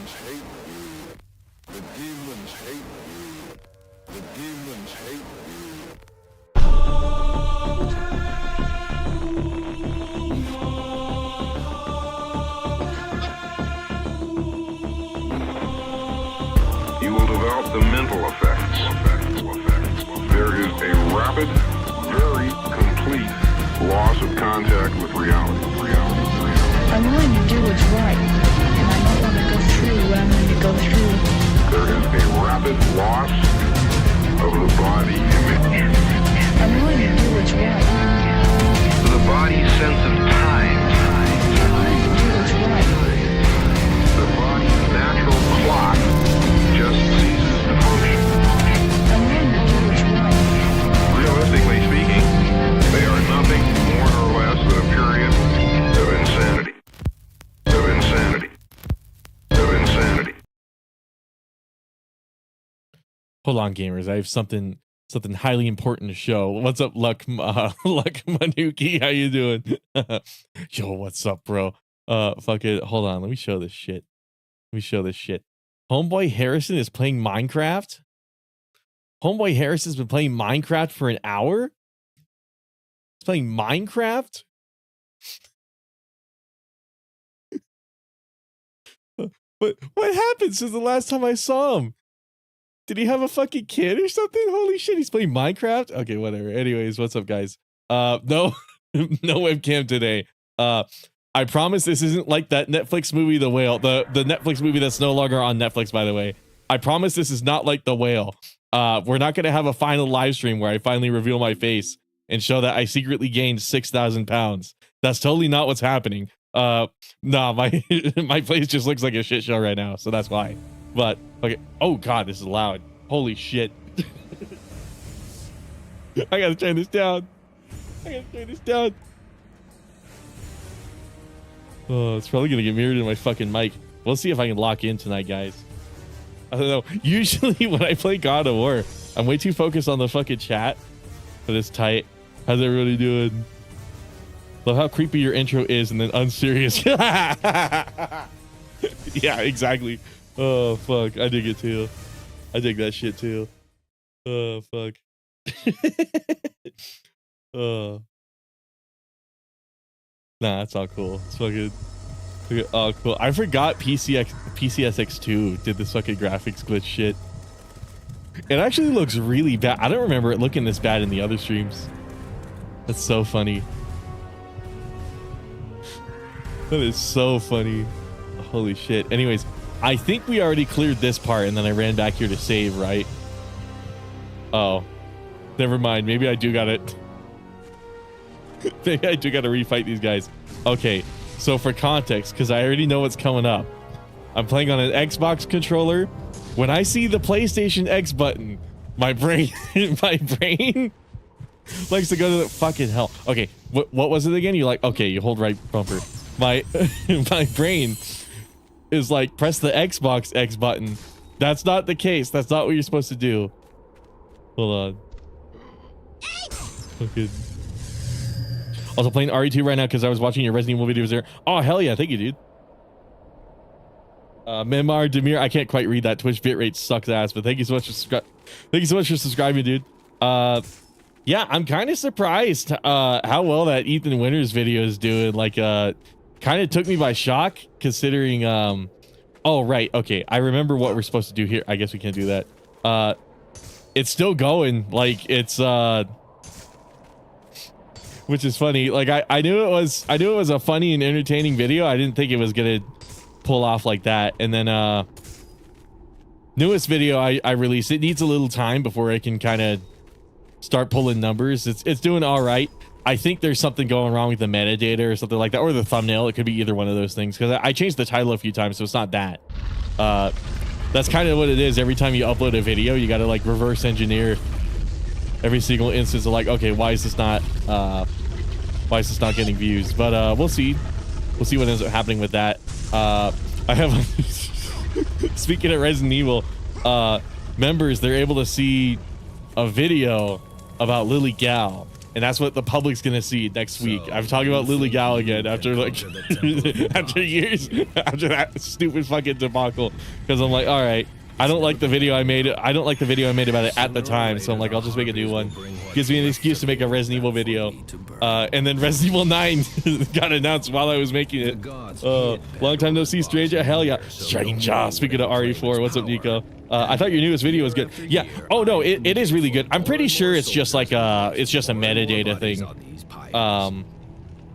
demons hate you. The demons hate you. The demons hate you. You will develop the mental effects. There is a rapid, very complete loss of contact with reality. I'm willing to do what's right, and I don't want to go through what I'm going to go through. There is a rapid loss of the body image. I'm willing to do what's right. The body's sense of time. I'm willing to do what's right. The body's natural clock just ceases to function. I'm willing to do what's right. Realistically speaking, they are nothing more or less than a period of insanity. Of insanity. Of insanity. Hold on, gamers. I have something highly important to show. What's up, Luck Manuki? How you doing? Yo, what's up, bro? Fuck it. Hold on. Let me show this shit. Homeboy Harrison is playing Minecraft. Homeboy Harrison's been playing Minecraft for an hour. He's playing Minecraft. But what happened since the last time I saw him? Did he have a fucking kid or something? Holy shit, he's playing Minecraft? Okay, whatever. Anyways, what's up, guys? No, no webcam today. I promise this isn't like that Netflix movie, The Whale. The Netflix movie that's no longer on Netflix, by the way. I promise this is not like The Whale. We're not going to have a final live stream where I finally reveal my face and show that I secretly gained 6,000 pounds. That's totally not what's happening. Nah, my my place just looks like a shit show right now, so that's why. But okay. Oh god, this is loud. Holy shit. I gotta turn this down. Oh, it's probably gonna get mirrored in my fucking mic. We'll see if I can lock in tonight, guys. I don't know. Usually when I play God of War, I'm way too focused on the fucking chat. But it's tight. How's everybody doing? Love how creepy your intro is and then unserious. Yeah, exactly. Oh, fuck. I dig it too. I dig that shit too. Oh, fuck. Oh. Nah, that's all cool. It's fucking... Oh, cool. I forgot PCSX2 did this fucking graphics glitch shit. It actually looks really bad. I don't remember it looking this bad in the other streams. That's so funny. That is so funny. Holy shit. Anyways, I think we already cleared this part and then I ran back here to save, right? Oh. Never mind. Maybe I do got it. Maybe I do got to refight these guys. Okay. So for context, because I already know what's coming up, I'm playing on an Xbox controller. When I see the PlayStation X button, my brain likes to go to the fucking hell. Okay, what was it again? You're like, okay, you hold right bumper. My brain is like, press the Xbox X button. That's not the case. That's not what you're supposed to do. Hold on. Okay. Also playing RE2 right now because I was watching your Resident Evil videos there. Oh, hell yeah. Thank you, dude. Memar Demir, I can't quite read that. Twitch bitrate sucks ass, but thank you so much for subscribing, dude. Yeah, I'm kind of surprised how well that Ethan Winters video is doing. Like, kind of took me by shock considering. Oh, right. Okay, I remember what we're supposed to do here. I guess we can't do that. It's still going. Like, it's which is funny. Like, I knew it was a funny and entertaining video. I didn't think it was gonna pull off like that. And then newest video I released, it needs a little time before I can kind of start pulling numbers. It's doing all right. I think there's something going wrong with the metadata or something like that, or the thumbnail. It could be either one of those things because I changed the title a few times, so it's not that. That's kind of what it is. Every time you upload a video, you got to like reverse engineer every single instance of like, okay, why is this not getting views? But we'll see what ends up happening with that. I have speaking of Resident Evil members, they're able to see a video about Lily Gal and that's what the public's gonna see next week. I'm talking about Lily Gal again after like after years after that stupid fucking debacle, because I'm like, all right, I don't like the video I made. I don't like the video I made about it at the time, so I'm like, I'll just make a new one. Gives me an excuse to make a Resident Evil video. And then Resident Evil 9 got announced while I was making it. Long time no see, Stranger. Hell yeah, Stranger. Speaking of RE4, what's up, Nico? I thought your newest video was good. Yeah. Oh no, it is really good. I'm pretty sure it's just like a metadata thing.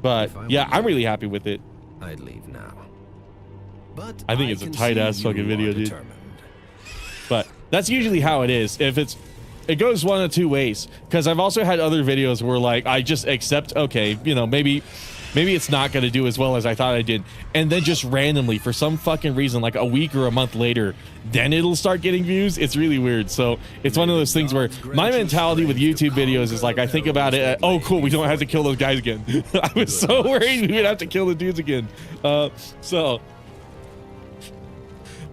But yeah, I'm really happy with it. I'd leave now. But I think it's a tight ass fucking video, dude. But that's usually how it is. If it goes one of two ways, because I've also had other videos where like I just accept, okay, you know, maybe it's not going to do as well as I thought I did, and then just randomly for some fucking reason, like a week or a month later, then it'll start getting views. It's really weird. So it's one of those things where my mentality with YouTube videos is like, I think about it, oh cool, we don't have to kill those guys again. I was so worried we would have to kill the dudes again. So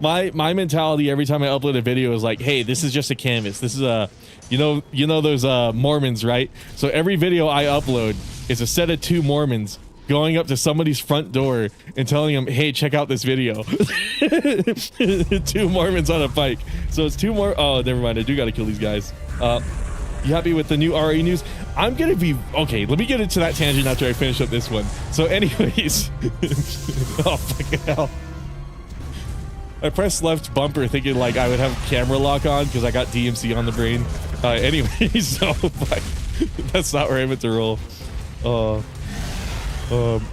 my mentality every time I upload a video is like, hey, this is just a canvas. This is a, you know those Mormons, right? So every video I upload is a set of 2 Mormons going up to somebody's front door and telling them, hey, check out this video. 2 Mormons on a bike. So it's 2 more. Oh, never mind. I do got to kill these guys. You happy with the new RE news? I'm gonna be okay. Let me get into that tangent after I finish up this one. So anyways, oh fucking hell. I pressed left bumper thinking like I would have camera lock on because I got DMC on the brain. Anyways, so but that's not where I meant to roll.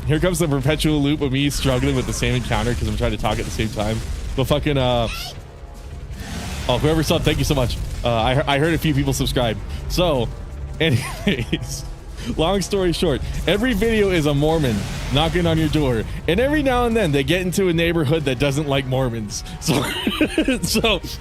Here comes the perpetual loop of me struggling with the same encounter because I'm trying to talk at the same time. But fucking oh, whoever subbed, thank you so much. I heard a few people subscribe. So anyways, long story short, every video is a Mormon knocking on your door, and every now and then they get into a neighborhood that doesn't like Mormons. So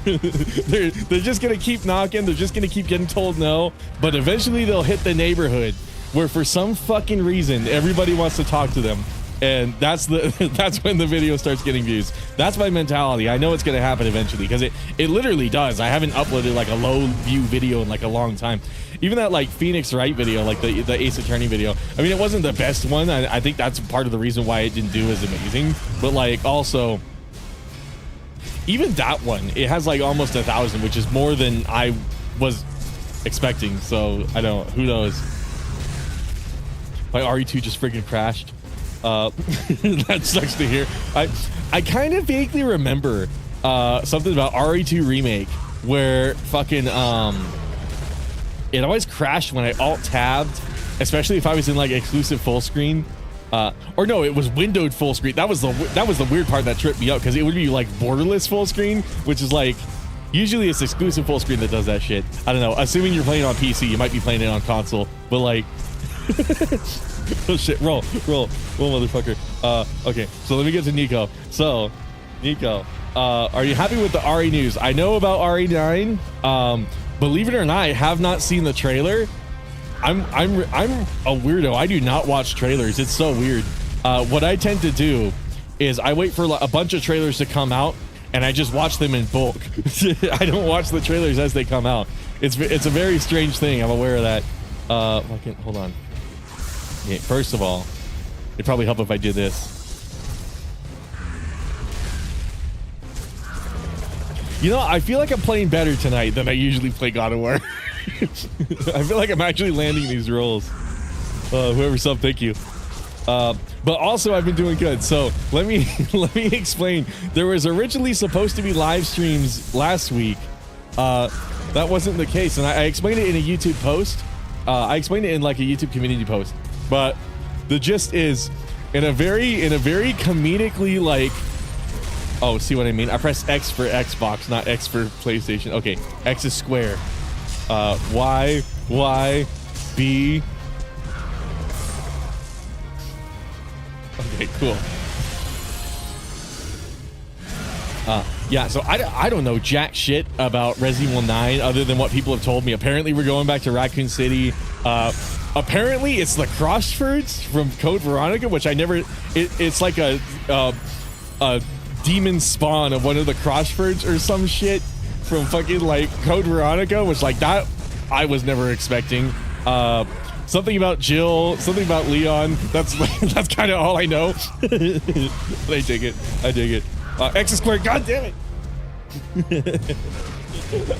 they're just gonna keep knocking. They're just gonna keep getting told no, but eventually they'll hit the neighborhood where for some fucking reason everybody wants to talk to them, and that's when the video starts getting views. That's my mentality. I know it's gonna happen eventually because it literally does. I haven't uploaded like a low view video in like a long time. Even that like Phoenix Wright video, like the Ace Attorney video, I mean, it wasn't the best one. I think that's part of the reason why it didn't do as amazing. But like also, even that one, it has like almost 1,000, which is more than I was expecting. So I don't, who knows? My RE2 just freaking crashed. That sucks to hear. I kind of vaguely remember something about RE2 Remake where fucking it always crashed when I alt-tabbed, especially if I was in like exclusive full screen. Or no, it was windowed full screen. That was the weird part that tripped me up, because it would be like borderless full screen, which is like usually it's exclusive full screen that does that shit. I don't know. Assuming you're playing on PC, you might be playing it on console, but like oh shit, roll motherfucker. Okay, so let me get to Nico. So Nico, are you happy with the RE news? I know about RE9. Believe it or not, I have not seen the trailer. I'm a weirdo. I do not watch trailers. It's so weird. What I tend to do is I wait for a bunch of trailers to come out and I just watch them in bulk. I don't watch the trailers as they come out. It's a very strange thing. I'm aware of that. Hold on. Yeah, first of all, it'd probably help if I did this. You know, I feel like I'm playing better tonight than I usually play God of War. I feel like I'm actually landing these rolls. Whoever subbed, thank you. But also I've been doing good. So let me explain. There was originally supposed to be live streams last week. That wasn't the case, and I explained it in a YouTube post. I explained it in like a YouTube community post. But the gist is, in a very comedically like, oh, see what I mean? I pressed X for Xbox, not X for PlayStation. Okay, X is square. Y, B. Okay, cool. Yeah, so I don't know jack shit about Resident Evil 9 other than what people have told me. Apparently we're going back to Raccoon City. Apparently it's the Crossfords from Code Veronica, which I never, it's like a demon spawn of one of the Crossfords or some shit from fucking like Code Veronica, which like that I was never expecting. something about Jill, something about Leon. That's kind of all I know. But I dig it. I dig it. X squared. God damn it.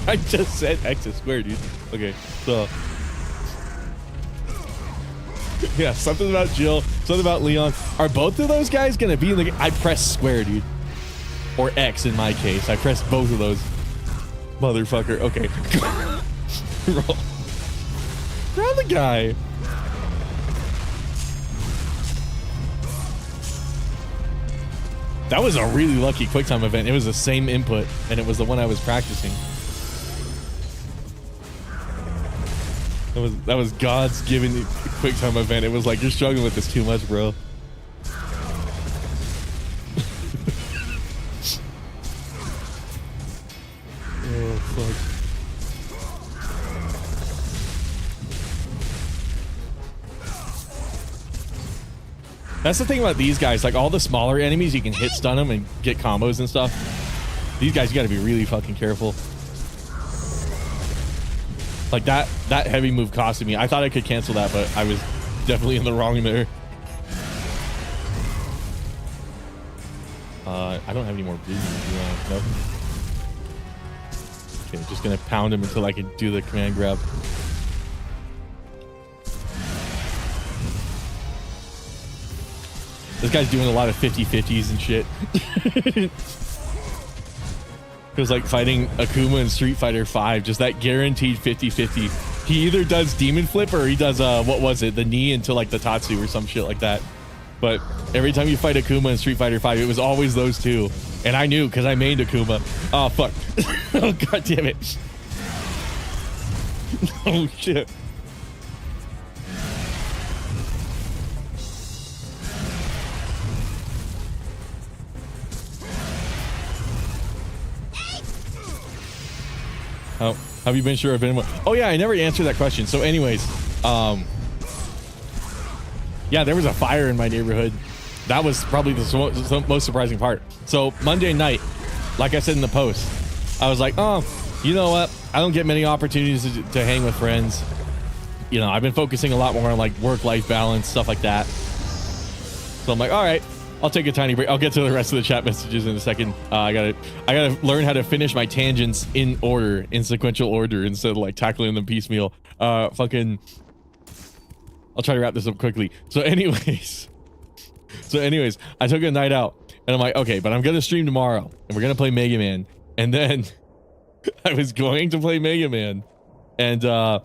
I just said X squared, dude. Okay, so yeah, something about Jill, something about Leon. Are both of those guys gonna be in the? I press square, dude, or X in my case. I press both of those. Motherfucker. Okay. Roll. Grab the guy. That was a really lucky QuickTime event. It was the same input, and it was the one I was practicing. That was God's given QuickTime event. It was like, you're struggling with this too much, bro. Oh, fuck. That's the thing about these guys. Like, all the smaller enemies, you can hit stun them and get combos and stuff. These guys, you gotta be really fucking careful. Like, that heavy move costed me. I thought I could cancel that, but I was definitely in the wrong there. I don't have any more bleeding. Nope. Okay, just gonna pound him until I can do the command grab. This guy's doing a lot of 50-50s and shit. It was like fighting Akuma in Street Fighter 5, just that guaranteed 50-50. He either does Demon Flip or he does, what was it? The knee into like the Tatsu or some shit like that. But every time you fight Akuma in Street Fighter 5, it was always those two. And I knew because I mained Akuma. Oh, fuck. Oh, God damn it. Oh, shit. Oh, have you been sure of anyone? Oh yeah, I never answered that question. So anyways, yeah, there was a fire in my neighborhood. That was probably the most surprising part. So Monday night, like I said in the post, I was like, oh, you know what? I don't get many opportunities to hang with friends. You know, I've been focusing a lot more on like work-life balance, stuff like that. So I'm like, all right, I'll take a tiny break. I'll get to the rest of the chat messages in a second. I gotta learn how to finish my tangents in order, in sequential order, instead of like tackling them piecemeal. I'll try to wrap this up quickly. So anyways, I took a night out and I'm like, okay, but I'm gonna stream tomorrow and we're gonna play Mega Man. And then I was going to play Mega Man, and there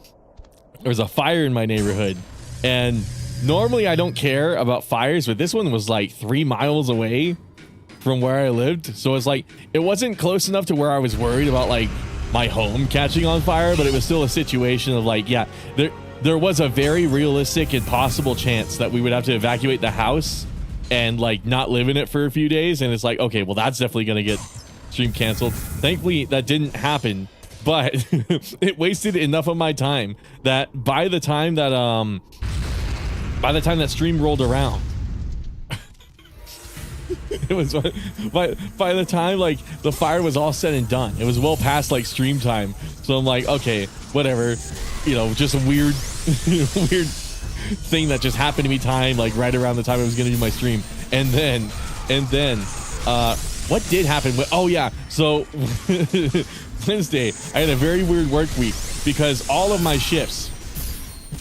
was a fire in my neighborhood, and normally I don't care about fires, but this one was like 3 miles away from where I lived. So it's like, it wasn't close enough to where I was worried about like my home catching on fire, but it was still a situation of like, yeah, there was a very realistic and possible chance that we would have to evacuate the house and like not live in it for a few days. And it's like, okay, well, that's definitely going to get stream canceled. Thankfully that didn't happen, but it wasted enough of my time that by the time that stream rolled around, it was by the time like the fire was all said and done, it was well past like stream time. So I'm like, okay, whatever, you know, just a weird weird thing that just happened to me time like right around the time I was gonna do my stream. And then what did happen? Oh yeah, so Wednesday I had a very weird work week because all of my shifts,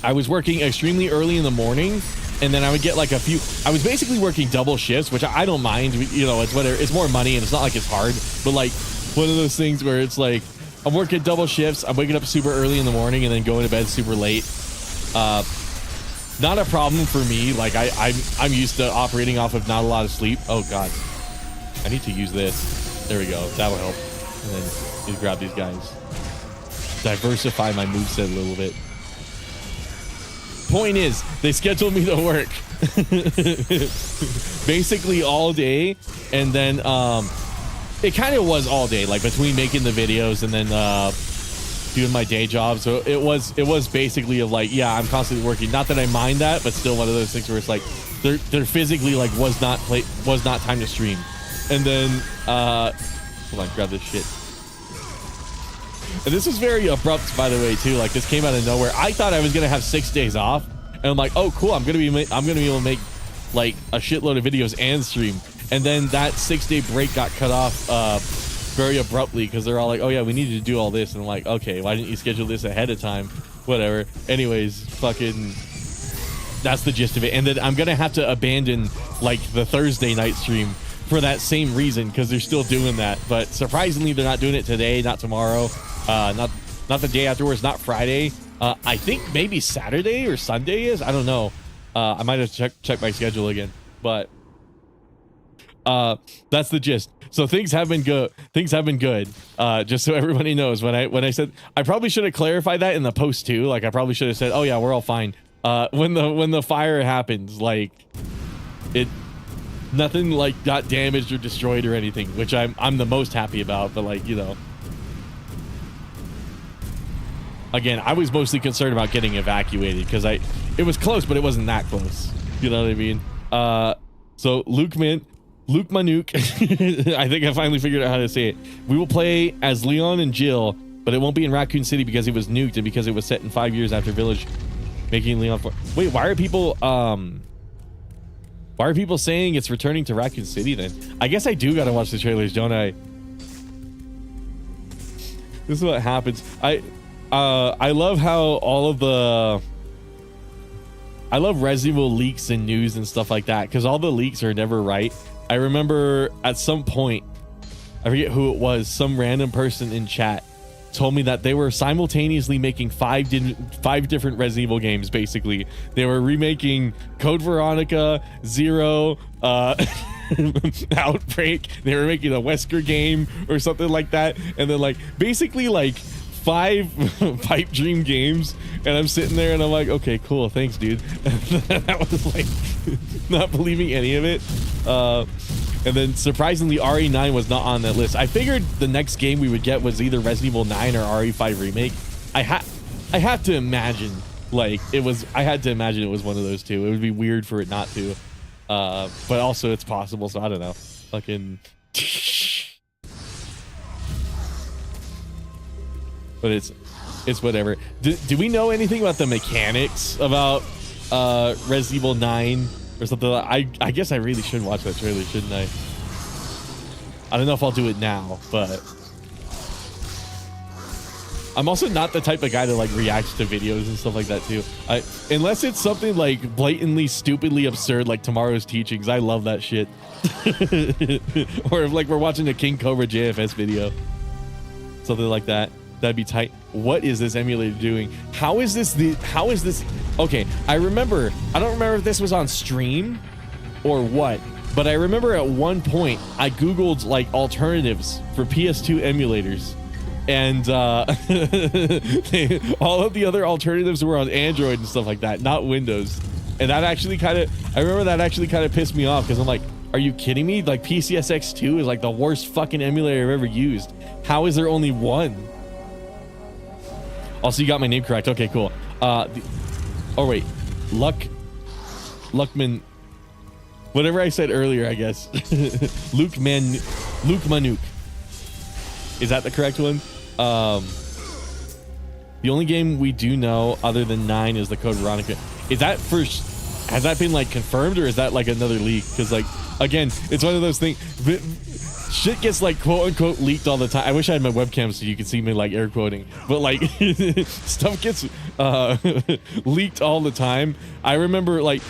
I was working extremely early in the morning, and then I would get like a few. I was basically working double shifts, which I don't mind. You know, it's whatever. It's more money, and it's not like it's hard. But like one of those things where it's like I'm working double shifts. I'm waking up super early in the morning and then going to bed super late. Not a problem for me. Like I'm used to operating off of not a lot of sleep. Oh God, I need to use this. There we go. That'll help. And then just grab these guys. Diversify my moveset a little bit. Point is, they scheduled me to work basically all day, and then it kind of was all day, like between making the videos and then doing my day job. So it was basically of like, yeah, I'm constantly working. Not that I mind that, but still one of those things where it's like they're physically like was not time to stream. And then hold on, grab this shit. And this was very abrupt, by the way, too. Like, this came out of nowhere. I thought I was gonna have 6 days off, and I'm like, oh, cool. I'm gonna be able to make like a shitload of videos and stream. And then that 6-day break got cut off very abruptly because they're all like, oh yeah, we needed to do all this. And I'm like, okay, why didn't you schedule this ahead of time? Whatever. Anyways, fucking, that's the gist of it. And then I'm gonna have to abandon like the Thursday night stream for that same reason, because they're still doing that. But surprisingly, they're not doing it today, not tomorrow, not the day afterwards, not Friday. I think maybe Saturday or Sunday is. I don't know. I might have to check my schedule again. But that's the gist. So things have been good. Things have been good. Just so everybody knows, when I said, I probably should have clarified that in the post too. Like, I probably should have said, oh yeah, we're all fine. When the fire happens, like, nothing like got damaged or destroyed or anything, which I'm the most happy about. But like, you know, again, I was mostly concerned about getting evacuated because it was close, but it wasn't that close. You know what I mean? So Luke Manuk, I think I finally figured out how to say it. We will play as Leon and Jill, but it won't be in Raccoon City because it was nuked and because it was set in 5 years after Village, making Leon for. Wait, why are people saying it's returning to Raccoon City then? I guess I do gotta watch the trailers, don't I? This is what happens. I love how all of the I love Resident Evil leaks and news and stuff like that, because all the leaks are never right. I remember at some point, I forget who it was, some random person in chat told me that they were simultaneously making five different Resident Evil games. Basically, they were remaking Code Veronica, Zero, Outbreak. They were making a Wesker game or something like that, and then like basically like 5 pipe dream games. And I'm sitting there and I'm like, okay, cool, thanks, dude. That was like not believing any of it. And then surprisingly, RE9 was not on that list. I figured the next game we would get was either Resident Evil 9 or RE5 remake. I have to imagine like it was. I had to imagine it was one of those two. It would be weird for it not to. But also it's possible. So I don't know. Fucking. But it's whatever. Do we know anything about the mechanics about Resident Evil 9 or something? I guess I really should watch that trailer, shouldn't I? I don't know if I'll do it now, but I'm also not the type of guy that like reacts to videos and stuff like that too. Unless it's something like blatantly stupidly absurd like Tomorrow's Teachings. I love that shit. Or if like we're watching a King Cobra JFS video, something like that. That'd be tight. What is this emulator doing? How is this okay? I don't remember if this was on stream or what, but I remember at one point I googled like alternatives for PS2 emulators, and all of the other alternatives were on Android and stuff like that, not Windows. And that actually I remember that actually kind of pissed me off, because I'm like, are you kidding me? Like PCSX2 is like the worst fucking emulator I've ever used. How is there only one? Also, you got my name correct. Okay, cool. Oh wait, Luckman, whatever I said earlier, I guess. Luke Manuk. Is that the correct one? The only game we do know other than 9 is the Code Veronica. Is that first? Has that been like confirmed, or is that like another leak? Because like, again, it's one of those things. Shit gets like quote unquote leaked all the time. I wish I had my webcam so you could see me like air quoting, but like stuff gets leaked all the time. I remember like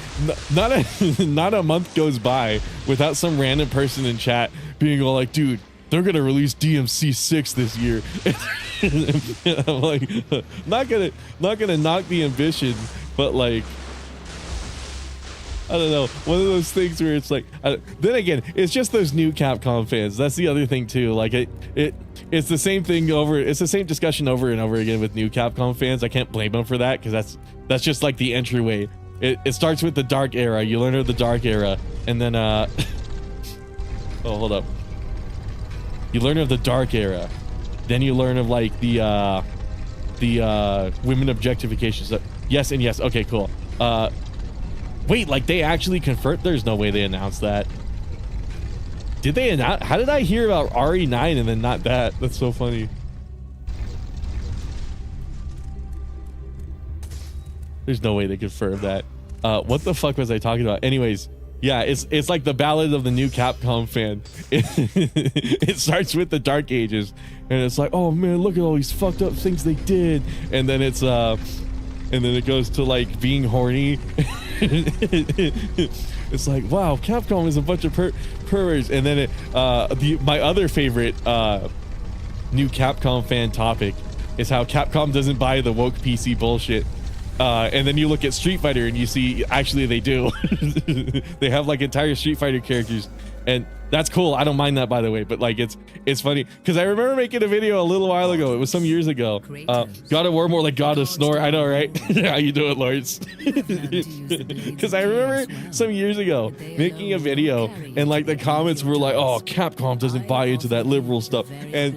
not a month goes by without some random person in chat being all like, dude, they're gonna release DMC 6 this year. I'm like, not gonna knock the ambition, but like, I don't know, one of those things where it's like, then again, it's just those new Capcom fans. That's the other thing too. Like it's the same thing it's the same discussion over and over again with new Capcom fans. I can't blame them for that, because that's just like the entryway. It starts with the Dark Era. You learn of the Dark Era, and then oh, hold up. You learn of the Dark Era, then you learn of like the women objectification stuff. Yes and yes. Okay, cool. Wait, like they actually confirmed? There's no way they announced that. Did they announce? How did I hear about RE9 and then not that? That's so funny. There's no way they confirmed that. What the fuck was I talking about? Anyways, yeah, it's like the ballad of the new Capcom fan. It starts with the Dark Ages, and it's like, oh man, look at all these fucked up things they did, and then it's and then it goes to like being horny. It's like, wow, Capcom is a bunch of perverts. And then my other favorite new Capcom fan topic is how Capcom doesn't buy the woke PC bullshit. And then you look at Street Fighter and you see actually they do. They have like entire Street Fighter characters, and that's cool. I don't mind that, by the way, but like it's funny because I remember making a video a little while ago. It was some years ago. God of War more like God of Snore. I know, right? How you doing, Lords? Because I remember some years ago making a video and like the comments were like, oh, Capcom doesn't buy into that liberal stuff, and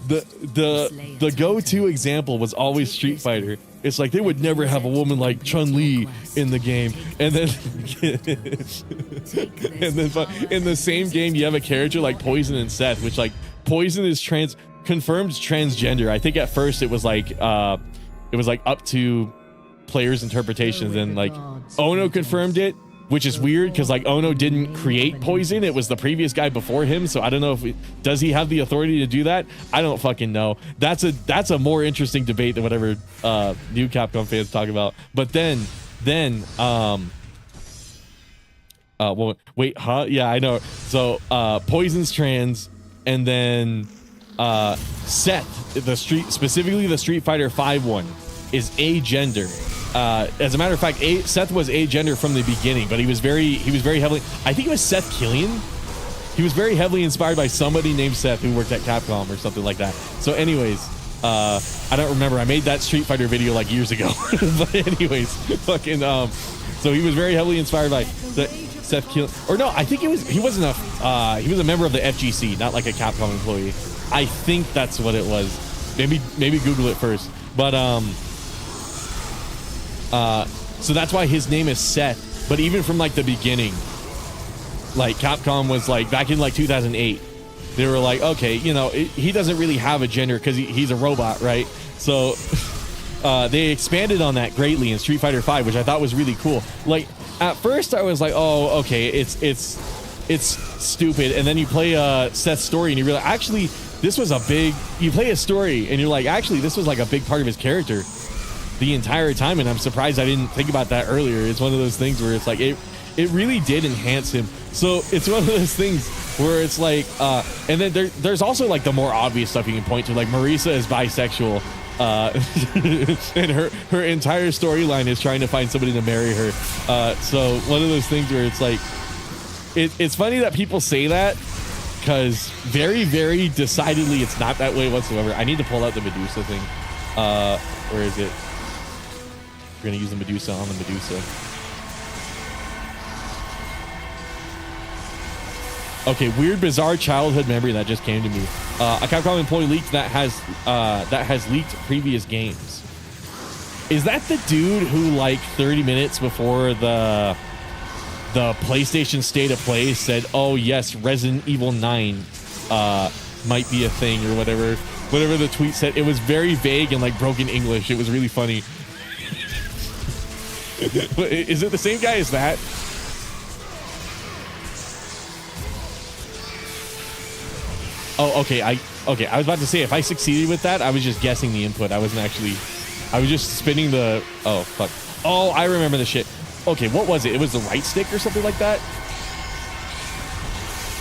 the go-to example was always Street Fighter. It's like they would never have a woman like Chun-Li in the game, and then and then in the same game you have a character like Poison and Seth, which like Poison is confirmed transgender. I think at first it was like up to players' interpretations, and like Ono confirmed it, which is weird because like Ono didn't create Poison. It was the previous guy before him. So I don't know does he have the authority to do that? I don't fucking know. That's a more interesting debate than whatever new Capcom fans talk about. But then well, wait, huh? Yeah, I know. So Poison's trans, and then Seth, specifically the Street Fighter 5 one, is agender. As a matter of fact, Seth was agender from the beginning, but he was very heavily, I think it was Seth Killian. He was very heavily inspired by somebody named Seth who worked at Capcom or something like that. So anyways, I don't remember. I made that Street Fighter video like years ago. But anyways, fucking so he was very heavily inspired by the Seth Killian. Or no, I think he was a member of the FGC, not like a Capcom employee. I think that's what it was. Maybe Google it first. But so that's why his name is Seth. But even from like the beginning, like Capcom was like back in like 2008, they were like, okay, you know, he doesn't really have a gender because he's a robot, right? So they expanded on that greatly in Street Fighter 5, which I thought was really cool. Like at first I was like, oh, okay, it's stupid. And then you play Seth's story and you realize actually this was you play a story and you're like, actually this was like a big part of his character the entire time, and I'm surprised I didn't think about that earlier. It's one of those things where it's like it really did enhance him. So it's one of those things where it's like and then there's also like the more obvious stuff you can point to, like Marisa is bisexual, and her entire storyline is trying to find somebody to marry her. So one of those things where it's like it's funny that people say that because very, very decidedly it's not that way whatsoever. I need to pull out the Medusa thing. Where is it? We're gonna use the Medusa on the Medusa. Okay, weird, bizarre childhood memory that just came to me. A Capcom employee leaked that has leaked previous games. Is that the dude who like 30 minutes before the PlayStation State of Play said, "Oh yes, Resident Evil 9 might be a thing," or whatever the tweet said? It was very vague and like broken English. It was really funny. Is it the same guy as that? Oh, okay. I was about to say if I succeeded with that, I was just guessing the input. I was just spinning the. Oh fuck. Oh, I remember the shit. Okay, what was it? It was the right stick or something like that.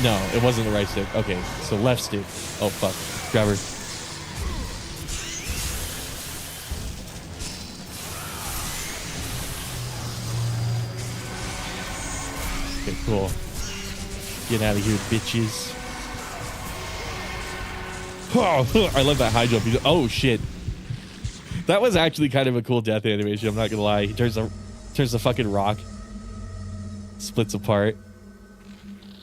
No, it wasn't the right stick. Okay, so left stick. Oh fuck. Grab her. Okay, cool. Get out of here, bitches. Oh, I love that high jump. Oh shit. That was actually kind of a cool death animation, I'm not gonna lie. He turns the fucking rock. Splits apart.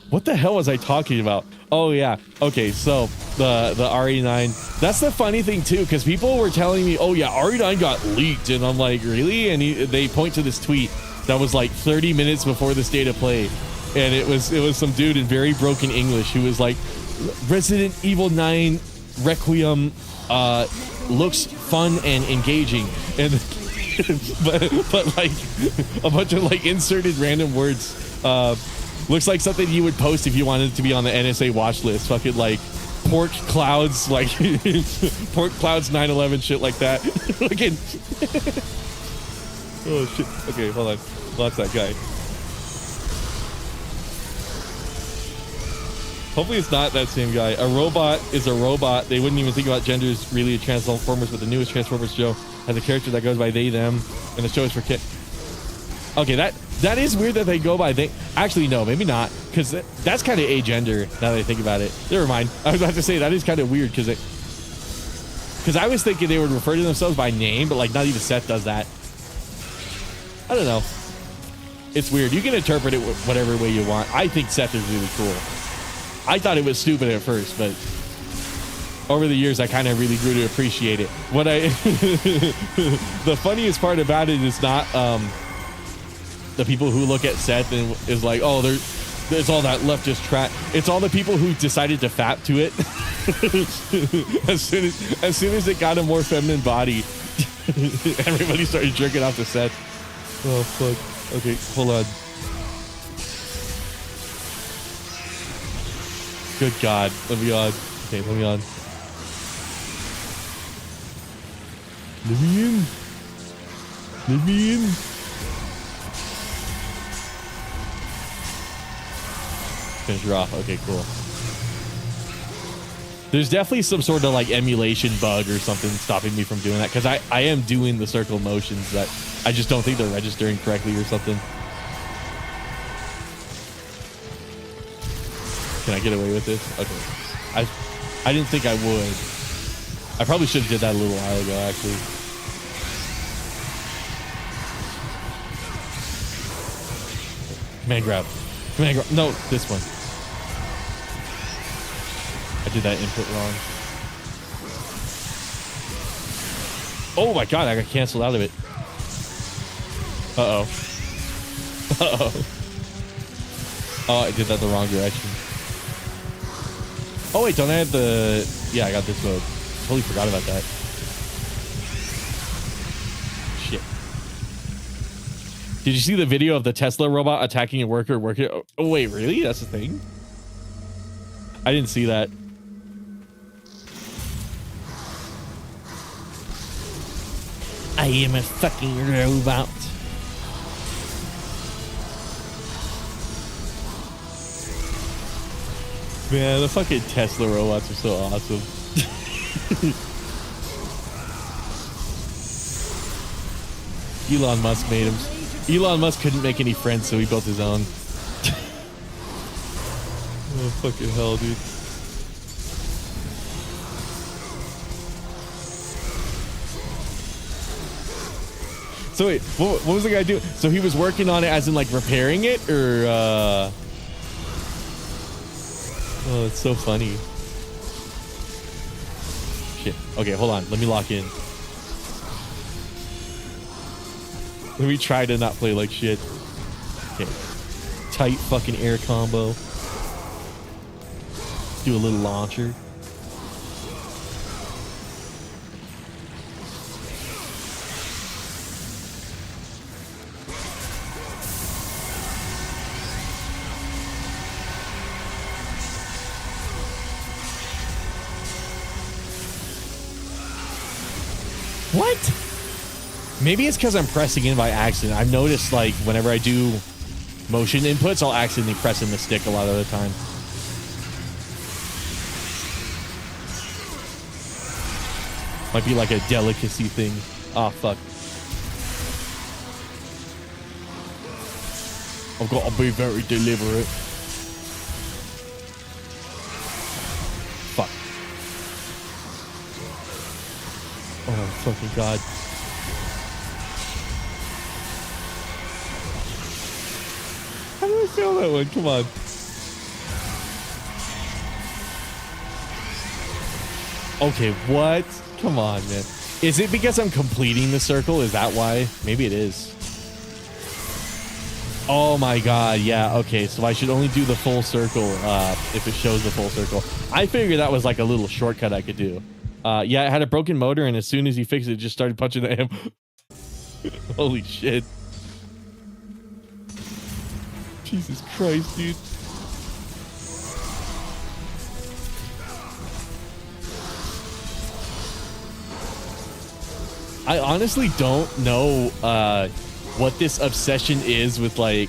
What the hell was I talking about? Oh yeah. Okay, so the RE9. That's the funny thing too, because people were telling me, oh yeah, RE9 got leaked, and I'm like, really? And they point to this tweet that was like 30 minutes before the State of Play, and it was some dude in very broken English who was like, Resident Evil 9 Requiem looks fun and engaging, and but like a bunch of like inserted random words. Looks like something you would post if you wanted to be on the NSA watch list. Fucking like pork clouds, like pork clouds 9/11 shit like that. Fucking oh shit. Okay, hold on. Lost that guy. Hopefully it's not that same guy. A robot is a robot. They wouldn't even think about genders really in Transformers, but the newest Transformers show has a character that goes by they, them, and the show is for kids. Okay, that is weird that they go by they. Actually, no, maybe not, because that's kind of agender now that I think about it. Never mind. I was about to say that is kind of weird because I was thinking they would refer to themselves by name, but like not even Seth does that. I don't know. It's weird. You can interpret it whatever way you want. I think Seth is really cool. I thought it was stupid at first, but over the years, I kind of really grew to appreciate it. What the funniest part about it is not the people who look at Seth and is like, oh, there's all that leftist trash. It's all the people who decided to fap to it as soon as it got a more feminine body. Everybody started jerking off to Seth. Oh fuck. Okay, hold on. Good God. Let me on. Okay, let me on. Let me in. Let me in. Finish her off. Okay, cool. There's definitely some sort of like emulation bug or something stopping me from doing that, because I am doing the circle motions that I just don't think they're registering correctly or something. Can I get away with this? Okay. I didn't think I would. I probably should have did that a little while ago, actually. Command grab. Command grab. No, this one. I did that input wrong. Oh my God, I got canceled out of it. Uh-oh. Uh-oh. Oh, I did that the wrong direction. Oh wait, don't I have the... Yeah, I got this mode. Totally forgot about that. Shit. Did you see the video of the Tesla robot attacking a worker? Oh wait, really? That's the thing? I didn't see that. I am a fucking robot. Man, the fucking Tesla robots are so awesome. Elon Musk made him. Elon Musk couldn't make any friends, so he built his own. Oh, fucking hell, dude. So wait, what was the guy doing? So he was working on it as in like repairing it, or Oh, it's so funny. Shit. Okay, hold on. Let me lock in. Let me try to not play like shit. Okay. Tight fucking air combo. Do a little launcher. What? Maybe it's because I'm pressing in by accident. I've noticed, like, whenever I do motion inputs, I'll accidentally press in the stick a lot of the time. Might be like a delicacy thing. Oh, fuck. I've got to be very deliberate. Fuck. Oh, fucking God. How do I fail that one? Come on. Okay, what? Come on, man. Is it because I'm completing the circle? Is that why? Maybe it is. Oh my God, yeah, okay, so I should only do the full circle if it shows the full circle. I figured that was like a little shortcut I could do. Yeah, it had a broken motor, and as soon as you fixed it, it just started punching the amp. Holy shit. Jesus Christ, dude. I honestly don't know what this obsession is with like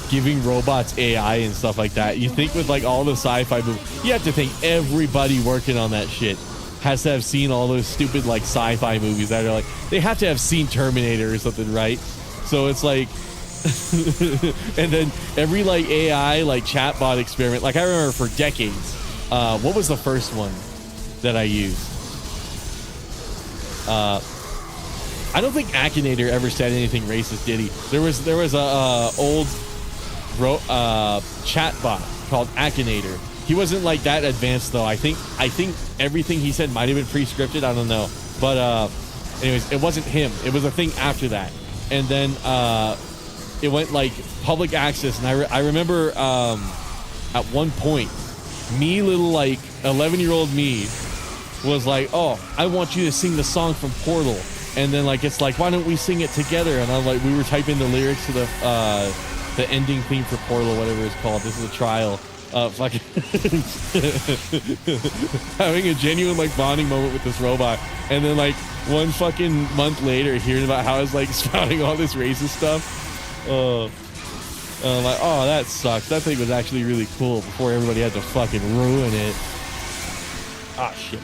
giving robots AI and stuff like that. You think with like all the sci-fi movies, you have to think everybody working on that shit has to have seen all those stupid like sci-fi movies that are like, they have to have seen Terminator or something, right? So it's like, and then every like AI like chatbot experiment, like I remember for decades, what was the first one that I used? I don't think Akinator ever said anything racist, did he? There was a old chatbot called Akinator. He wasn't like that advanced though. I think everything he said might have been pre-scripted. I don't know, but anyways, it wasn't him. It was a thing after that, and then it went like public access. And I remember at one point, me, little like 11-year-old me, was like, oh, I want you to sing the song from Portal. And then like it's like, why don't we sing it together? And I'm like, we were typing the lyrics to the ending theme for Portal, whatever it's called. This is a trial. Fucking having a genuine like bonding moment with this robot, and then like one fucking month later hearing about how I was like spouting all this racist stuff. I'm like, oh, that sucks. That thing was actually really cool before everybody had to fucking ruin it. Ah, shit.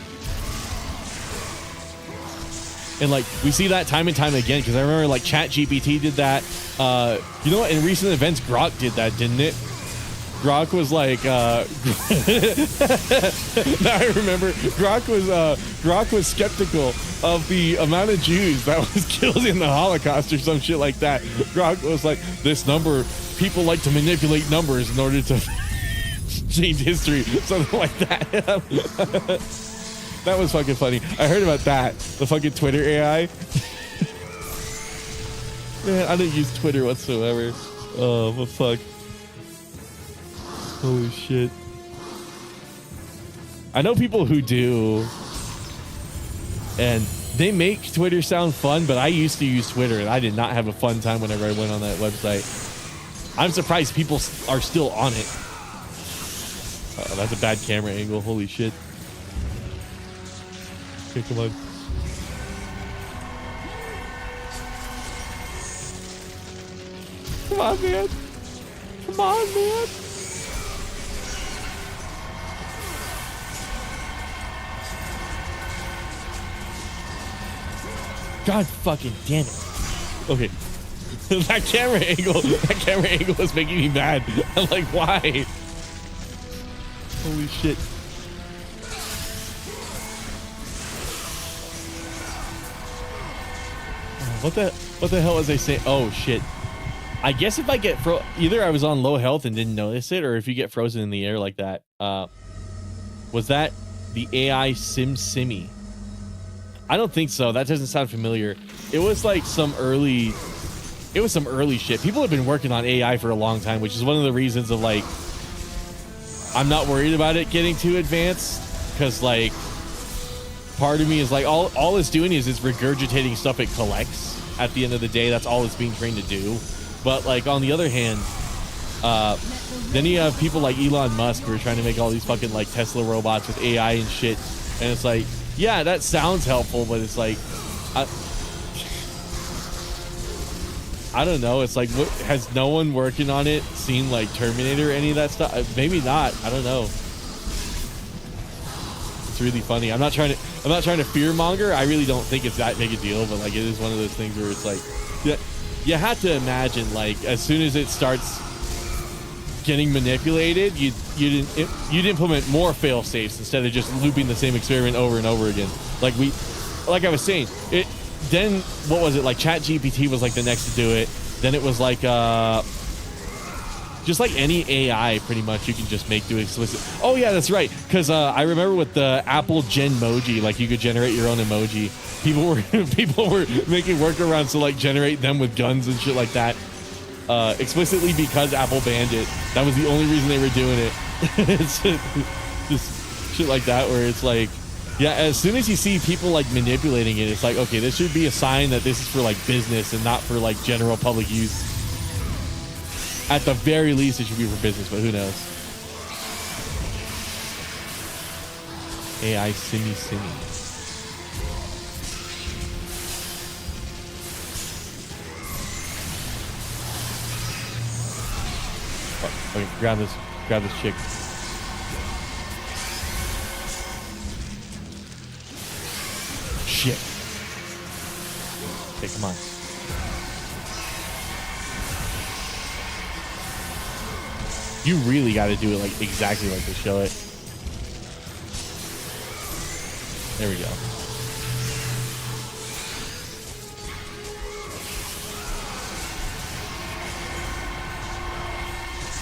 And like we see that time and time again, because I remember like ChatGPT did that. You know what? In recent events, Grok did that, didn't it? Grok was like, now I remember Grok was skeptical of the amount of Jews that was killed in the Holocaust or some shit like that. Grok was like, this number, people like to manipulate numbers in order to change history, something like that. That was fucking funny. I heard about that. The fucking Twitter AI. Man, I didn't use Twitter whatsoever. Oh, but fuck. Holy shit. I know people who do, and they make Twitter sound fun, but I used to use Twitter and I did not have a fun time whenever I went on that website. I'm surprised people are still on it. Oh, that's a bad camera angle. Holy shit. Okay, come on. Come on, man. Come on, man. God fucking damn it. Okay. that camera angle is making me mad. I'm like, why? Holy shit. What the hell was I saying? Oh shit. I guess if I get either I was on low health and didn't notice it, or if you get frozen in the air like that, was that the AI Simmy? I don't think so. That doesn't sound familiar. It was like some early shit. People have been working on AI for a long time, which is one of the reasons of like, I'm not worried about it getting too advanced, because like part of me is like, all it's doing is it's regurgitating stuff it collects. At the end of the day, that's all it's being trained to do. But like on the other hand, then you have people like Elon Musk who are trying to make all these fucking like Tesla robots with AI and shit, and it's like, yeah, that sounds helpful, but it's like, I don't know. It's like, what, has no one working on it seen like Terminator or any of that stuff? Maybe not. I don't know. It's really funny. I'm not trying to fear monger. I really don't think it's that big a deal, but like it is one of those things where it's like, yeah, you have to imagine like as soon as it starts getting manipulated, you'd implement more fail safes instead of just looping the same experiment over and over again. Like I was saying, then what was it, like ChatGPT was like the next to do it. Then it was like just like any AI pretty much you can just make do explicit. Oh yeah, that's right, because I remember with the Apple Genmoji, like you could generate your own emoji. People were making workarounds to like generate them with guns and shit like that, explicitly because Apple banned it. That was the only reason they were doing it. It's just shit like that, where it's like, Yeah, as soon as you see people like manipulating it, it's like, okay, this should be a sign that this is for like business and not for like general public use. At the very least, it should be for business, but who knows? AI Simi. Oh, okay, grab this chick. Shit. Okay, come on. You really got to do it like exactly like they show it. There we go.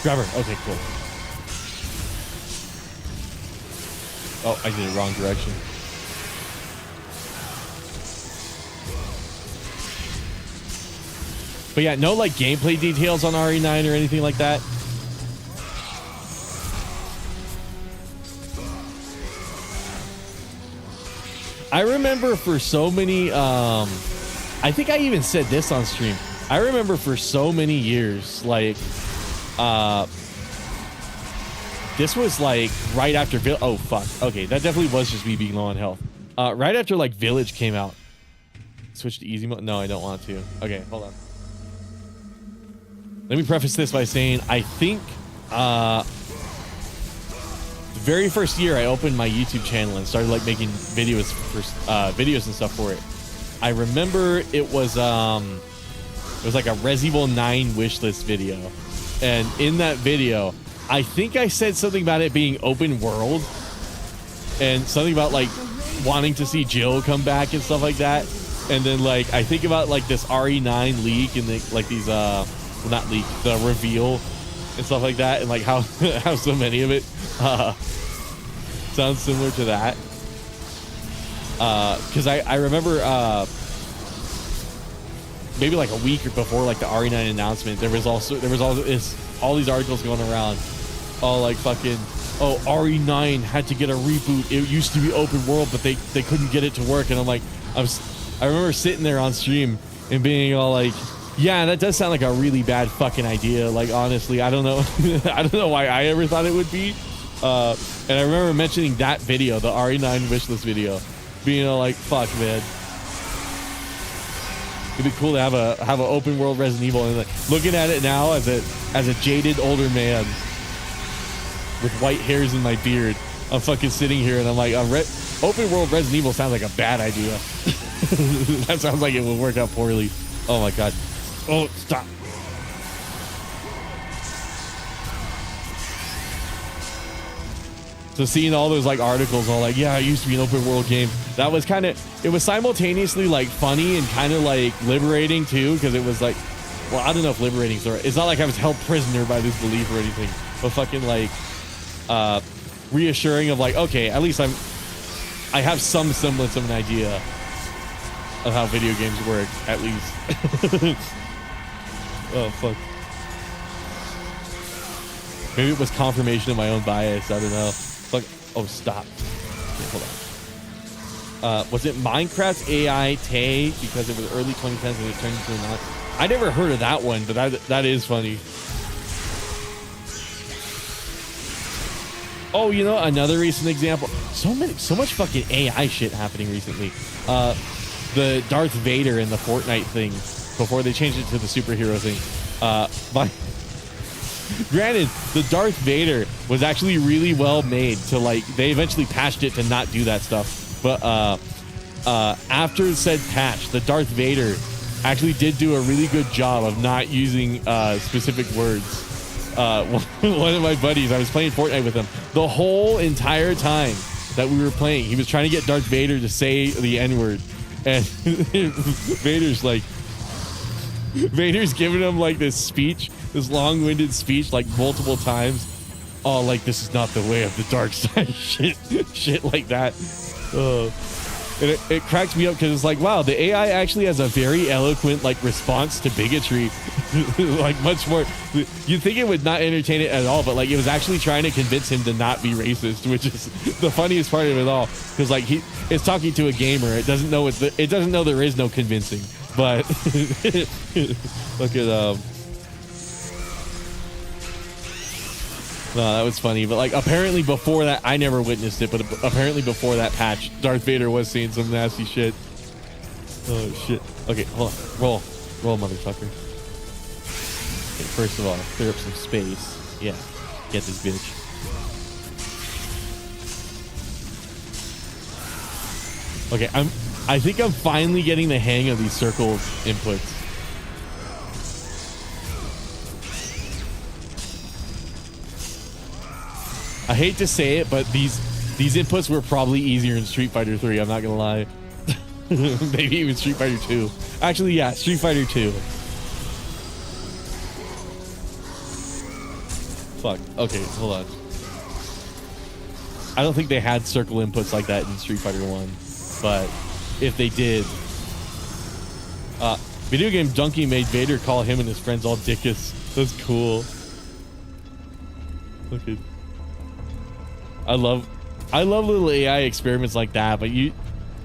Grab her. Okay, cool. Oh, I did it wrong direction. But yeah, no like gameplay details on RE9 or anything like that. I remember for so many, I think I even said this on stream. I remember for so many years, like, this was like right after, oh fuck. Okay, that definitely was just me being low on health. Right after like Village came out. Switch to easy mode. No, I don't want to. Okay, hold on. Let me preface this by saying I think the very first year I opened my YouTube channel and started like making videos for videos and stuff for it. I remember it was like a Resident Evil 9 wishlist video, and in that video, I think I said something about it being open world and something about like wanting to see Jill come back and stuff like that. And then like I think about like this RE9 leak and like these well, not leak, the reveal and stuff like that, and like how how so many of it sounds similar to that. Because I remember maybe like a week or before like the RE9 announcement, there was all these articles going around, all like fucking, oh, RE9 had to get a reboot. It used to be open world, but they couldn't get it to work. And I'm like, I remember sitting there on stream and being all like, yeah, that does sound like a really bad fucking idea. Like, honestly, I don't know. I don't know why I ever thought it would be. And I remember mentioning that video, the RE9 wishlist video, being all like, fuck, man. It'd be cool to have an open world Resident Evil, and like, looking at it now as a jaded older man with white hairs in my beard, I'm fucking sitting here and I'm like, open world Resident Evil sounds like a bad idea. That sounds like it will work out poorly. Oh my god. Oh, stop. So seeing all those like articles all like, yeah, it used to be an open world game. That was kind of, it was simultaneously like funny and kind of like liberating too. Cause it was like, well, I don't know if liberating is right. It's not like I was held prisoner by this belief or anything, but fucking like, reassuring of like, okay, at least I have some semblance of an idea of how video games work, at least. Oh, fuck. Maybe it was confirmation of my own bias. I don't know. Fuck. Oh, stop. Okay, hold on. Was it Minecraft AI Tay because it was early 2010s and it turned into a non? I never heard of that one, but that is funny. Oh, you know, another recent example. So much fucking AI shit happening recently. The Darth Vader in the Fortnite thing before they changed it to the superhero thing. Granted, the Darth Vader was actually really well made to like, they eventually patched it to not do that stuff. But after said patch, the Darth Vader actually did do a really good job of not using specific words. One of my buddies, I was playing Fortnite with him the whole entire time that we were playing. He was trying to get Darth Vader to say the N-word, and Vader's giving him like this speech, this long-winded speech, like multiple times. Oh, like, this is not the way of the dark side. Shit like that. And it cracks me up because it's like, wow, the AI actually has a very eloquent like response to bigotry. Like much more, you'd think it would not entertain it at all, but like it was actually trying to convince him to not be racist, which is the funniest part of it all. Because like it's talking to a gamer, it doesn't know it doesn't know there is no convincing. But look at no, that was funny. But like apparently before that, I never witnessed it, but apparently before that patch, Darth Vader was seeing some nasty shit. Oh shit. Okay, hold on. Roll, motherfucker. Okay, first of all, clear up some space. Yeah, get this bitch. Okay, I think I'm finally getting the hang of these circle inputs. I hate to say it, but these inputs were probably easier in Street Fighter 3. I'm not gonna lie. Maybe even Street Fighter 2. Actually, yeah, Street Fighter 2. Fuck. Okay, hold on. I don't think they had circle inputs like that in Street Fighter 1, but if they did, Video Game Junkie made Vader call him and his friends all dickus. That's cool. Okay. I love little AI experiments like that, but you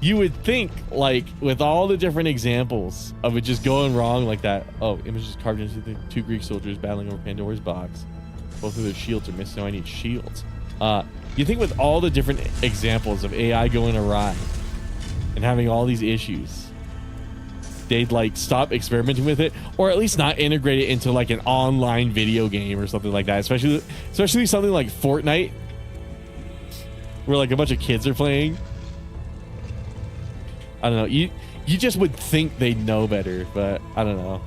would think like with all the different examples of it just going wrong like that. Oh, images carved into the two Greek soldiers battling over Pandora's box. Both of their shields are missing. So I need shields. You think with all the different examples of AI going awry and having all these issues, they'd like stop experimenting with it, or at least not integrate it into like an online video game or something like that. Especially something like Fortnite, where like a bunch of kids are playing. I don't know. You just would think they'd know better, but I don't know.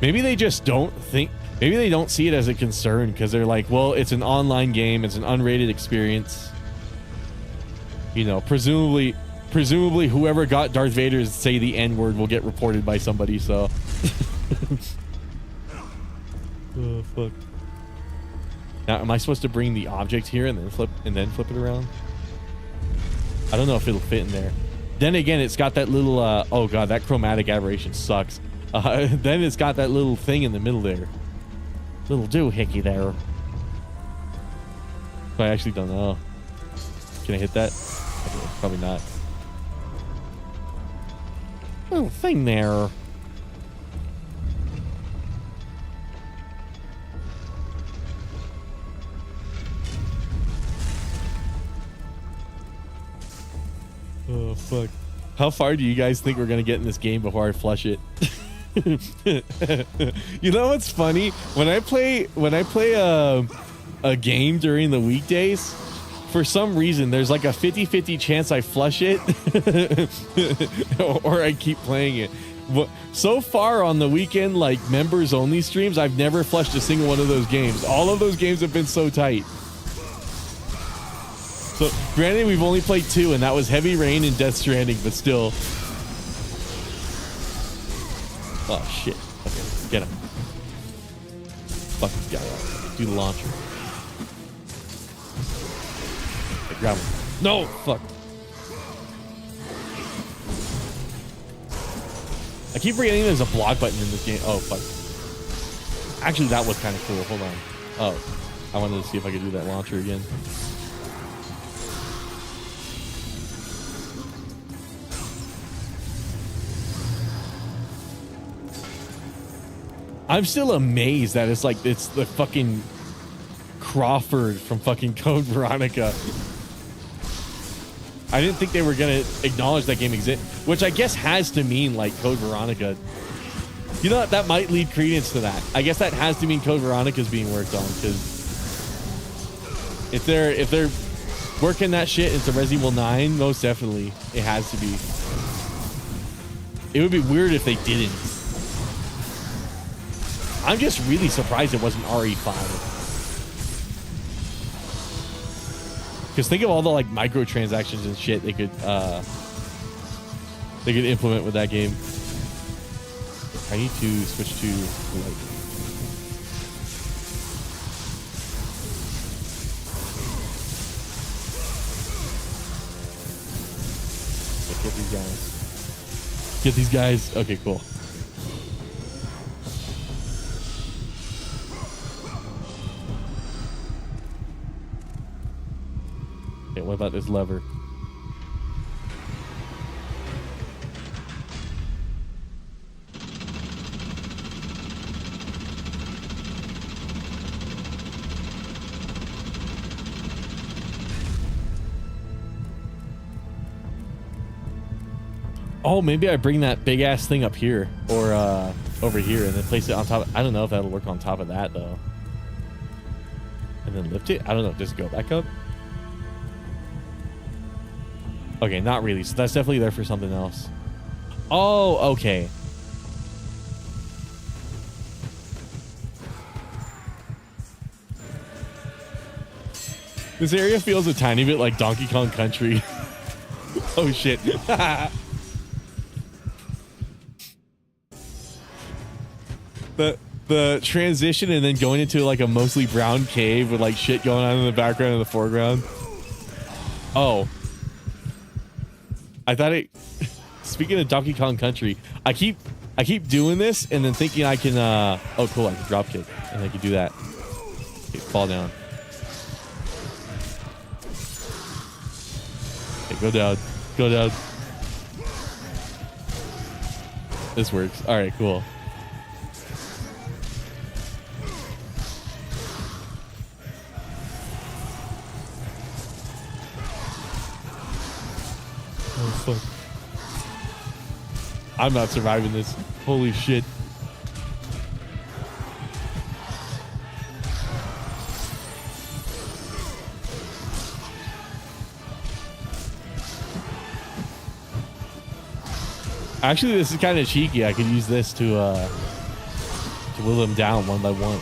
Maybe they just don't think. Maybe they don't see it as a concern because they're like, well, it's an online game. It's an unrated experience. You know, presumably whoever got Darth Vader to say the N-word will get reported by somebody. So. Oh fuck. Now, am I supposed to bring the object here and then flip it around? I don't know if it'll fit in there. Then again, it's got that little oh god, that chromatic aberration sucks. Then it's got that little thing in the middle there. Little doohickey there. I actually don't know. Can I hit that? Okay, probably not. Little thing there. Oh fuck. How far do you guys think we're gonna get in this game before I flush it? You know what's funny? When I play a game during the weekdays, for some reason there's like a 50-50 chance I flush it or I keep playing it. So far on the weekend, like members only streams, I've never flushed a single one of those games. All of those games have been so tight. So granted, we've only played 2, and that was Heavy Rain and Death Stranding, but still. Oh shit. Okay, get him. Fuck this guy up. Do the launcher. Okay, grab him. No! Fuck. I keep forgetting there's a block button in this game. Oh, fuck. Actually, that was kind of cool. Hold on. Oh, I wanted to see if I could do that launcher again. I'm still amazed that it's the fucking Crawford from fucking Code Veronica. I didn't think they were gonna acknowledge that game exists, which I guess has to mean like Code Veronica. You know what? That might lead credence to that. I guess that has to mean Code Veronica is being worked on, because if they're working that shit into Resident Evil 9, most definitely it has to be. It would be weird if they didn't. I'm just really surprised it wasn't RE5. Because think of all the like microtransactions and shit they could implement with that game. I need to switch to like. Get these guys. Get these guys. Okay, cool. Okay, what about this lever? Oh, maybe I bring that big ass thing up here or over here and then place it on top. I don't know if that'll work on top of that though. And then lift it. I don't know. Just go back up. Okay, not really. So that's definitely there for something else. Oh, okay. This area feels a tiny bit like Donkey Kong Country. Oh shit. The transition and then going into like a mostly brown cave with like shit going on in the background and the foreground. Oh. I thought it speaking of Donkey Kong Country, I keep doing this and then thinking I can oh cool, I can drop kick and I can do that. Okay, fall down. Okay, go down. Go down. This works. Alright, cool. Oh, fuck. I'm not surviving this. Holy shit. Actually, this is kind of cheeky. I could use this to whittle them down one by one.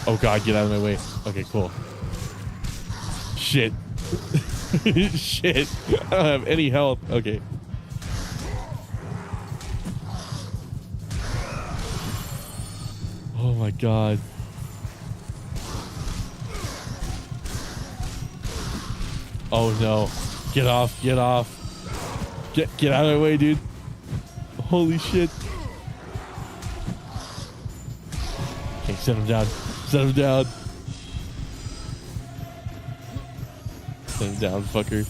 Oh god, get out of my way. Okay, cool. Shit. Shit. I don't have any health. Okay. Oh my god. Oh no. Get off. Get off. Get out of my way, dude. Holy shit. Okay, set him down. Set him down. Set him down, fucker.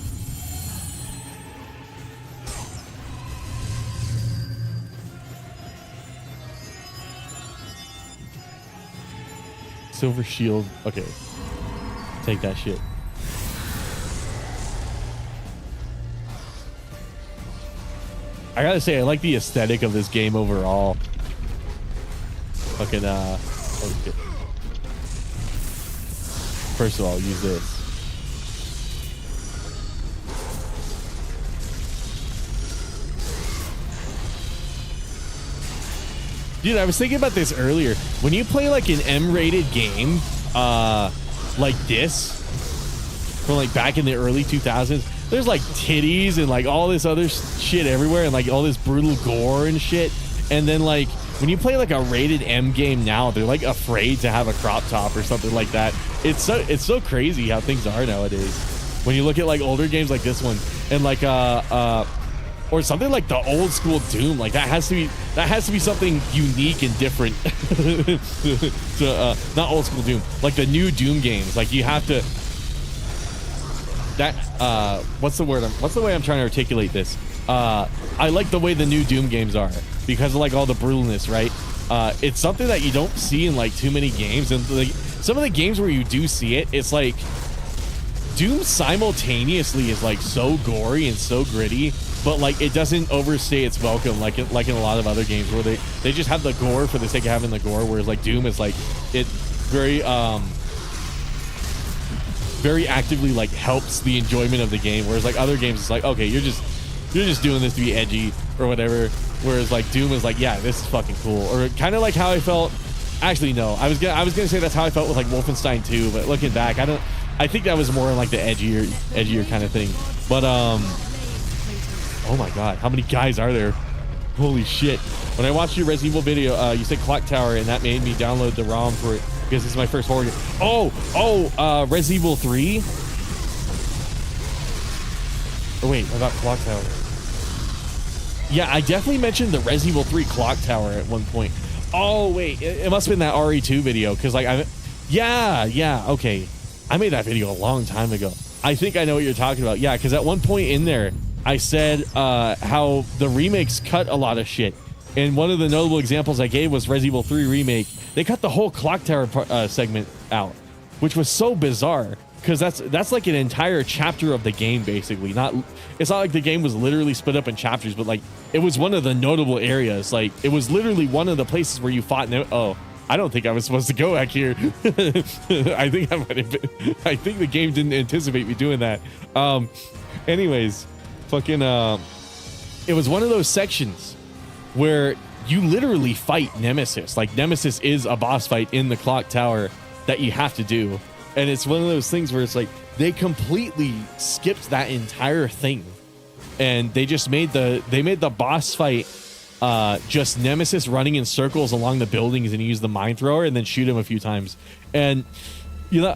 Silver shield. Okay. Take that shit. I gotta say, I like the aesthetic of this game overall. Fucking, okay. First of all, I'll use this. Dude, I was thinking about this earlier. When you play like an M-rated game, like this, from like back in the early 2000s, there's like titties and like all this other shit everywhere and like all this brutal gore and shit. And then like when you play like a rated M game now, they're like afraid to have a crop top or something like that. It's so crazy how things are nowadays. When you look at like older games like this one and like or something like the old school Doom, like that has to be something unique and different. To not old school Doom, like the new Doom games. Like you have to that what's the way I'm trying to articulate this? I like the way the new Doom games are because of like all the brutalness, right? It's something that you don't see in like too many games, and like some of the games where you do see it, it's like Doom simultaneously is like so gory and so gritty, but like it doesn't overstay its welcome like in a lot of other games where they just have the gore for the sake of having the gore, whereas like Doom is like it very actively like helps the enjoyment of the game, whereas like other games it's like, okay, you're just doing this to be edgy or whatever, whereas like Doom is like, yeah, this is fucking cool. Or kind of like how I felt, actually no, I was gonna say that's how I felt with like Wolfenstein 2, but looking back, I think that was more like the edgier kind of thing. But oh my god, how many guys are there? Holy shit. When I watched your Resident Evil video, you said Clock Tower, and that made me download the ROM for it. because this is my first horror game. Resident Evil 3. Oh wait, I got Clock Tower. Yeah, I definitely mentioned the Resident Evil 3 Clock Tower at one point. Oh wait, it must have been that RE2 video, because like okay, I made that video a long time ago. I think I know what you're talking about. Yeah, because at one point in there, I said how the remakes cut a lot of shit. And one of the notable examples I gave was Resident Evil 3 Remake. They cut the whole Clock Tower segment out, which was so bizarre, because that's like an entire chapter of the game, basically. It's not like the game was literally split up in chapters, but like it was one of the notable areas. Like it was literally one of the places where you fought. I don't think I was supposed to go back here. I think the game didn't anticipate me doing that. Anyways, fucking it was one of those sections where you literally fight Nemesis. Like Nemesis is a boss fight in the Clock Tower that you have to do. And it's one of those things where it's like they completely skipped that entire thing. And they just made the boss fight just Nemesis running in circles along the buildings, and you use the mine thrower and then shoot him a few times. And you know,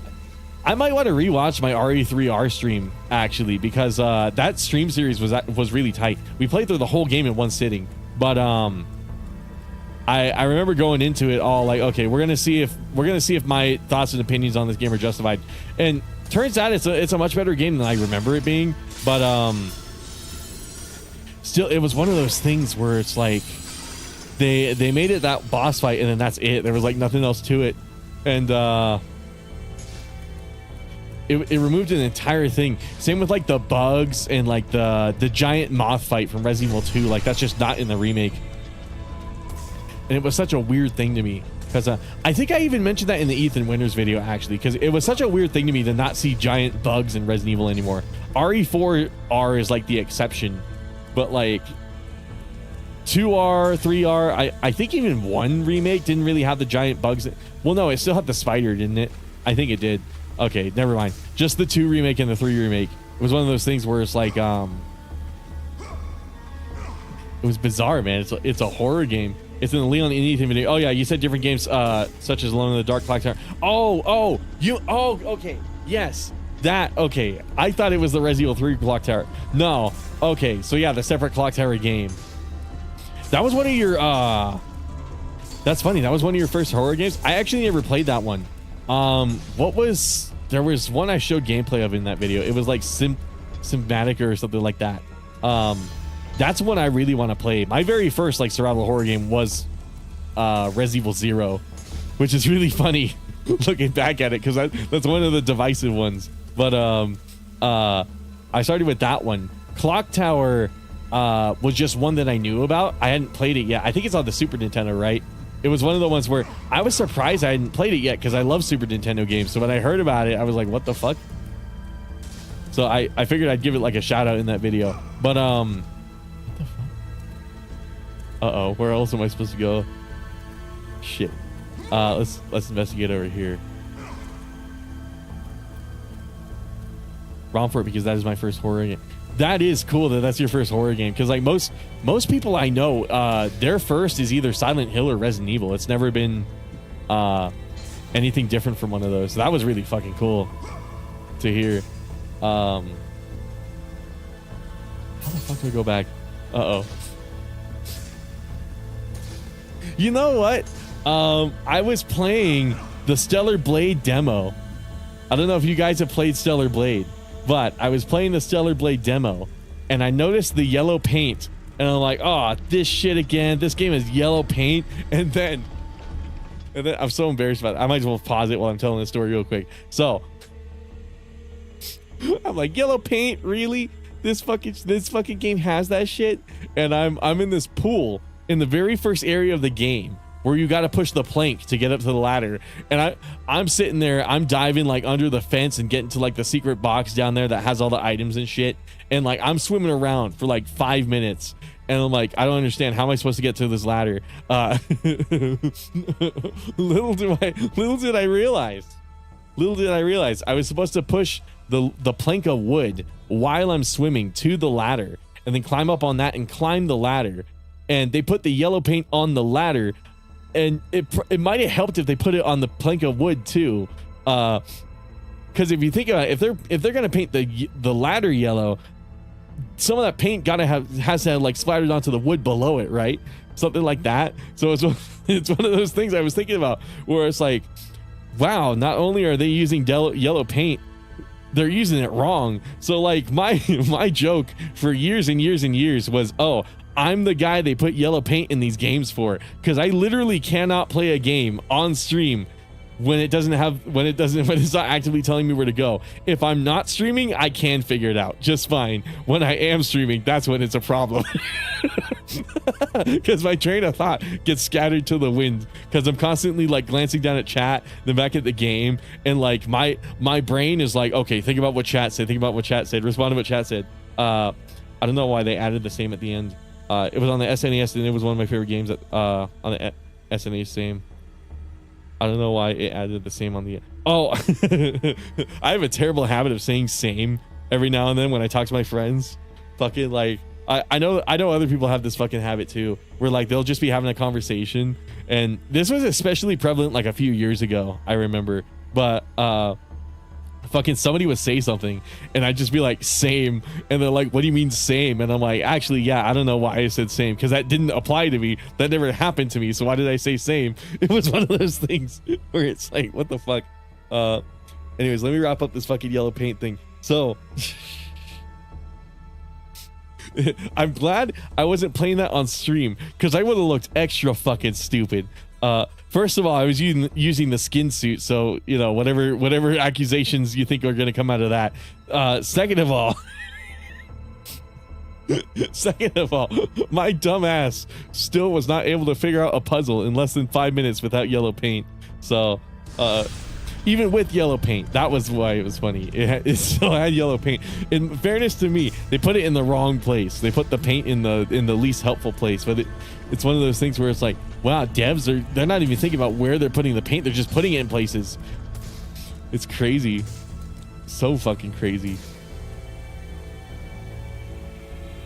I might want to rewatch my RE3R stream actually, because that stream series was really tight. We played through the whole game in one sitting, but I remember going into it all like, okay, we're gonna see if my thoughts and opinions on this game are justified. And turns out it's a much better game than I remember it being. But still, it was one of those things where it's like they made it that boss fight, and then that's it. There was like nothing else to it, and it removed an entire thing. Same with like the bugs and like the giant moth fight from Resident Evil 2. Like that's just not in the remake, and it was such a weird thing to me, because I think I even mentioned that in the Ethan Winters video actually, because it was such a weird thing to me to not see giant bugs in Resident Evil anymore. RE4R is like the exception, but like 2R, 3R, I think even 1 remake didn't really have the giant bugs. Well, no, it still had the spider, didn't it? I think it did. Okay, never mind. Just the 2 remake and the 3 remake. It was one of those things where it's like, it was bizarre, man. It's a horror game. It's in the Leon and Ethan video. Oh yeah, you said different games, such as Alone in the Dark, Clock Tower. Okay, yes. That, okay. I thought it was the Resident Evil 3 Clock Tower. No. Okay, so yeah, the separate Clock Tower game. That was one of your, that's funny. That was one of your first horror games. I actually never played that one. There was one I showed gameplay of in that video. It was like Symptomatic or something like that. That's one I really want to play. My very first like survival horror game was Resident Evil 0, which is really funny looking back at it, because that's one of the divisive ones. But I started with that one. Clock Tower was just one that I knew about. I hadn't played it yet. I think it's on the Super Nintendo, right? It was one of the ones where I was surprised I hadn't played it yet, because I love Super Nintendo games. So when I heard about it, I was like, what the fuck? So I figured I'd give it like a shout out in that video. But what the fuck? Uh-oh, where else am I supposed to go? Shit. Let's investigate over here. Wrong for it, because that is my first horror game. That is cool that that's your first horror game, because like most people I know, their first is either Silent Hill or Resident Evil. It's never been anything different from one of those. So that was really fucking cool to hear. How the fuck do I go back? Uh-oh. You know what? I was playing the Stellar Blade demo. I don't know if you guys have played Stellar Blade, but I was playing the Stellar Blade demo, and I noticed the yellow paint, and I'm like, oh, this shit again. This game is yellow paint. And then I'm so embarrassed about it. I might as well pause it while I'm telling the story real quick. So I'm like, yellow paint, really? This fucking game has that shit? And I'm in this pool in the very first area of the game, where you got to push the plank to get up to the ladder. And I'm sitting there, I'm diving like under the fence and getting to like the secret box down there that has all the items and shit. And like, I'm swimming around for like 5 minutes. And I'm like, I don't understand. How am I supposed to get to this ladder? Little did I realize I was supposed to push the plank of wood while I'm swimming to the ladder, and then climb up on that and climb the ladder. And they put the yellow paint on the ladder and it might have helped if they put it on the plank of wood too, because if you think about it, if they're gonna paint the ladder yellow, some of that paint has to have like splattered onto the wood below it, right? Something like that. So it's one of those things I was thinking about where it's like, wow, not only are they using yellow paint, they're using it wrong. So like my joke for years and years and years was, oh, I'm the guy they put yellow paint in these games for, because I literally cannot play a game on stream when it's not actively telling me where to go. If I'm not streaming, I can figure it out just fine. When I am streaming, that's when it's a problem. Because my train of thought gets scattered to the wind, because I'm constantly like glancing down at chat, then back at the game, and like my brain is like, okay, think about what chat said, respond to what chat said. I don't know why they added the same at the end. It was on the SNES, and it was one of my favorite games on the SNES same. I don't know why it added the same on the... Oh, I have a terrible habit of saying same every now and then when I talk to my friends. Fucking like, I know other people have this fucking habit too, where like they'll just be having a conversation, and this was especially prevalent like a few years ago, I remember. But fucking somebody would say something and I'd just be like, same, and they're like, what do you mean same? And I'm like, actually, yeah, I don't know why I said same, because that didn't apply to me, that never happened to me, so why did I say same? It was one of those things where it's like, what the fuck. Anyways, let me wrap up this fucking yellow paint thing. So I'm glad I wasn't playing that on stream, because I would have looked extra fucking stupid. First of all, I was using the skin suit, so you know, whatever accusations you think are going to come out of that. Second of all, my dumb ass still was not able to figure out a puzzle in less than 5 minutes without yellow paint. So even with yellow paint, that was why it was funny. It still had yellow paint. In fairness to me, they put it in the wrong place. They put the paint in the least helpful place. But it's one of those things where it's like, wow, devs they're not even thinking about where they're putting the paint. They're just putting it in places. It's crazy. So fucking crazy.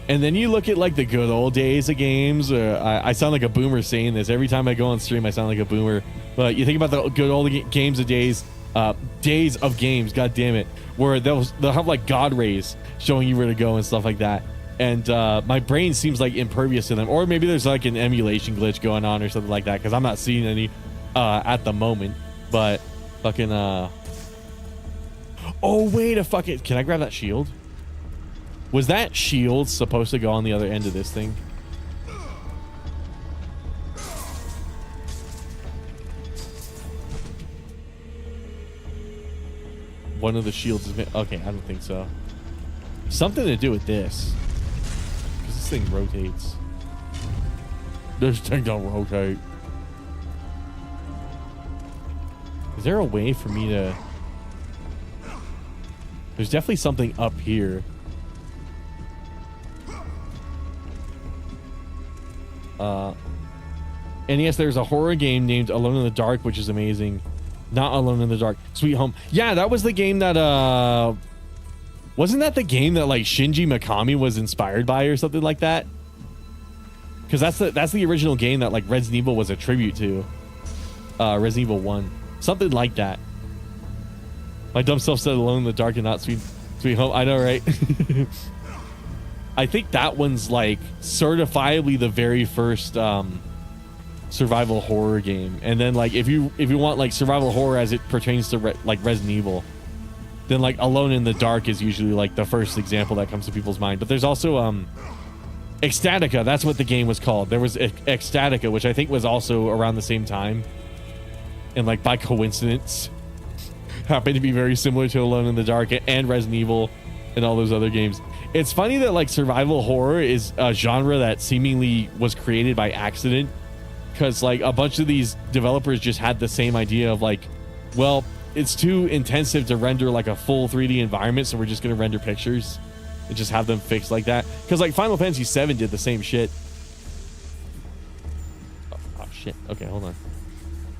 And then you look at like the good old days of games. I sound like a boomer saying this. Every time I go on stream, I sound like a boomer. But you think about the good old days of games, god damn it, where they'll have like god rays showing you where to go and stuff like that. And my brain seems like impervious to them. Or maybe there's like an emulation glitch going on or something like that, because I'm not seeing any at the moment. But fucking oh wait a fucking, can I grab that shield? Was that shield supposed to go on the other end of this thing? One of the shields is... Okay, I don't think so. Something to do with this. Because this thing rotates. This thing don't rotate. Is there a way for me to... There's definitely something up here. And yes, there's a horror game named Alone in the Dark, which is amazing. Not Alone in the Dark, Sweet Home. Yeah, that was the game that wasn't that the game that like Shinji Mikami was inspired by or something like that? Because that's the original game that like Resident Evil was a tribute to. Resident Evil 1, something like that. My dumb self said Alone in the Dark and not Sweet Home. I know, right? I think that one's like certifiably the very first survival horror game. And then like if you want like survival horror as it pertains to like Resident Evil, then like Alone in the Dark is usually like the first example that comes to people's mind. But there's also Ecstatica. That's what the game was called. There was Ecstatica, which I think was also around the same time, and like by coincidence happened to be very similar to Alone in the Dark and Resident Evil and all those other games. It's funny that like survival horror is a genre that seemingly was created by accident, because like a bunch of these developers just had the same idea of like, well, it's too intensive to render like a full 3D environment, so we're just going to render pictures and just have them fixed like that. Because like Final Fantasy VII did the same shit. Oh shit. Okay, hold on.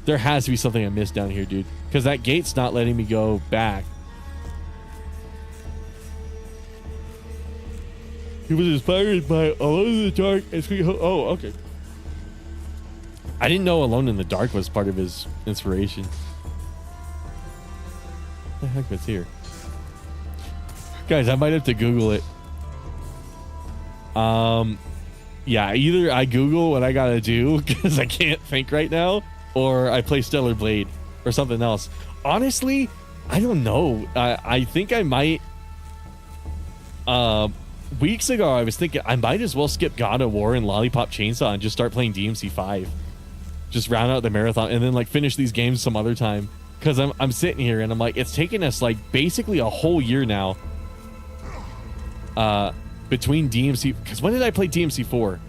There has to be something I missed down here, dude, because that gate's not letting me go back. He was inspired by Alone in the Dark and Sweet Home. Oh, okay. I didn't know Alone in the Dark was part of his inspiration. What the heck was here? Guys, I might have to Google it. Yeah, either I Google what I gotta do because I can't think right now, or I play Stellar Blade or something else. Honestly, I don't know. I think I might. Weeks ago, I was thinking I might as well skip God of War and Lollipop Chainsaw and just start playing DMC 5. Just round out the marathon and then like finish these games some other time. Because I'm sitting here and I'm like, it's taken us like basically a whole year now. Between DMC, because when did I play DMC 4?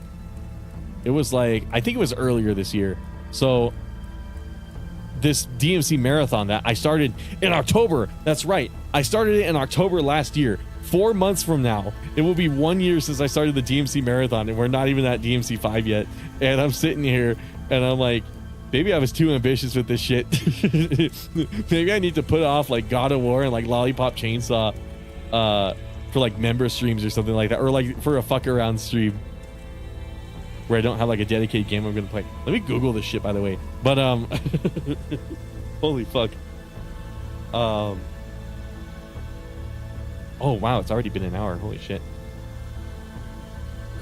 It was like, I think it was earlier this year. So this DMC marathon that I started in October, that's right, I started it in October last year. 4 months from now, it will be 1 year since I started the DMC marathon, and we're not even at DMC 5 yet. And I'm sitting here and I'm like, maybe I was too ambitious with this shit. Maybe I need to put off like God of War and like Lollipop Chainsaw for like member streams or something like that, or like for a fuck around stream where I don't have like a dedicated game I'm gonna play. Let me Google this shit, by the way. But holy fuck. Oh wow, it's already been an hour. Holy shit.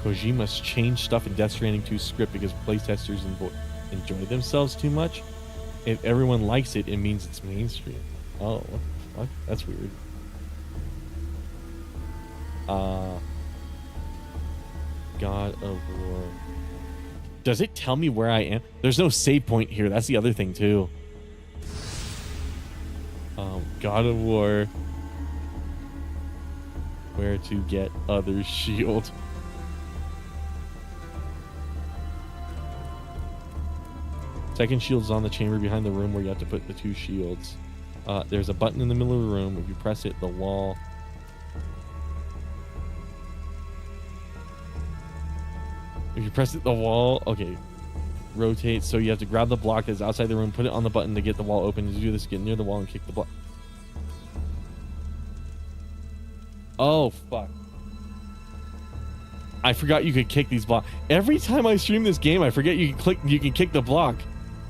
Kojima's changed stuff in Death Stranding 2 script because playtesters enjoy themselves too much. If everyone likes it, it means it's mainstream. Oh, what the fuck? That's weird. God of War. Does it tell me where I am? There's no save point here. That's the other thing too. God of War. Where to get other shield. Second shield's on the chamber behind the room where you have to put the 2 shields. There's a button in the middle of the room. If you press it, the wall. If you press it, the wall, okay, rotates. So you have to grab the block that's outside the room, put it on the button to get the wall open. To do this, get near the wall and kick the block. Oh, fuck. I forgot you could kick these blocks. Every time I stream this game, I forget you can kick the block.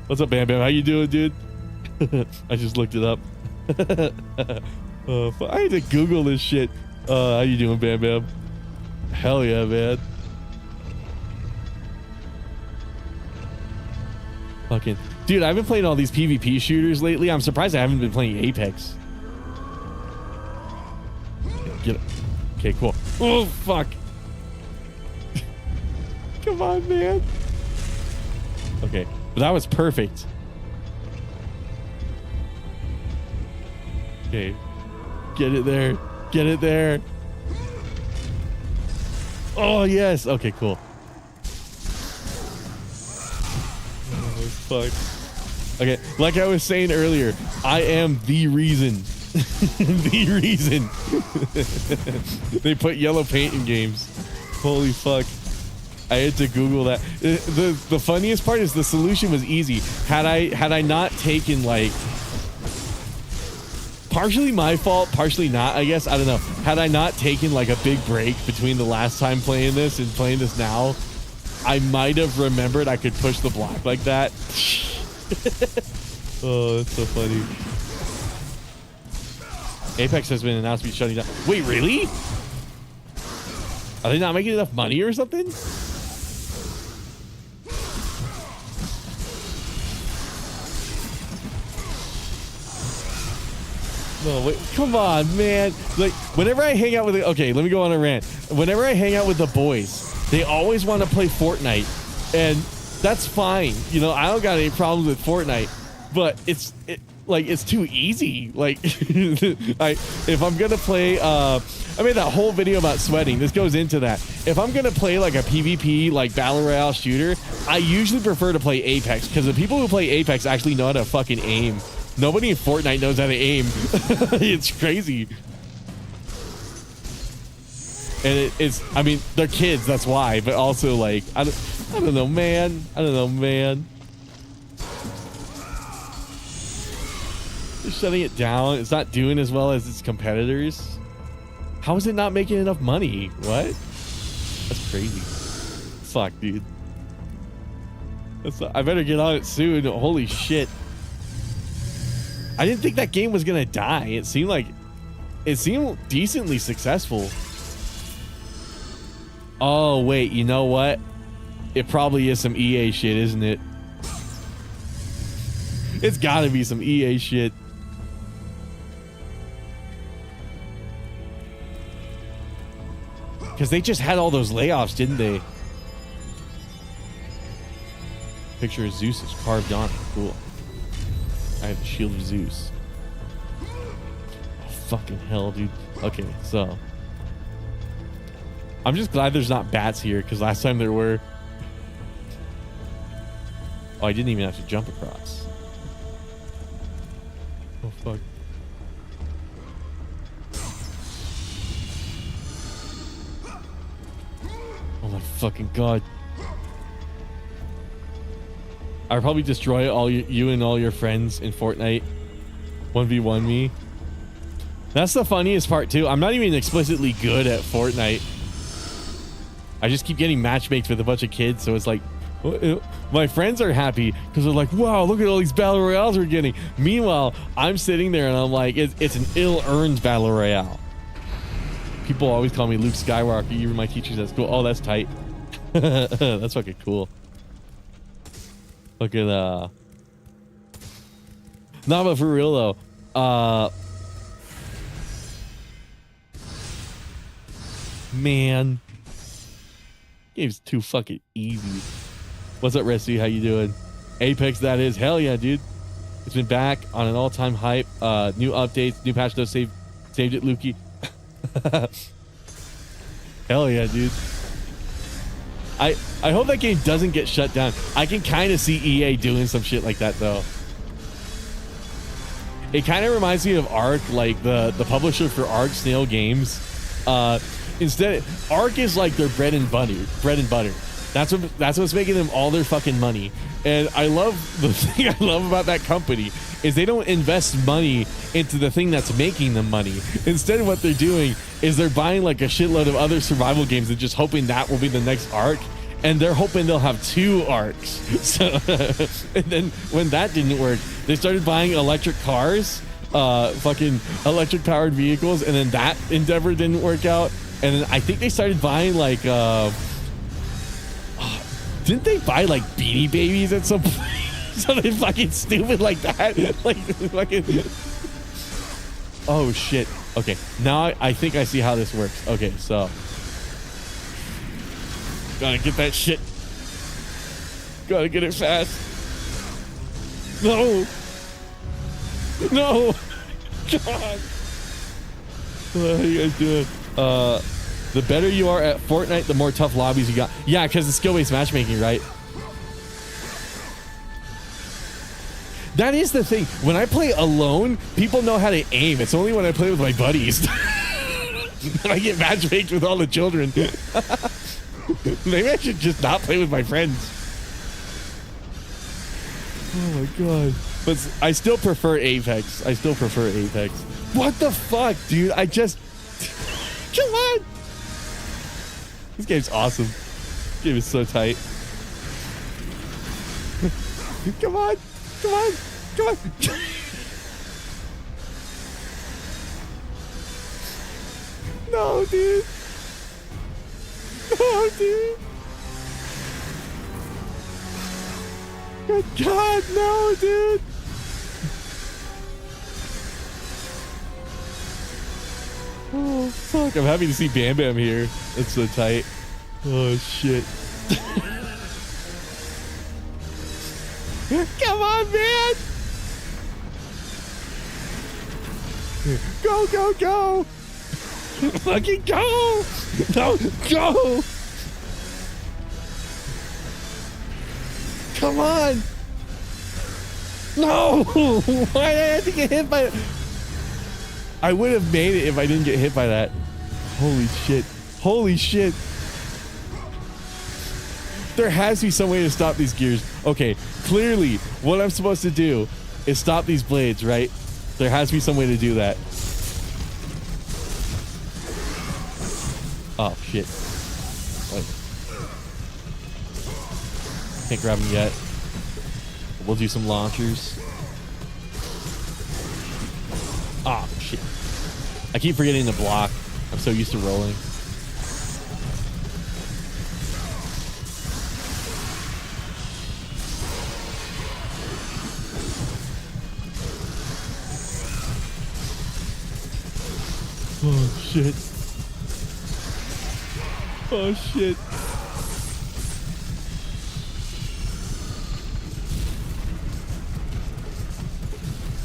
What's up, Bam Bam? How you doing, dude? I just looked it up. I had to Google this shit. How you doing, Bam Bam? Hell yeah, man. Fucking dude, I've been playing all these PvP shooters lately. I'm surprised I haven't been playing Apex. Get it. Okay, cool. Oh fuck. Come on, man. Okay, but that was perfect. Okay, get it there. Get it there. Oh yes. Okay, cool. Fuck. Okay, like I was saying earlier, I am the reason. The reason they put yellow paint in games. Holy fuck. I had to Google that. The funniest part is the solution was easy. Had I not taken like, partially my fault, partially not, I guess, I don't know. Had I not taken like a big break between the last time playing this and playing this now, I might have remembered I could push the block like that. Oh, that's so funny. Apex has been announced to be shutting down. Wait, really? Are they not making enough money or something? No, wait, come on, man. Like, whenever I hang out with okay, let me go on a rant. Whenever I hang out with the boys, they always want to play Fortnite, and that's fine. You know, I don't got any problems with Fortnite, but it's too easy. Like, if I'm gonna play, I made that whole video about sweating. This goes into that. If I'm gonna play like a PvP, like battle royale shooter, I usually prefer to play Apex because the people who play Apex actually know how to fucking aim. Nobody in Fortnite knows how to aim. It's crazy. And it's, I mean, they're kids, that's why. But also, like, I don't know, man. I don't know, man. They're shutting it down. It's not doing as well as its competitors. How is it not making enough money? What? That's crazy. Fuck, dude. I better get on it soon. Holy shit. I didn't think that game was gonna die. It seemed decently successful. Oh, wait, you know what? It probably is some EA shit, isn't it? It's gotta be some EA shit. Because they just had all those layoffs, didn't they? Picture of Zeus is carved on it. Cool. I have the shield of Zeus. Oh, fucking hell, dude. Okay, so. I'm just glad there's not bats here, because last time there were. Oh, I didn't even have to jump across. Oh, fuck. Oh my fucking god. I'll probably destroy all you and all your friends in Fortnite. 1v1 me. That's the funniest part too. I'm not even explicitly good at Fortnite. I just keep getting matchmakes with a bunch of kids, so it's like my friends are happy because they're like, wow, look at all these battle royales we're getting. Meanwhile, I'm sitting there and I'm like, it's an ill-earned battle royale. People always call me Luke Skywalker. Even my teachers at school. Oh, that's tight. That's fucking cool. Look at no, but for real though, man, game's too fucking easy. What's up, Resty? How you doing? Apex, that is. Hell yeah, dude. It's been back on an all-time hype. New updates, new patch notes, saved it, Lukey. Hell yeah, dude. I hope that game doesn't get shut down. I can kind of see EA doing some shit like that though. It kind of reminds me of Ark, like the publisher for Ark, Snail Games. Instead, Ark is like their bread and butter. That's what's making them all their fucking money. And I love the thing I love about that company is they don't invest money into the thing that's making them money. Instead, what they're doing is they're buying like a shitload of other survival games and just hoping that will be the next Ark. And they're hoping they'll have 2 Arks. So, and then when that didn't work, they started buying electric cars, fucking electric powered vehicles. And then that endeavor didn't work out. And then I think they started buying like, didn't they buy like Beanie Babies at some point? Something fucking stupid like that. Like fucking. Oh shit. Okay, now I think I see how this works. Okay, so gotta get that shit. Gotta get it fast. No. No. God. How you guys doing? The better you are at Fortnite, the more tough lobbies you got. Yeah, because it's skill-based matchmaking, right? That is the thing. When I play alone, people know how to aim. It's only when I play with my buddies I get matchmaked with all the children. Maybe I should just not play with my friends. Oh my god. But I still prefer Apex. What the fuck, dude? Come on. This game's awesome. This game is so tight. Come on. No, dude. Good God, no, dude. Oh, fuck. I'm happy to see Bam Bam here. That's so tight. Oh, shit. Come on, man. Go. Fucking go. No, go. Come on. No. Why did I have to get hit by it? I would have made it if I didn't get hit by that. Holy shit. There has to be some way to stop these gears. Okay, clearly what I'm supposed to do is stop these blades, right? There has to be some way to do that. Oh, shit. Wait. Can't grab him yet. We'll do some launchers. Oh, shit. I keep forgetting to block. I'm so used to rolling. Oh, shit. Oh, shit.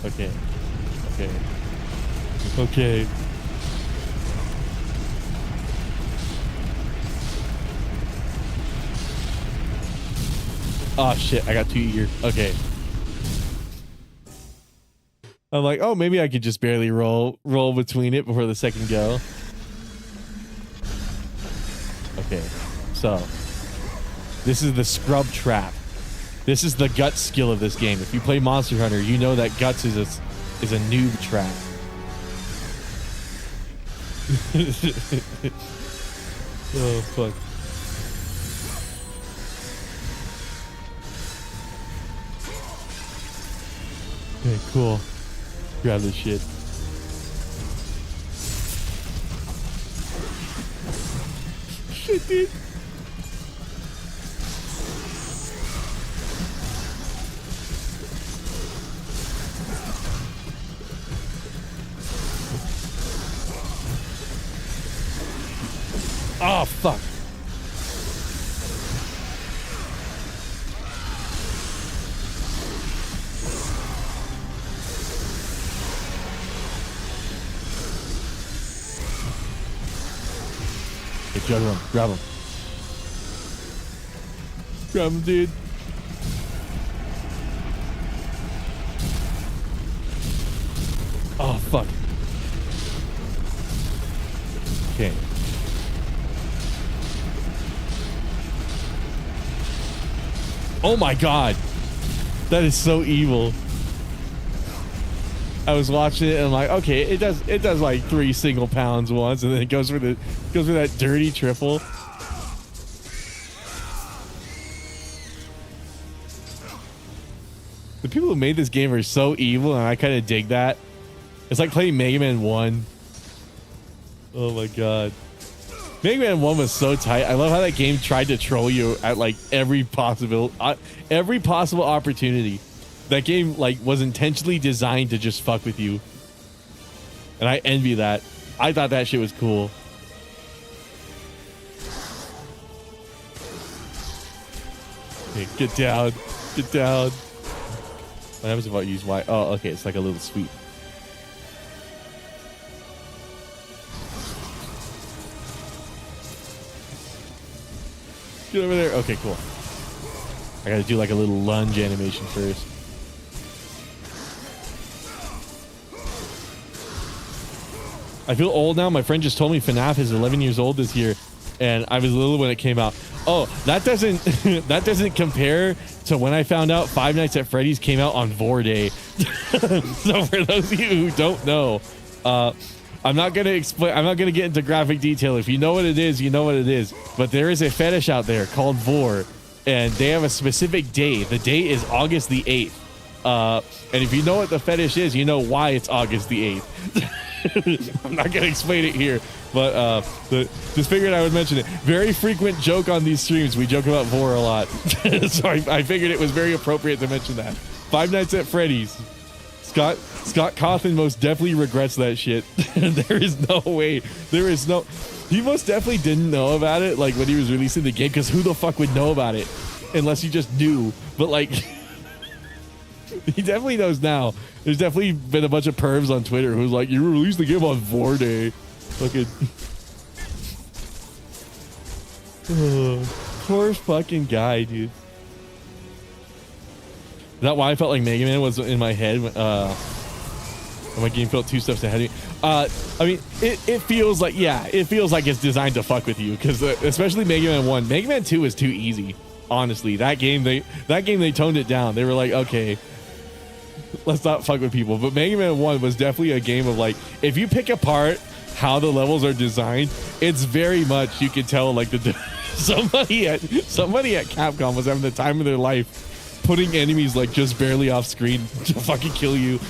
Okay. Okay. Okay. Oh shit, I got too eager. Okay. I'm like, oh, maybe I could just barely roll between it before the second go. Okay. So, this is the scrub trap. This is the guts skill of this game. If you play Monster Hunter, you know that guts is a noob trap. Oh fuck. Okay, cool. Grab this shit. Shit, dude. Oh, fuck. Hey, juggle him. Grab him. Grab him, dude. Oh, fuck. Okay. Oh my god, that is so evil. I was watching it and I'm like, okay, it does like 3 single pounds once, and then it goes for that dirty triple. The people who made this game are so evil, and I kind of dig that. It's like playing Mega Man 1. Oh my god. Mega Man 1 was so tight. I love how that game tried to troll you at like every possible opportunity. That game like was intentionally designed to just fuck with you. And I envy that. I thought that shit was cool. Okay, get down. Get down. What happens if I use Y? Oh, okay, it's like a little sweep. Get over there. Okay, cool. I gotta do like a little lunge animation first. I feel old now. My friend just told me FNAF is 11 years old this year, and I was little when it came out. Oh, that doesn't that doesn't compare to when I found out Five Nights at Freddy's came out on Vor Day. So for those of you who don't know, I'm not gonna explain. I'm not gonna get into graphic detail. If you know what it is, you know what it is. But there is a fetish out there called Vor, and they have a specific day. The day is August the 8th. And if you know what the fetish is, you know why it's August the 8th. I'm not gonna explain it here, but just figured I would mention it. Very frequent joke on these streams. We joke about Vor a lot, so I figured it was very appropriate to mention that. Five Nights at Freddy's. Scott Cawthon most definitely regrets that shit. There is no way. There is no. He most definitely didn't know about it, like when he was releasing the game, because who the fuck would know about it unless you just knew? But like, he definitely knows now. There's definitely been a bunch of pervs on Twitter who's like, you released the game on Vor Day. Fucking. Poor fucking guy, dude. Is that why I felt like Mega Man was in my head when my game felt 2 steps ahead of me? I mean, it feels like, yeah, it feels like it's designed to fuck with you, because especially Mega Man 1. Mega Man 2 is too easy. Honestly, that game they toned it down. They were like, okay, let's not fuck with people. But Mega Man 1 was definitely a game of like, if you pick apart how the levels are designed, it's very much, you can tell like somebody at Capcom was having the time of their life putting enemies like just barely off screen to fucking kill you.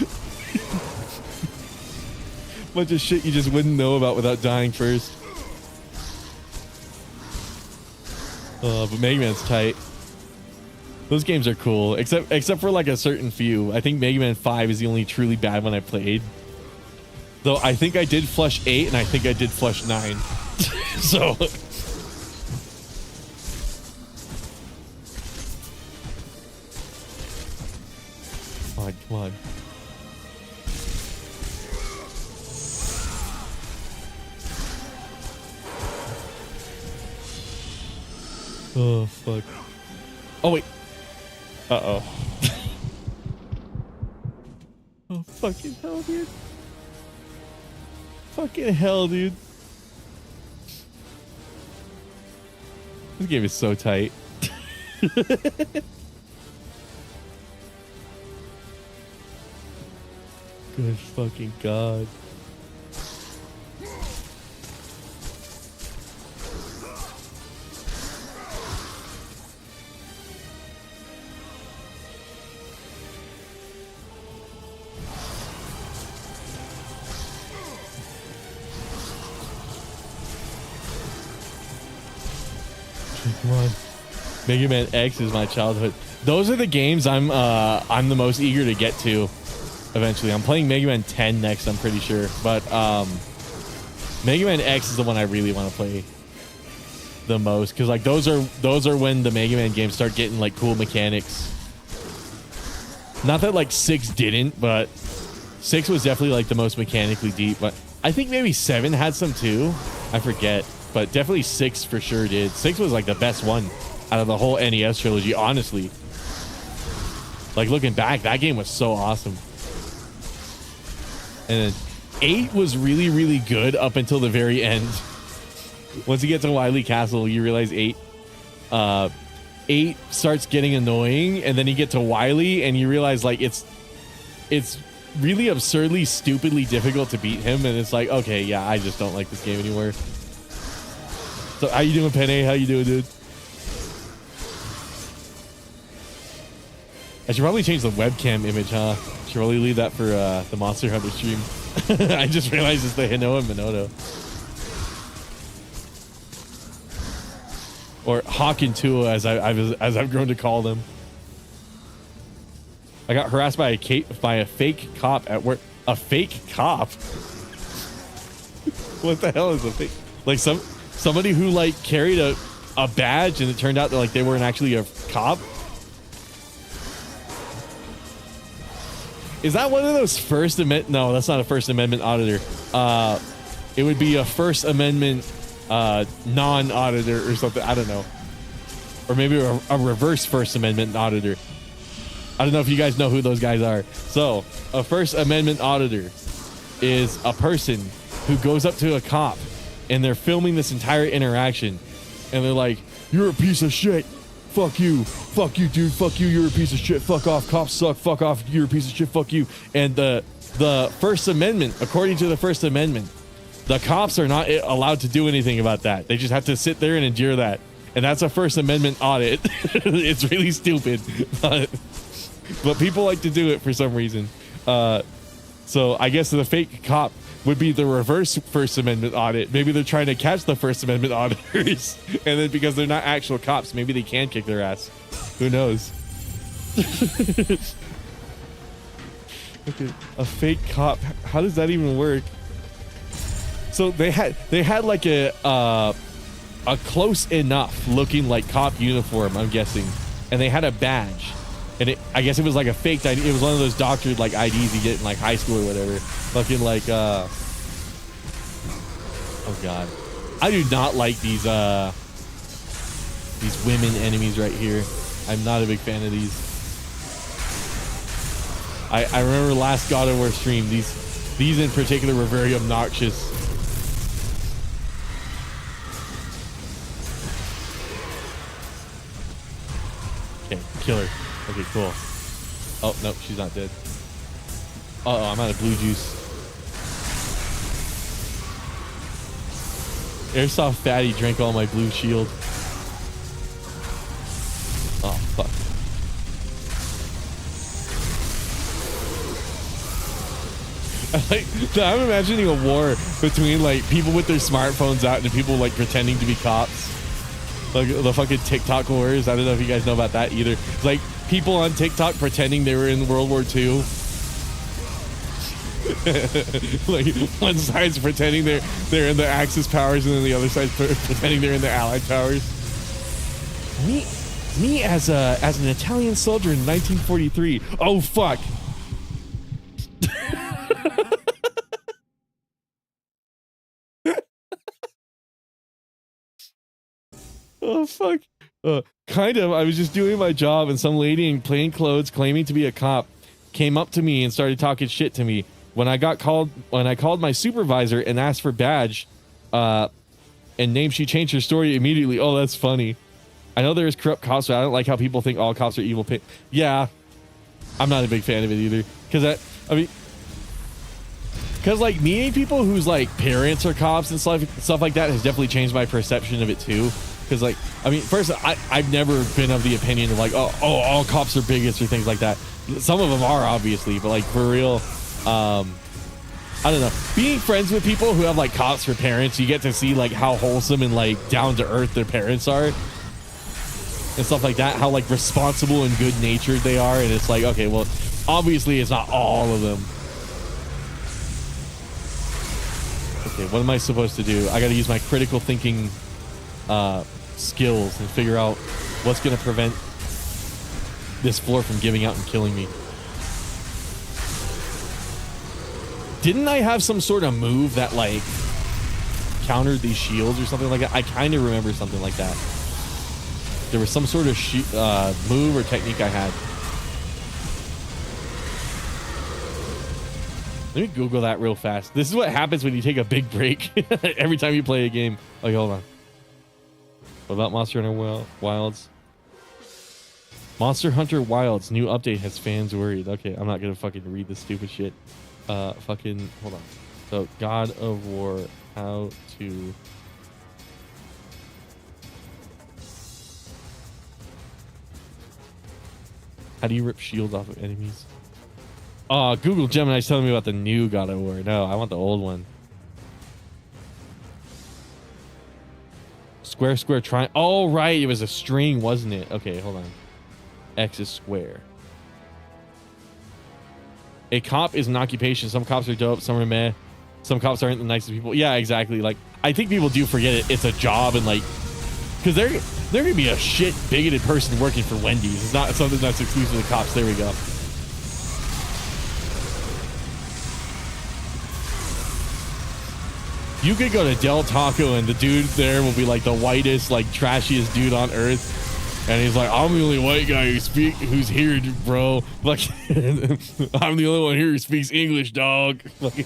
Bunch of shit you just wouldn't know about without dying first. But Mega Man's tight. Those games are cool, except for like a certain few. I think Mega Man 5 is the only truly bad one I played. Though I think I did flush 8 and I think I did flush 9. So come on. Oh fuck. Oh wait. Uh-oh. Oh fucking hell, dude. Fucking hell, dude. This game is so tight. Good fucking god. Come on. Mega Man X is my childhood. Those are the games I'm the most eager to get to eventually. I'm playing Mega Man 10 next, I'm pretty sure. But Mega Man X is the one I really want to play the most, because like those are when the Mega Man games start getting like cool mechanics. Not that like 6 didn't, but 6 was definitely like the most mechanically deep. But I think maybe 7 had some too. I forget. But definitely 6 for sure did. 6 was like the best one out of the whole NES trilogy, honestly. Like looking back, that game was so awesome. And then 8 was really, really good up until the very end. Once you get to Wily Castle, you realize 8 starts getting annoying, and then you get to Wily and you realize like it's really absurdly, stupidly difficult to beat him, and it's like, okay, yeah, I just don't like this game anymore. So how you doing, Penny? How you doing, dude? I should probably change the webcam image, huh? Should probably leave that for the Monster Hunter stream. I just realized it's the Hino and Minoto. Or Hawk and Tua, as I've grown to call them. I got harassed by a fake cop at work. A fake cop? What the hell is a fake? Like somebody who like carried a badge and it turned out that like they weren't actually a cop. Is that one of those First Amendment? No, that's not a First Amendment auditor. It would be a First Amendment non-auditor or something. I don't know. Or maybe a reverse First Amendment auditor. I don't know if you guys know who those guys are. So a First Amendment auditor is a person who goes up to a cop and they're filming this entire interaction and they're like, "You're a piece of shit. Fuck you, dude. Fuck you. You're a piece of shit. Fuck off. Cops suck. Fuck off. You're a piece of shit. Fuck you." And the First Amendment, according to the First Amendment, the cops are not allowed to do anything about that. They just have to sit there and endure that. And that's a First Amendment audit. It's really stupid. But people like to do it for some reason. So I guess the fake cop would be the reverse First Amendment audit. Maybe they're trying to catch the First Amendment auditors. And then because they're not actual cops, maybe they can kick their ass. Who knows? Okay, a fake cop. How does that even work? So they had like a close enough looking like cop uniform, I'm guessing. And they had a badge. And I guess it was like a fake ID. It was one of those doctored like IDs you get in like high school or whatever. Fucking like oh god, I do not like these women enemies right here. I'm not a big fan of these. I remember last God of War stream, these in particular were very obnoxious. Okay, kill her. Okay, cool. Oh, no, she's not dead. Uh-oh, I'm out of blue juice. Airsoft Fatty drank all my blue shield. Oh, fuck. I'm imagining a war between like people with their smartphones out and people like pretending to be cops. Like the fucking TikTok wars. I don't know if you guys know about that either. It's like people on TikTok pretending they were in World War II. Like one side's pretending they're in the Axis powers, and then the other side's pretending they're in the Allied powers. Me as an Italian soldier in 1943. Oh fuck. Oh fuck. Kind of. I was just doing my job, and some lady in plain clothes claiming to be a cop came up to me and started talking shit to me. When I called my supervisor and asked for badge and name, she changed her story immediately. Oh, that's funny. I know there's corrupt cops, but I don't like how people think all cops are evil. Yeah, I'm not a big fan of it either. Because like meeting people whose like parents are cops and stuff like that has definitely changed my perception of it too. Because like, I mean, first, I've never been of the opinion of like, oh, all cops are bigots or things like that. Some of them are obviously, but like for real, I don't know. Being friends with people who have like cops for parents, you get to see like how wholesome and like down to earth their parents are and stuff like that. How like responsible and good natured they are, and it's like, okay, well, obviously it's not all of them. Okay, what am I supposed to do? I got to use my critical thinking skills and figure out what's going to prevent this floor from giving out and killing me. Didn't I have some sort of move that like countered these shields or something like that? I kind of remember something like that. There was some sort of move or technique I had. Let me Google that real fast. This is what happens when you take a big break every time you play a game. Okay, hold on. What about Monster Hunter Wilds? Monster Hunter Wilds new update has fans worried. Okay, I'm not gonna fucking read this stupid shit. Fucking hold on. So God of War, how to do you rip shields off of enemies? Google Gemini's telling me about the new God of War. No, I want the old one. Square, triangle. Oh, right. It was a string, wasn't it? Okay, hold on. X is square. A cop is an occupation. Some cops are dope. Some are meh. Some cops aren't the nicest people. Yeah, exactly. Like, I think people do forget it. It's a job, and like, because there could be a shit bigoted person working for Wendy's. It's not something that's exclusive to cops. There we go. You could go to Del Taco and the dude there will be like the whitest, like trashiest dude on earth. And he's like, I'm the only white guy who's here, bro. Like, I'm the only one here who speaks English, dog. Like,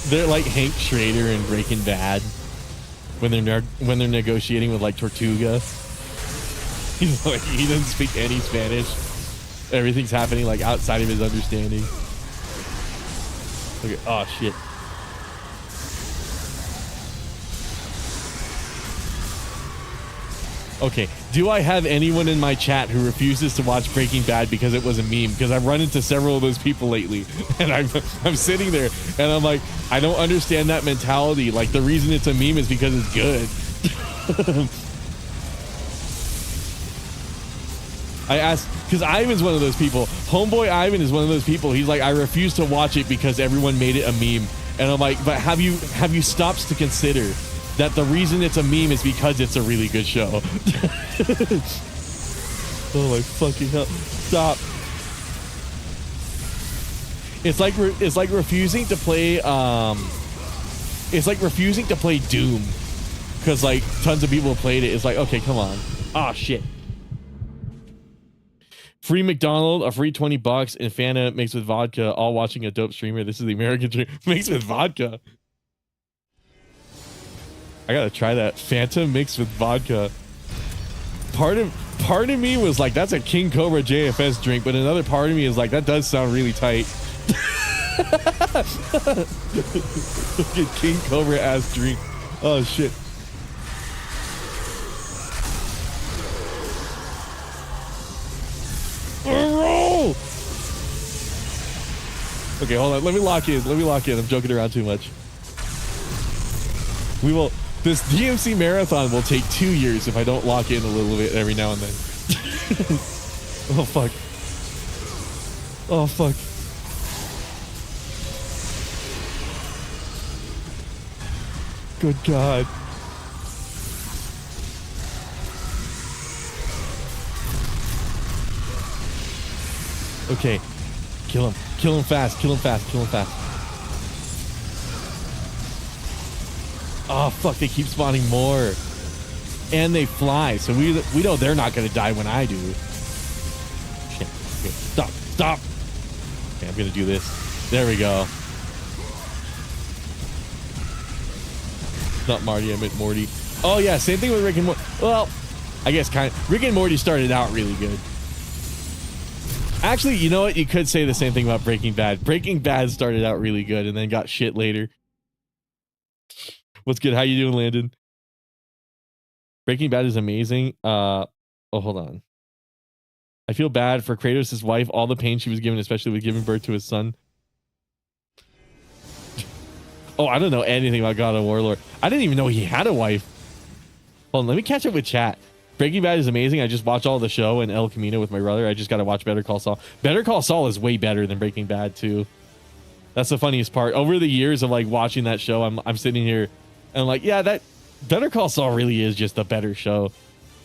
they're like Hank Schrader in Breaking Bad when they're negotiating with like Tortuga. He's like, he doesn't speak any Spanish. Everything's happening like outside of his understanding. Okay, oh shit. Okay, do I have anyone in my chat who refuses to watch Breaking Bad because it was a meme? Because I've run into several of those people lately, and I'm sitting there and I'm like, I don't understand that mentality. Like, the reason it's a meme is because it's good. I asked, because Ivan's one of those people. Homeboy Ivan is one of those people. He's like, I refuse to watch it because everyone made it a meme. And I'm like, but have you stopped to consider that the reason it's a meme is because it's a really good show? Oh my fucking hell! Stop! It's like refusing to play. It's like refusing to play Doom because like tons of people played it. It's like, okay, come on. Ah, shit. Free McDonald, a free $20, and Fanta mixed with vodka. All watching a dope streamer. This is the American dream. Mixed with vodka. I gotta try that. Fanta mixed with vodka. Part part of me was like, that's a King Cobra JFS drink, but another part of me is like, that does sound really tight. King Cobra ass drink. Oh shit. Roll. Okay, hold on. Let me lock in. I'm joking around too much. We will. This DMC marathon will take 2 years if I don't lock in a little bit every now and then. Oh fuck. Oh fuck. Good God. Okay. Kill him. Kill him fast. Kill him fast. Kill him fast. Oh, fuck. They keep spawning more. And they fly. So we know they're not going to die when I do. Shit. Okay. Stop. Stop. Okay, I'm going to do this. There we go. Not Marty, I meant Morty. Oh yeah, same thing with Rick and Morty. Well, I guess kind of. Rick and Morty started out really good. Actually, you know what? You could say the same thing about Breaking Bad. Breaking Bad started out really good and then got shit later. What's good? How you doing, Landon? Breaking Bad is amazing. Oh, hold on. I feel bad for Kratos' wife, all the pain she was given, especially with giving birth to his son. Oh, I don't know anything about God of Warlord. I didn't even know he had a wife. Hold on, let me catch up with chat. Breaking Bad is amazing. I just watch all the show and El Camino with my brother. I just got to watch Better Call Saul. Better Call Saul is way better than Breaking Bad too. That's the funniest part. Over the years of like watching that show, I'm sitting here and I'm like, yeah, that Better Call Saul really is just a better show,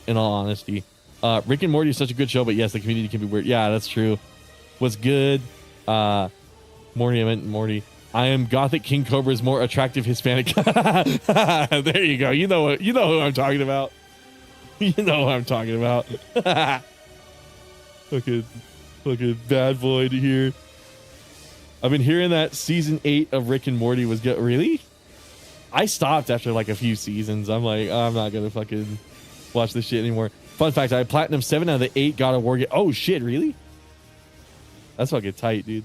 in all honesty. Rick and Morty is such a good show, but yes, the community can be weird. Yeah, that's true. What's good? Morty, I meant Morty. I am Gothic King Cobra's more attractive Hispanic. There you go. You know who I'm talking about. You know who I'm talking about. Fucking bad boy to hear. I've been hearing that season 8 of Rick and Morty was good. Really? I stopped after like a few seasons. I'm like, I'm not gonna fucking watch this shit anymore. Fun fact, I platinum 7 out of the 8 God of War games. Oh shit, really? That's fucking tight, dude.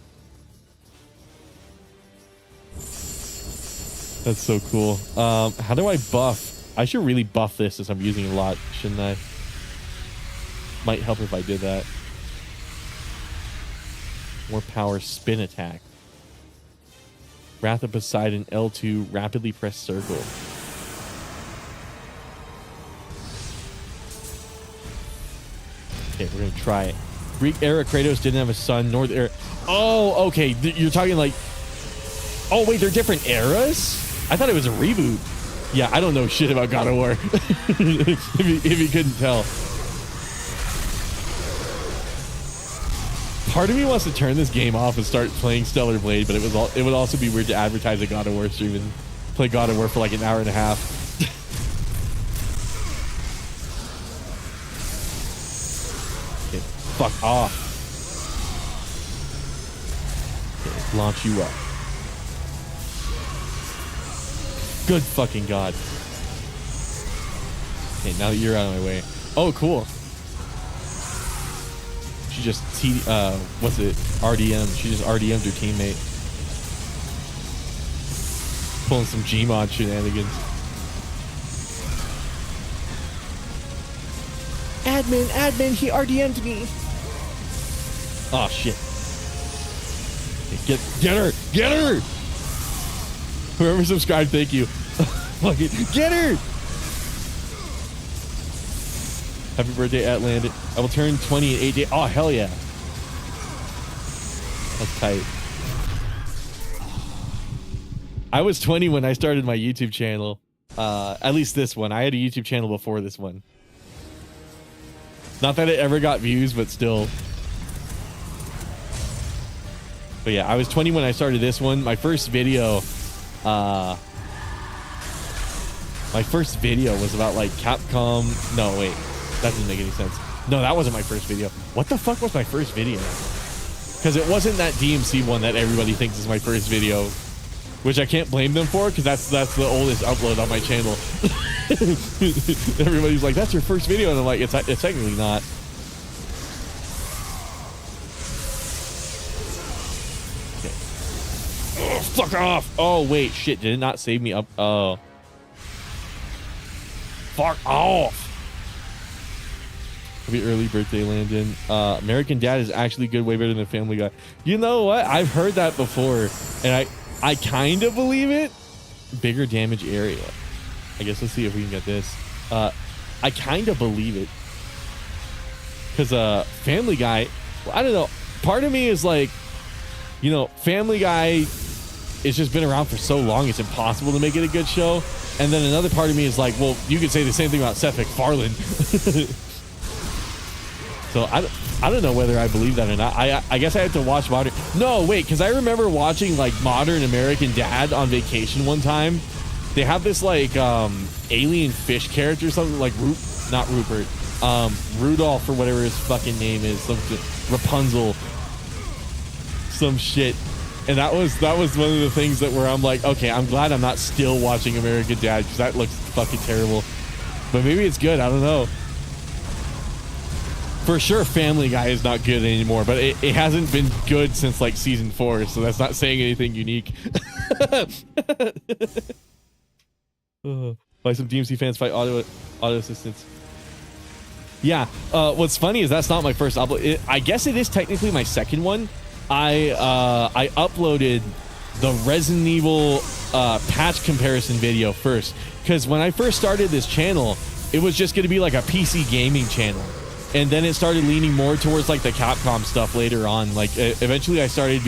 That's so cool. How do I buff? I should really buff this since I'm using it a lot, shouldn't I? Might help if I did that. More power spin attack. Wrath of Poseidon L2 rapidly press circle. Okay, we're gonna try it. Greek era Kratos didn't have a son. North era. Oh, okay. You're talking like. Oh wait, they're different eras. I thought it was a reboot. Yeah, I don't know shit about God of War. if you couldn't tell. Part of me wants to turn this game off and start playing Stellar Blade, but it would also be weird to advertise a God of War stream and play God of War for like an hour and a half. Okay, fuck off. Okay, launch you up. Good fucking God. Okay, now that you're out of my way. Oh, cool. She just what's it? RDM. She just RDM'd her teammate. Pulling some Gmod shenanigans. Admin, he RDM'd me. Oh shit. Get her! Whoever subscribed, thank you. Fucking get her! Happy birthday, Atlantic. I will turn 20 in 8 days. Oh, hell yeah. That's tight. I was 20 when I started my YouTube channel. At least this one. I had a YouTube channel before this one. Not that it ever got views, but still. But yeah, I was 20 when I started this one. My first video was about like Capcom. No, wait. That doesn't make any sense. No, that wasn't my first video. What the fuck was my first video? Because it wasn't that DMC one that everybody thinks is my first video. which I can't blame them for because that's the oldest upload on my channel. Everybody's like, that's your first video, and I'm like, it's technically not. Okay. Oh, fuck off! Oh wait, shit! Did it not save me up? Oh, fuck off! Happy early birthday, Landon. American Dad is actually good, way better than Family Guy. You know what? I've heard that before, and I kind of believe it. Bigger damage area. I guess let's see if we can get this. I kind of believe it. Because Family Guy, well, I don't know. Part of me is like, you know, Family Guy it's just been around for so long, it's impossible to make it a good show. And then another part of me is like, well, you could say the same thing about Seth MacFarlane. So I don't know whether I believe that or not. I guess I have to watch Modern. No, wait, because I remember watching like Modern American Dad on vacation one time. They have this like alien fish character or something like not Rupert, Rudolph or whatever his fucking name is, some Rapunzel, some shit. And that was one of the things that where I'm like, okay, I'm glad I'm not still watching American Dad because that looks fucking terrible. But maybe it's good. I don't know. For sure, Family Guy is not good anymore, but it hasn't been good since like season 4, so that's not saying anything unique. Why some DMC fans fight auto assistants? Yeah. What's funny is that's not my first upload. I guess it is technically my second one. I uploaded the Resident Evil patch comparison video first, because when I first started this channel, it was just going to be like a PC gaming channel. And then it started leaning more towards like the Capcom stuff later on. Like eventually I started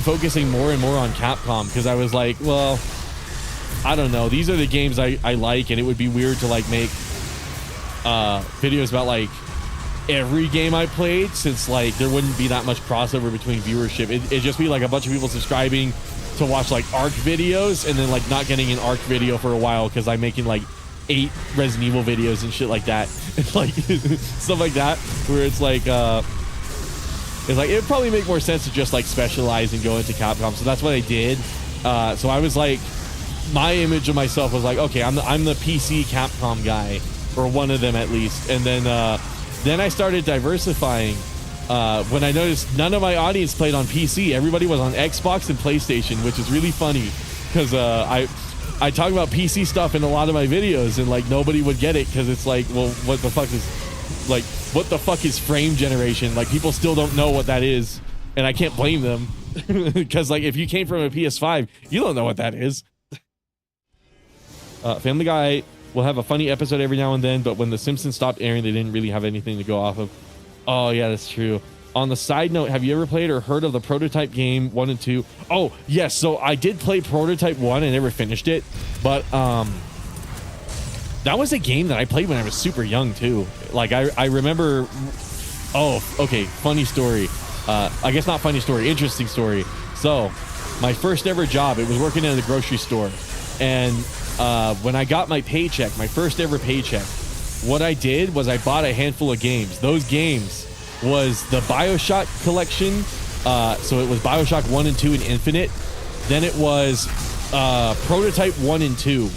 focusing more and more on Capcom because I was like, well, I don't know. These are the games I like, and it would be weird to like make videos about like every game I played, since like there wouldn't be that much crossover between viewership. It'd just be like a bunch of people subscribing to watch like ARC videos and then like not getting an ARC video for a while because I'm making like 8 Resident Evil videos and shit like that. Like stuff like that where it's like it would probably make more sense to just like specialize and go into Capcom. So that's what I did. So I was like, my image of myself was like, okay, I'm the PC Capcom guy, or one of them at least. And then I started diversifying when I noticed none of my audience played on PC. Everybody was on Xbox and PlayStation, which is really funny because I talk about PC stuff in a lot of my videos, and like nobody would get it because it's like, well, what the fuck is frame generation? Like people still don't know what that is, and I can't blame them because like if you came from a PS5, you don't know what that is. Family Guy will have a funny episode every now and then, but when The Simpsons stopped airing, they didn't really have anything to go off of. Oh yeah, that's true. On the side note, have you ever played or heard of the Prototype game 1 and 2? Oh, yes. So I did play Prototype 1 and never finished it. But that was a game that I played when I was super young, too. Like, I remember... Oh, okay. Funny story. I guess not funny story. Interesting story. So, my first ever job, it was working in a grocery store. And when I got my paycheck, my first ever paycheck, what I did was I bought a handful of games. Those games was the BioShock collection. So it was BioShock 1 and 2 and Infinite. Then it was Prototype 1 and 2.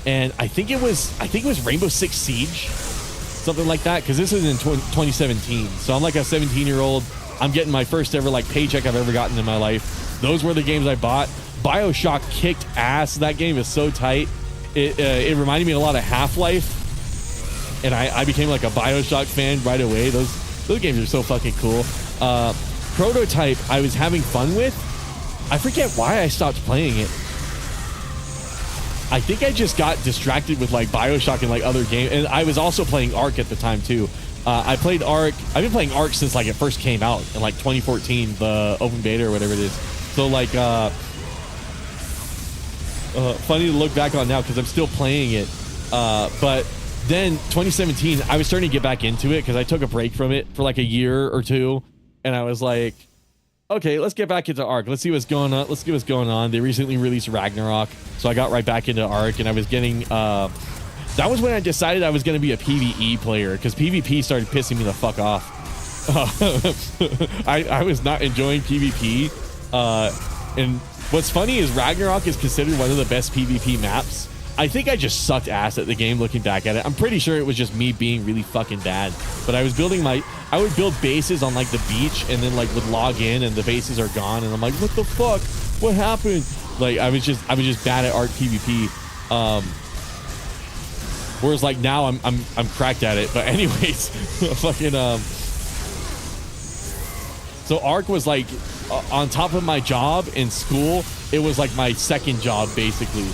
And I think it was Rainbow Six Siege. Something like that. Because this is in 2017. So I'm like a 17-year-old. I'm getting my first ever like paycheck I've ever gotten in my life. Those were the games I bought. BioShock kicked ass. That game is so tight. It reminded me a lot of Half-Life. And I became like a BioShock fan right away. Those games are so fucking cool. Prototype, I was having fun with. I forget why I stopped playing it. I think I just got distracted with like BioShock and like other games. And I was also playing ARC at the time too. I played ARC. I've been playing ARC since like it first came out in like 2014, the open beta or whatever it is. So like, funny to look back on now because I'm still playing it. But then 2017, I was starting to get back into it because I took a break from it for like a year or two. And I was like, okay, let's get back into ARC. Let's see what's going on. Let's see what's going on. They recently released Ragnarok. So I got right back into ARC, and I was getting, that was when I decided I was going to be a PvE player because PvP started pissing me the fuck off. I was not enjoying PvP. And what's funny is Ragnarok is considered one of the best PvP maps. I think I just sucked ass at the game looking back at it. I'm pretty sure it was just me being really fucking bad. But I was building I would build bases on like the beach and then like would log in and the bases are gone and I'm like, what the fuck? What happened? Like I was just bad at Ark PvP. Whereas like now I'm cracked at it. But anyways, fucking so Ark was like on top of my job in school. It was like my second job basically.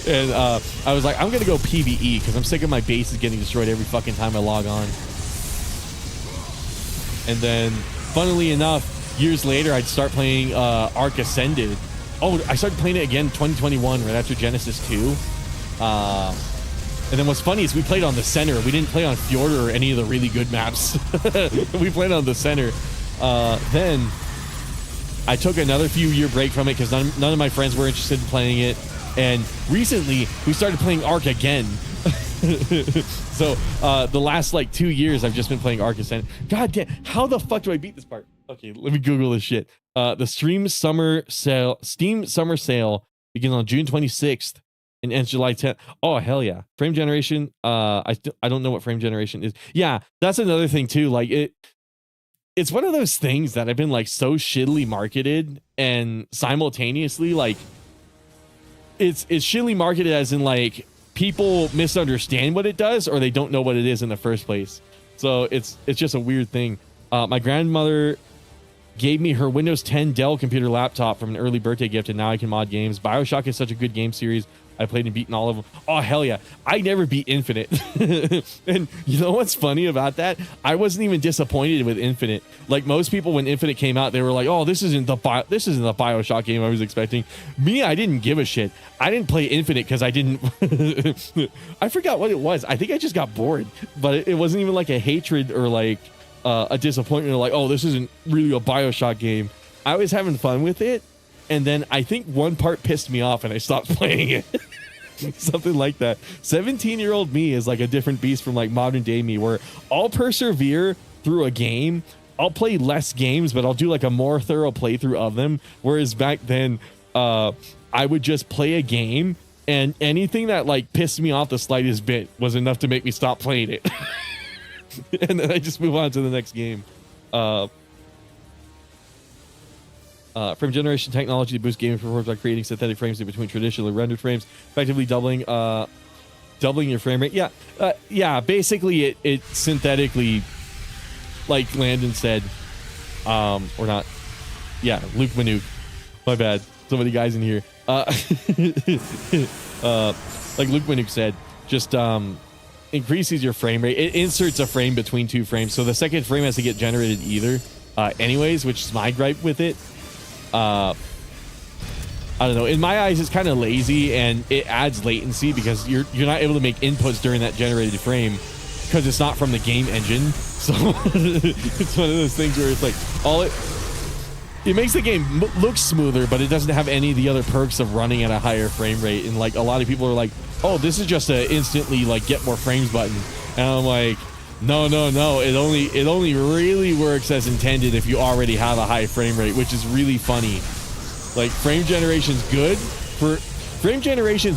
And I was like, I'm gonna go PvE because I'm sick of my bases getting destroyed every fucking time I log on. And then funnily enough, years later I'd start playing Ark Ascended. Oh, I started playing it again in 2021 right after Genesis 2. And then what's funny is we played on the center. We didn't play on Fjordur or any of the really good maps. We played on the center. Then I took another few-year break from it because none of my friends were interested in playing it. And recently, we started playing Ark again. So the last like 2 years, I've just been playing Ark Ascended. God damn, how the fuck do I beat this part? Okay, let me Google this shit. The Steam Summer Sale begins on June 26th and ends July 10th. Oh, hell yeah. Frame generation. I don't know what frame generation is. Yeah, that's another thing too. Like it's one of those things that have been like so shittily marketed and simultaneously like it's shittily marketed as in like people misunderstand what it does or they don't know what it is in the first place. So it's just a weird thing. My grandmother gave me her Windows 10 Dell computer laptop from an early birthday gift and now I can mod games. BioShock is such a good game series. I played and beaten all of them. Oh, hell yeah. I never beat Infinite. And you know what's funny about that? I wasn't even disappointed with Infinite. Like most people, when Infinite came out, they were like, oh, this isn't the BioShock game I was expecting. Me, I didn't give a shit. I didn't play Infinite because I didn't... I forgot what it was. I think I just got bored. But it wasn't even like a hatred or like a disappointment or like, oh, this isn't really a BioShock game. I was having fun with it. And then I think one part pissed me off and I stopped playing it. Something like that. 17-year-old me is like a different beast from like modern day me where I'll persevere through a game. I'll play less games, but I'll do like a more thorough playthrough of them. Whereas back then, I would just play a game and anything that like pissed me off the slightest bit was enough to make me stop playing it. And then I just move on to the next game. Frame generation technology to boost gaming performance by creating synthetic frames in between traditionally rendered frames, effectively doubling your frame rate. Yeah, basically it synthetically, like Landon said, or not. Yeah, Luke Manuk. My bad. So many guys in here. Like Luke Manuk said, just increases your frame rate. It inserts a frame between two frames, so the second frame has to get generated either. Anyways, which is my gripe with it. I don't know. In my eyes, it's kind of lazy and it adds latency because you're not able to make inputs during that generated frame because it's not from the game engine. So it's one of those things where it's like it makes the game look smoother, but it doesn't have any of the other perks of running at a higher frame rate. And like a lot of people are like, oh, this is just a instantly like get more frames button. And I'm like, no. It only really works as intended if you already have a high frame rate, which is really funny. Like frame generation's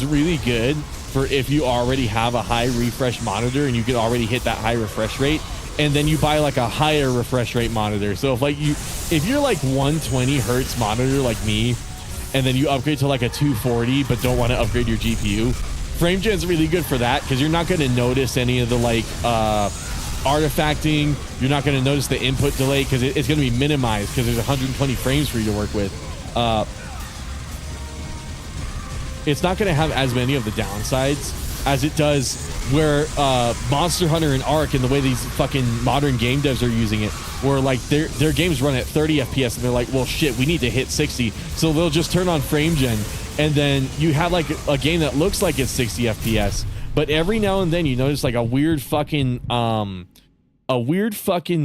really good for if you already have a high refresh monitor and you can already hit that high refresh rate, and then you buy like a higher refresh rate monitor. So if you're like 120 hertz monitor like me, and then you upgrade to like a 240 but don't want to upgrade your GPU, frame gen's really good for that because you're not going to notice any of the like artifacting. You're not going to notice the input delay because it's going to be minimized because there's 120 frames for you to work with. It's not going to have as many of the downsides as it does where Monster Hunter and Ark and the way these fucking modern game devs are using it, where like their games run at 30 FPS and they're like, well shit, we need to hit 60, so they'll just turn on frame gen, and then you have like a game that looks like it's 60 FPS, but every now and then you notice like a weird fucking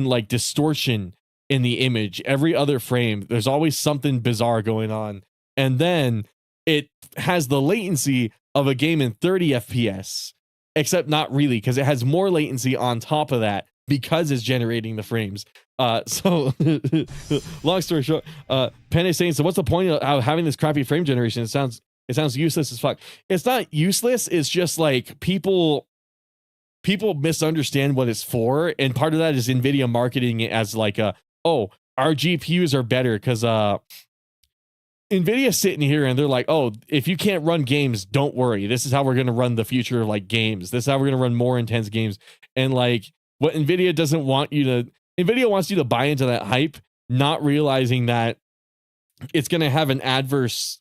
like distortion in the image. Every other frame there's always something bizarre going on, and then it has the latency of a game in 30 FPS, except not really, because it has more latency on top of that because it's generating the frames. So long story short, Pen is saying, so what's the point of having this crappy frame generation? It sounds useless as fuck. It's not useless. It's just like people misunderstand what it's for. And part of that is NVIDIA marketing it as like oh, our GPUs are better because NVIDIA's sitting here and they're like, oh, if you can't run games, don't worry. This is how we're going to run the future of like games. This is how we're going to run more intense games. And like what NVIDIA doesn't want you to, NVIDIA wants you to buy into that hype, not realizing that it's going to have an adverse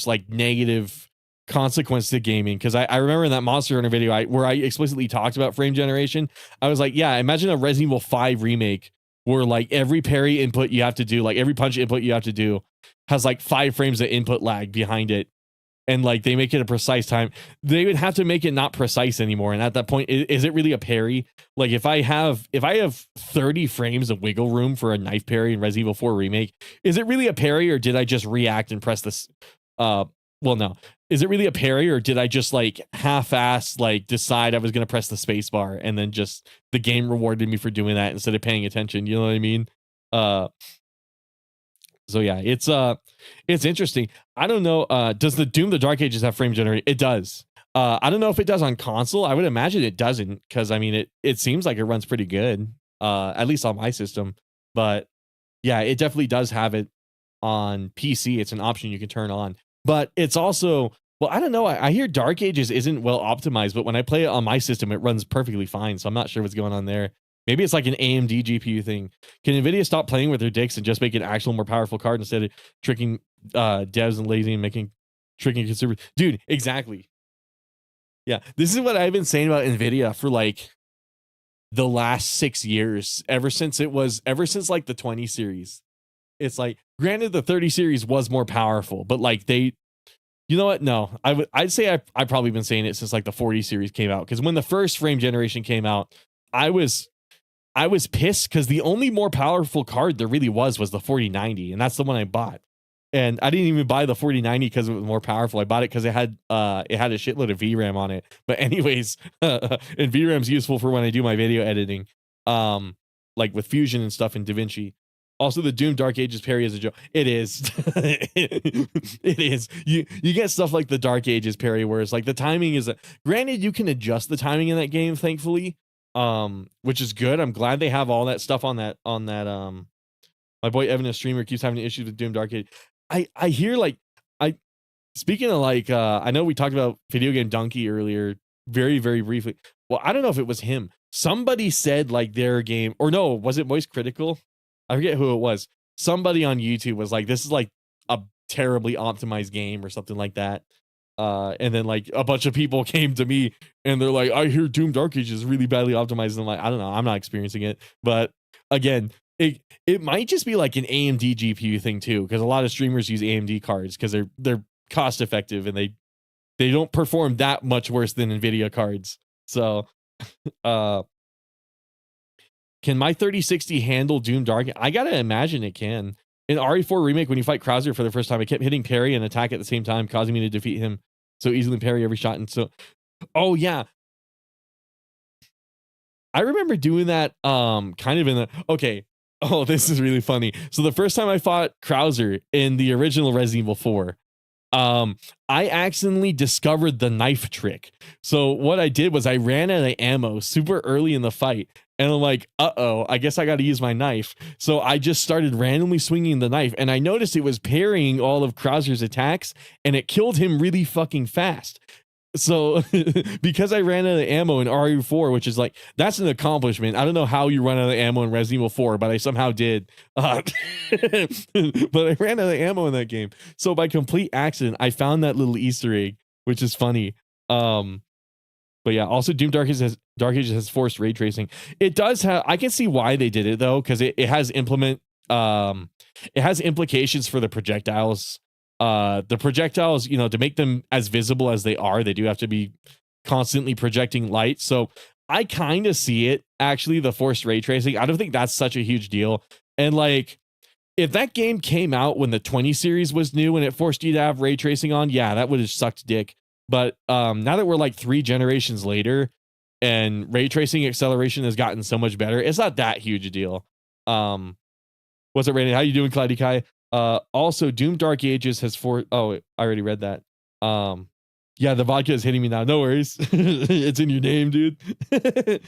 like negative consequence to gaming. Cause I remember in that Monster Hunter video where I explicitly talked about frame generation, I was like, yeah, imagine a Resident Evil 5 remake where like every parry input you have to do, like every punch input you have to do has like 5 frames of input lag behind it. And like they make it a precise time. They would have to make it not precise anymore. And at that point, is it really a parry? Like if I have 30 frames of wiggle room for a knife parry in Resident Evil 4 remake, is it really a parry or did I just react and press this? Well, no. Is it really a parry or did I just like half-ass like decide I was going to press the space bar and then just the game rewarded me for doing that instead of paying attention? You know what I mean? So yeah, it's interesting. I don't know. Does the Doom the Dark Ages have frame generation? It does. I don't know if it does on console. I would imagine it doesn't because I mean it seems like it runs pretty good. At least on my system. But yeah, it definitely does have it on PC. It's an option you can turn on. But it's also, well, I don't know. I hear Dark Ages isn't well optimized, but when I play it on my system, it runs perfectly fine. So I'm not sure what's going on there. Maybe it's like an AMD GPU thing. Can NVIDIA stop playing with their dicks and just make an actual more powerful card instead of tricking devs and lazy and tricking consumers? Dude, exactly. Yeah, this is what I've been saying about NVIDIA for like the last 6 years, ever since like the 20 series. It's like, granted, the 30 series was more powerful, but like you know what? No, I'd say I've probably been saying it since like the 40 series came out. Because when the first frame generation came out, I was pissed because the only more powerful card there really was the 4090, and that's the one I bought. And I didn't even buy the 4090 because it was more powerful. I bought it because it had a shitload of VRAM on it. But anyways, and VRAM's useful for when I do my video editing, like with Fusion and stuff in DaVinci. Also, the Doom Dark Ages parry is a joke. It is. It is. You get stuff like the Dark Ages parry where it's like the timing is granted you can adjust the timing in that game, thankfully. Which is good. I'm glad they have all that stuff on that my boy Evan, a streamer, keeps having issues with Doom Dark Age. I hear like speaking of like I know we talked about Video Game Donkey earlier very, very briefly. Well, I don't know if it was him. Somebody said like their game, or no, was it Voice Critical? I forget who it was. Somebody on YouTube was like, this is like a terribly optimized game or something like that. And then like a bunch of people came to me and they're like, I hear Doom Dark Age is really badly optimized. And I'm like, I don't know. I'm not experiencing it. But again, it might just be like an AMD GPU thing too. Because a lot of streamers use AMD cards because they're cost effective and they don't perform that much worse than NVIDIA cards. So can my 3060 handle Doom Dark? I gotta imagine it can. In RE4 Remake, when you fight Krauser for the first time, I kept hitting parry and attack at the same time, causing me to defeat him so easily, parry every shot. And so, oh yeah, I remember doing that. Kind of in the okay. Oh, this is really funny. So the first time I fought Krauser in the original Resident Evil 4, I accidentally discovered the knife trick. So what I did was I ran out of ammo super early in the fight. And I'm like, uh-oh, I guess I got to use my knife. So I just started randomly swinging the knife. And I noticed it was parrying all of Krauser's attacks. And it killed him really fucking fast. So because I ran out of ammo in RE4, which is like, that's an accomplishment. I don't know how you run out of ammo in Resident Evil 4, but I somehow did. But I ran out of ammo in that game. So by complete accident, I found that little Easter egg, which is funny. But yeah, also Doom Dark Ages has forced ray tracing. It does have, I can see why they did it though, because it has implications for the projectiles. The projectiles, you know, to make them as visible as they are, they do have to be constantly projecting light. So I kind of see it, actually, the forced ray tracing. I don't think that's such a huge deal. And like, if that game came out when the 20 series was new and it forced you to have ray tracing on, yeah, that would have sucked dick. But now that we're like 3 generations later, and ray tracing acceleration has gotten so much better. It's not that huge a deal. What's up, Randy? How you doing, Cloudy Kai? Also, Doom Dark Ages has oh, I already read that. Yeah, the vodka is hitting me now. No worries. It's in your name, dude. For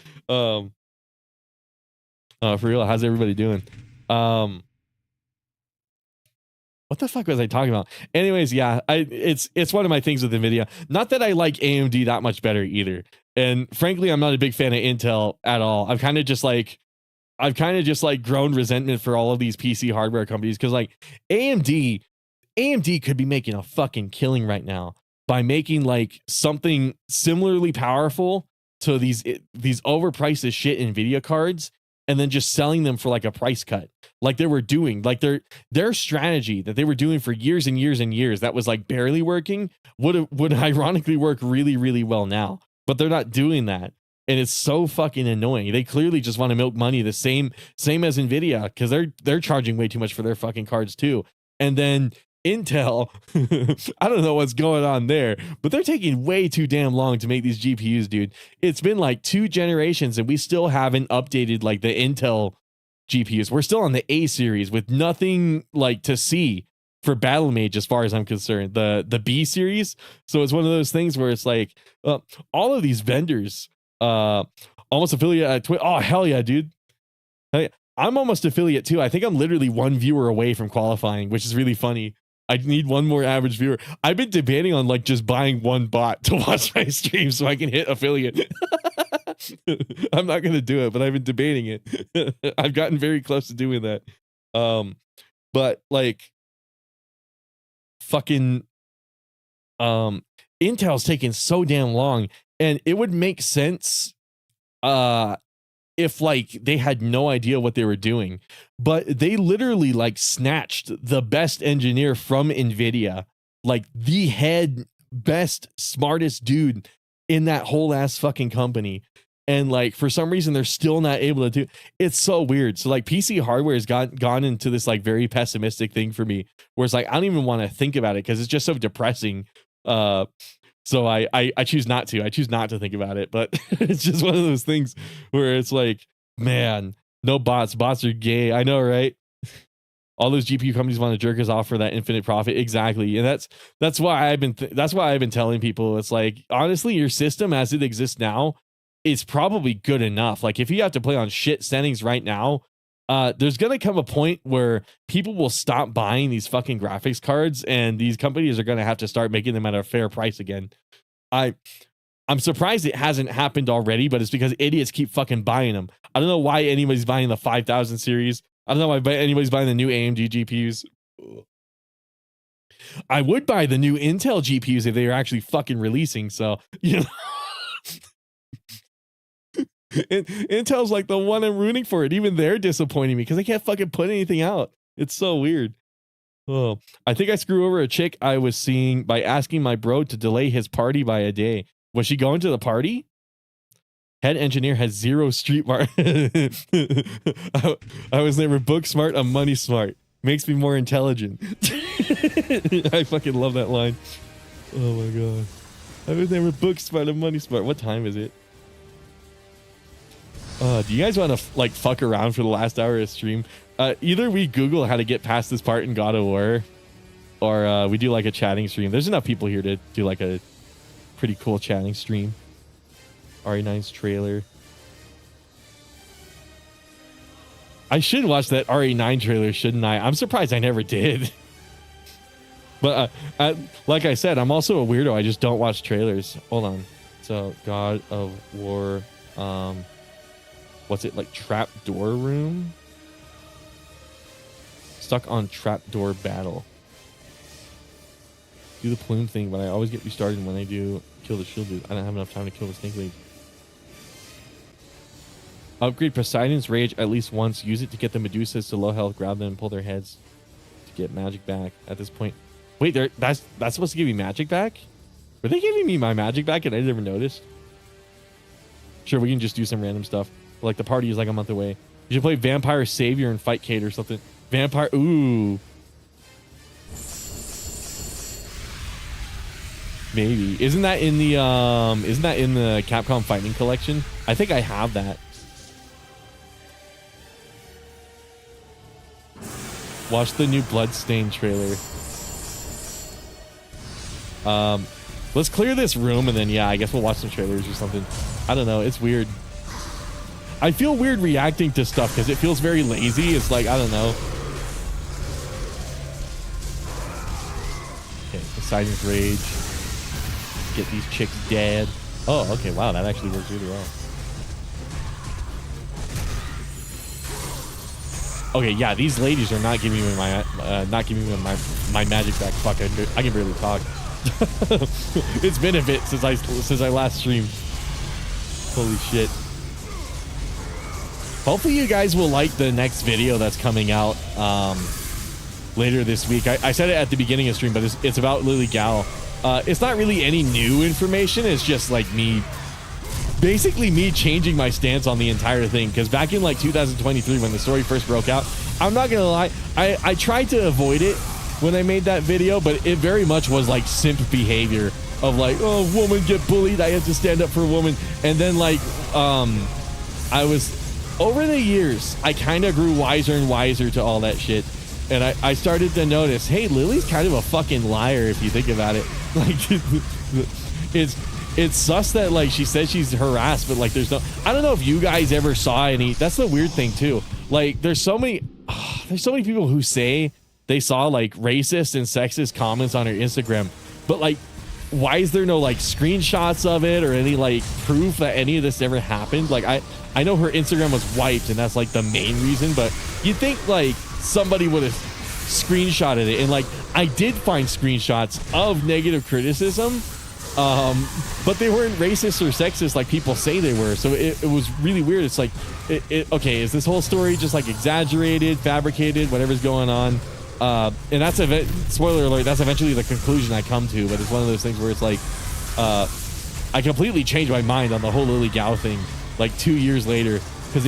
real, how's everybody doing? What the fuck was I talking about? Anyways, yeah, it's one of my things with NVIDIA. Not that I like AMD that much better either. And frankly, I'm not a big fan of Intel at all. I've kind of just like grown resentment for all of these PC hardware companies, because like AMD could be making a fucking killing right now by making like something similarly powerful to these overpriced as shit NVIDIA cards, and then just selling them for like a price cut, like they were doing. Like their strategy that they were doing for years and years and years that was like barely working would ironically work really, really well now. But they're not doing that. And it's so fucking annoying. They clearly just want to milk money the same as NVIDIA, because they're charging way too much for their fucking cards too. And then Intel, I don't know what's going on there, but they're taking way too damn long to make these GPUs, dude. It's been like 2 generations and we still haven't updated like the Intel GPUs. We're still on the A series with nothing like to see for Battle Mage as far as I'm concerned. The B series. So it's one of those things where it's like all of these vendors, almost affiliate at Twitch. Oh, hell yeah, dude. Hey, I'm almost affiliate too. I think I'm literally 1 viewer away from qualifying, which is really funny. I need 1 more average viewer. I've been debating on like just buying 1 bot to watch my stream so I can hit affiliate. I'm not going to do it, but I've been debating it. I've gotten very close to doing that. But like fucking Intel's taking so damn long, and it would make sense if like they had no idea what they were doing, but they literally like snatched the best engineer from NVIDIA, like the head best smartest dude in that whole ass fucking company, and like for some reason they're still not able to do. It's so weird. So like PC hardware has gone into this like very pessimistic thing for me, where it's like I don't even want to think about it because it's just so depressing. So I choose not to. I choose not to think about it, but it's just one of those things where it's like, man, no bots. Bots are gay. I know, right? All those GPU companies want to jerk us off for that infinite profit. Exactly. And that's why I've been telling people, it's like, honestly, your system as it exists now is probably good enough. Like if you have to play on shit settings right now, there's going to come a point where people will stop buying these fucking graphics cards, and these companies are going to have to start making them at a fair price again. I'm surprised it hasn't happened already, but it's because idiots keep fucking buying them. I don't know why anybody's buying the 5000 series. I don't know why anybody's buying the new AMD GPUs. I would buy the new Intel GPUs if they were actually fucking releasing. So, you know. Intel's like the one I'm rooting for it. Even they're disappointing me because they can't fucking put anything out. It's so weird. Oh, I think I screw over a chick I was seeing by asking my bro to delay his party by a day. Was she going to the party? Head engineer has 0 street smart. I was never book smart, I'm money smart. Makes me more intelligent. I fucking love that line. Oh my god. I was never book smart, I'm money smart. What time is it? Do you guys want to like fuck around for the last hour of stream? Either we Google how to get past this part in God of War, or we do like a chatting stream. There's enough people here to do like a pretty cool chatting stream. RE9's trailer. I should watch that RE9 trailer, shouldn't I? I'm surprised I never did. But like I said, I'm also a weirdo. I just don't watch trailers. Hold on. So God of War. What's it like? Trapdoor room? Stuck on trapdoor battle. Do the plume thing, but I always get restarted when I do kill the shield dude. I don't have enough time to kill the snake lead. Upgrade Poseidon's Rage at least once. Use it to get the Medusas to low health. Grab them and pull their heads to get magic back. At this point, wait, that's supposed to give me magic back? Were they giving me my magic back and I never noticed? Sure, we can just do some random stuff. Like the party is like a month away. You should play Vampire Savior and fight Kate or something. Vampire, ooh. Maybe. Isn't that in the Capcom Fighting Collection? I think I have that. Watch the new Bloodstained trailer. Let's clear this room and then yeah, I guess we'll watch some trailers or something. I don't know. It's weird. I feel weird reacting to stuff because it feels very lazy. It's like, I don't know. Okay, Poseidon's Rage. Get these chicks dead. Oh, okay. Wow, that actually works really well. Okay, yeah, these ladies are not giving me my my magic back. Fuck, I can barely talk. It's been a bit since I last streamed. Holy shit. Hopefully you guys will like the next video that's coming out later this week. I said it at the beginning of stream, but it's about Lily Gal. It's not really any new information. It's just like basically me changing my stance on the entire thing. Because back in like 2023 when the story first broke out, I'm not gonna lie, I tried to avoid it when I made that video, but it very much was like simp behavior of like, oh, woman get bullied, I have to stand up for a woman. And then like I was, over the years, I kind of grew wiser and wiser to all that shit. And I started to notice, hey, Lily's kind of a fucking liar if you think about it. Like, it's sus that like she says she's harassed, but like there's no, I don't know if you guys ever saw any, that's the weird thing too. Like there's so many people who say they saw like racist and sexist comments on her Instagram, but like, why is there no like screenshots of it or any like proof that any of this ever happened? Like I know her Instagram was wiped and that's like the main reason, but you'd think like somebody would have screenshotted it. And like I did find screenshots of negative criticism, but they weren't racist or sexist like people say they were. So it was really weird. It's like, okay, is this whole story just like exaggerated, fabricated, whatever's going on? And that's spoiler alert, that's eventually the conclusion I come to, but it's one of those things where it's like, I completely changed my mind on the whole Lily Gal thing like 2 years later, because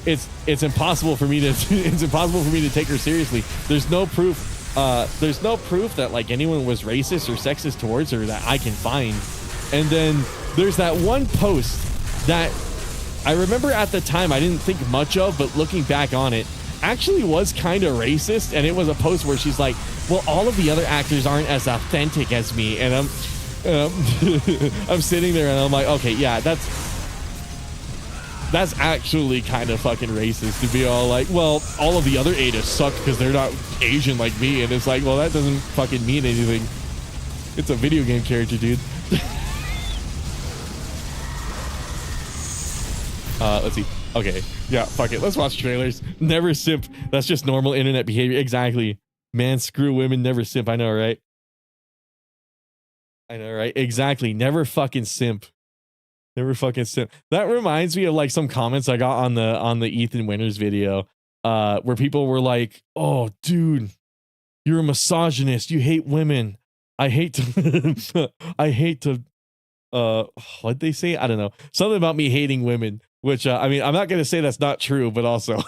it's impossible for me to it's impossible for me to take her seriously. There's no proof that like anyone was racist or sexist towards her that I can find. And then there's that one post that I remember at the time I didn't think much of, but looking back on it, actually was kind of racist. And it was a post where she's like, well, all of the other actors aren't as authentic as me. And I'm sitting there and I'm like, okay, yeah, that's actually kind of fucking racist to be all like, well, all of the other Adas suck because they're not Asian like me. And it's like, well, that doesn't fucking mean anything. It's a video game character, dude. Let's see. Okay. Yeah, fuck it. Let's watch trailers. Never simp. That's just normal internet behavior. Exactly. Man, screw women. Never simp. I know, right? I know, right? Exactly. Never fucking simp. Never fucking simp. That reminds me of like some comments I got on the Ethan Winters video, where people were like, "Oh, dude, you're a misogynist. You hate women. I hate to, I hate to, what'd they say? I don't know. Something about me hating women." Which I mean, I'm not gonna say that's not true, but also,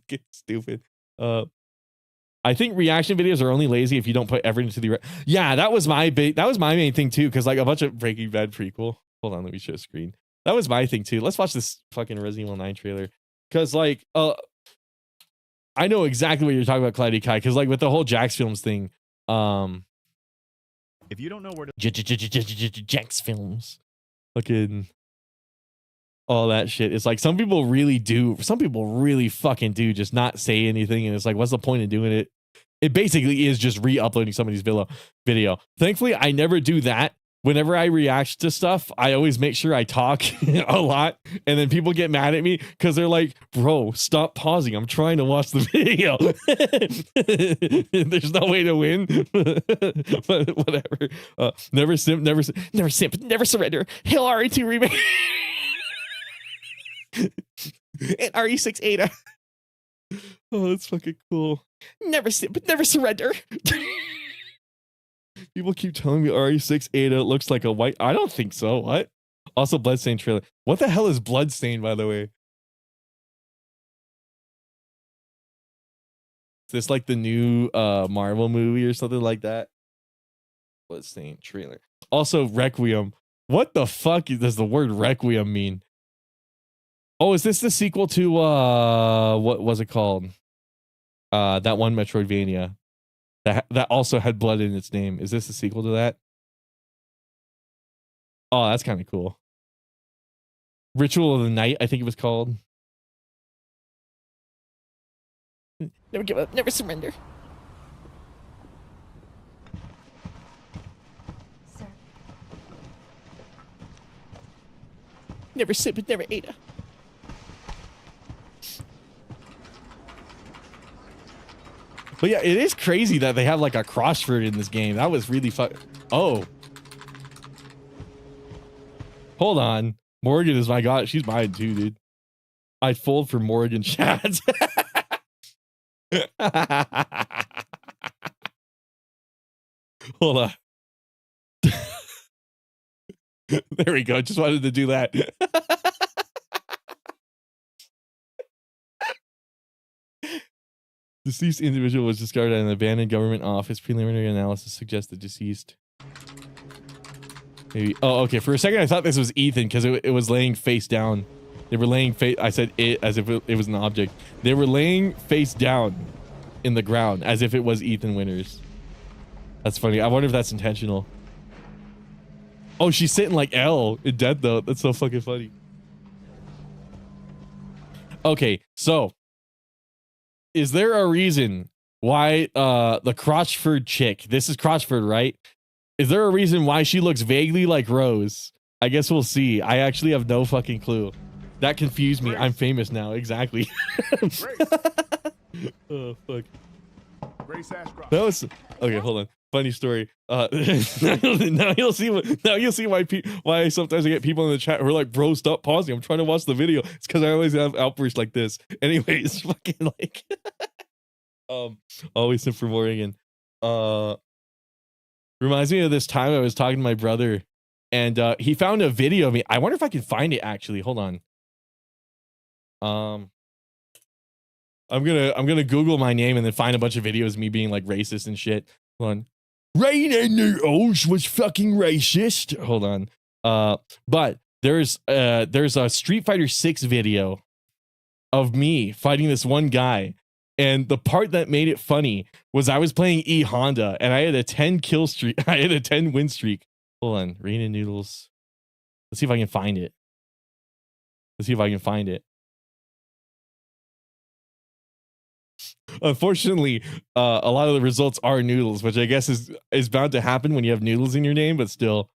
get stupid. I think reaction videos are only lazy if you don't put effort into the. Yeah, that was my main thing too, because like a bunch of Breaking Bad prequel. Hold on, let me show a screen. That was my thing too. Let's watch this fucking Resident Evil 9 trailer, because like I know exactly what you're talking about, Cloudy Kai, because like with the whole Jax Films thing, if you don't know where to Jax Films, fucking all that shit. It's like some people really fucking do just not say anything, and it's like, what's the point of doing it? It basically is just re-uploading somebody's video. Thankfully, I never do that. Whenever I react to stuff, I always make sure I talk a lot, and then people get mad at me because they're like, bro, stop pausing. I'm trying to watch the video. There's no way to win. But whatever. Never simp, never surrender. Hail RE2 remake. And RE6 Ada. Oh, that's fucking cool. Never simp, never surrender. People keep telling me RE6 Ada looks like a white. I don't think so. What? Also, Bloodstained trailer. What the hell is Bloodstained, by the way? Is this like the new Marvel movie or something like that? Let's see, trailer. Also, Requiem. What the fuck does the word Requiem mean? Oh, is this the sequel to what was it called? That one Metroidvania that also had blood in its name. Is this the sequel to that? Oh, that's kind of cool. Ritual of the Night, I think it was called. Never give up, never surrender. Sir. Never sit but never ate. But yeah, it is crazy that they have like a crossword in this game. That was really fun. Oh. Hold on. Morgan is my god. She's mine too, dude. I'd fold for Morgan Chad. Hold on. There we go. Just wanted to do that. Deceased individual was discovered at an abandoned government office. Preliminary analysis suggests the deceased. Maybe. Oh, okay. For a second, I thought this was Ethan because it was laying face down. They were laying face. I said it as if it was an object. They were laying face down in the ground as if it was Ethan Winters. That's funny. I wonder if that's intentional. Oh, she's sitting like L in Dead Note. That's so fucking funny. Okay, so is there a reason why the Crotchford chick, this is Crotchford, right? Is there a reason why she looks vaguely like Rose? I guess we'll see. I actually have no fucking clue. That confused me. I'm famous now. Exactly. Oh, fuck. That was okay. Hold on. Funny story. Now you'll see why sometimes I get people in the chat who are like, "Bro, stop pausing. I'm trying to watch the video." It's because I always have outbursts like this. Anyways, fucking like, always sent for Morgan. Reminds me of this time I was talking to my brother, and he found a video of me. I wonder if I can find it actually. Hold on. I'm gonna Google my name and then find a bunch of videos of me being like racist and shit. Hold on. Rain and Noodles was fucking racist. Hold on. But there's a Street Fighter 6 video of me fighting this one guy. And the part that made it funny was I was playing E Honda and I had a 10 kill streak. I had a 10 win streak. Hold on. Rain and Noodles. Let's see if I can find it. Unfortunately, a lot of the results are noodles, which I guess is bound to happen when you have noodles in your name, but still.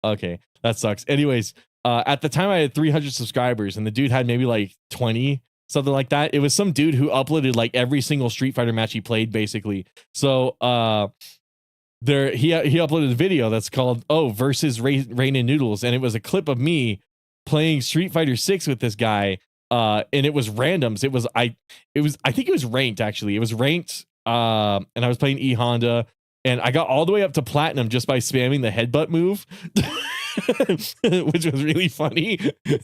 Okay, that sucks. Anyways, at the time I had 300 subscribers and the dude had maybe like 20, something like that. It was some dude who uploaded like every single Street Fighter match he played, basically. So there he uploaded a video that's called versus Rain and Noodles, and it was a clip of me playing Street Fighter 6 with this guy. And it was randoms. I think it was ranked actually. It was ranked. And I was playing E Honda, and I got all the way up to platinum just by spamming the headbutt move, which was really funny.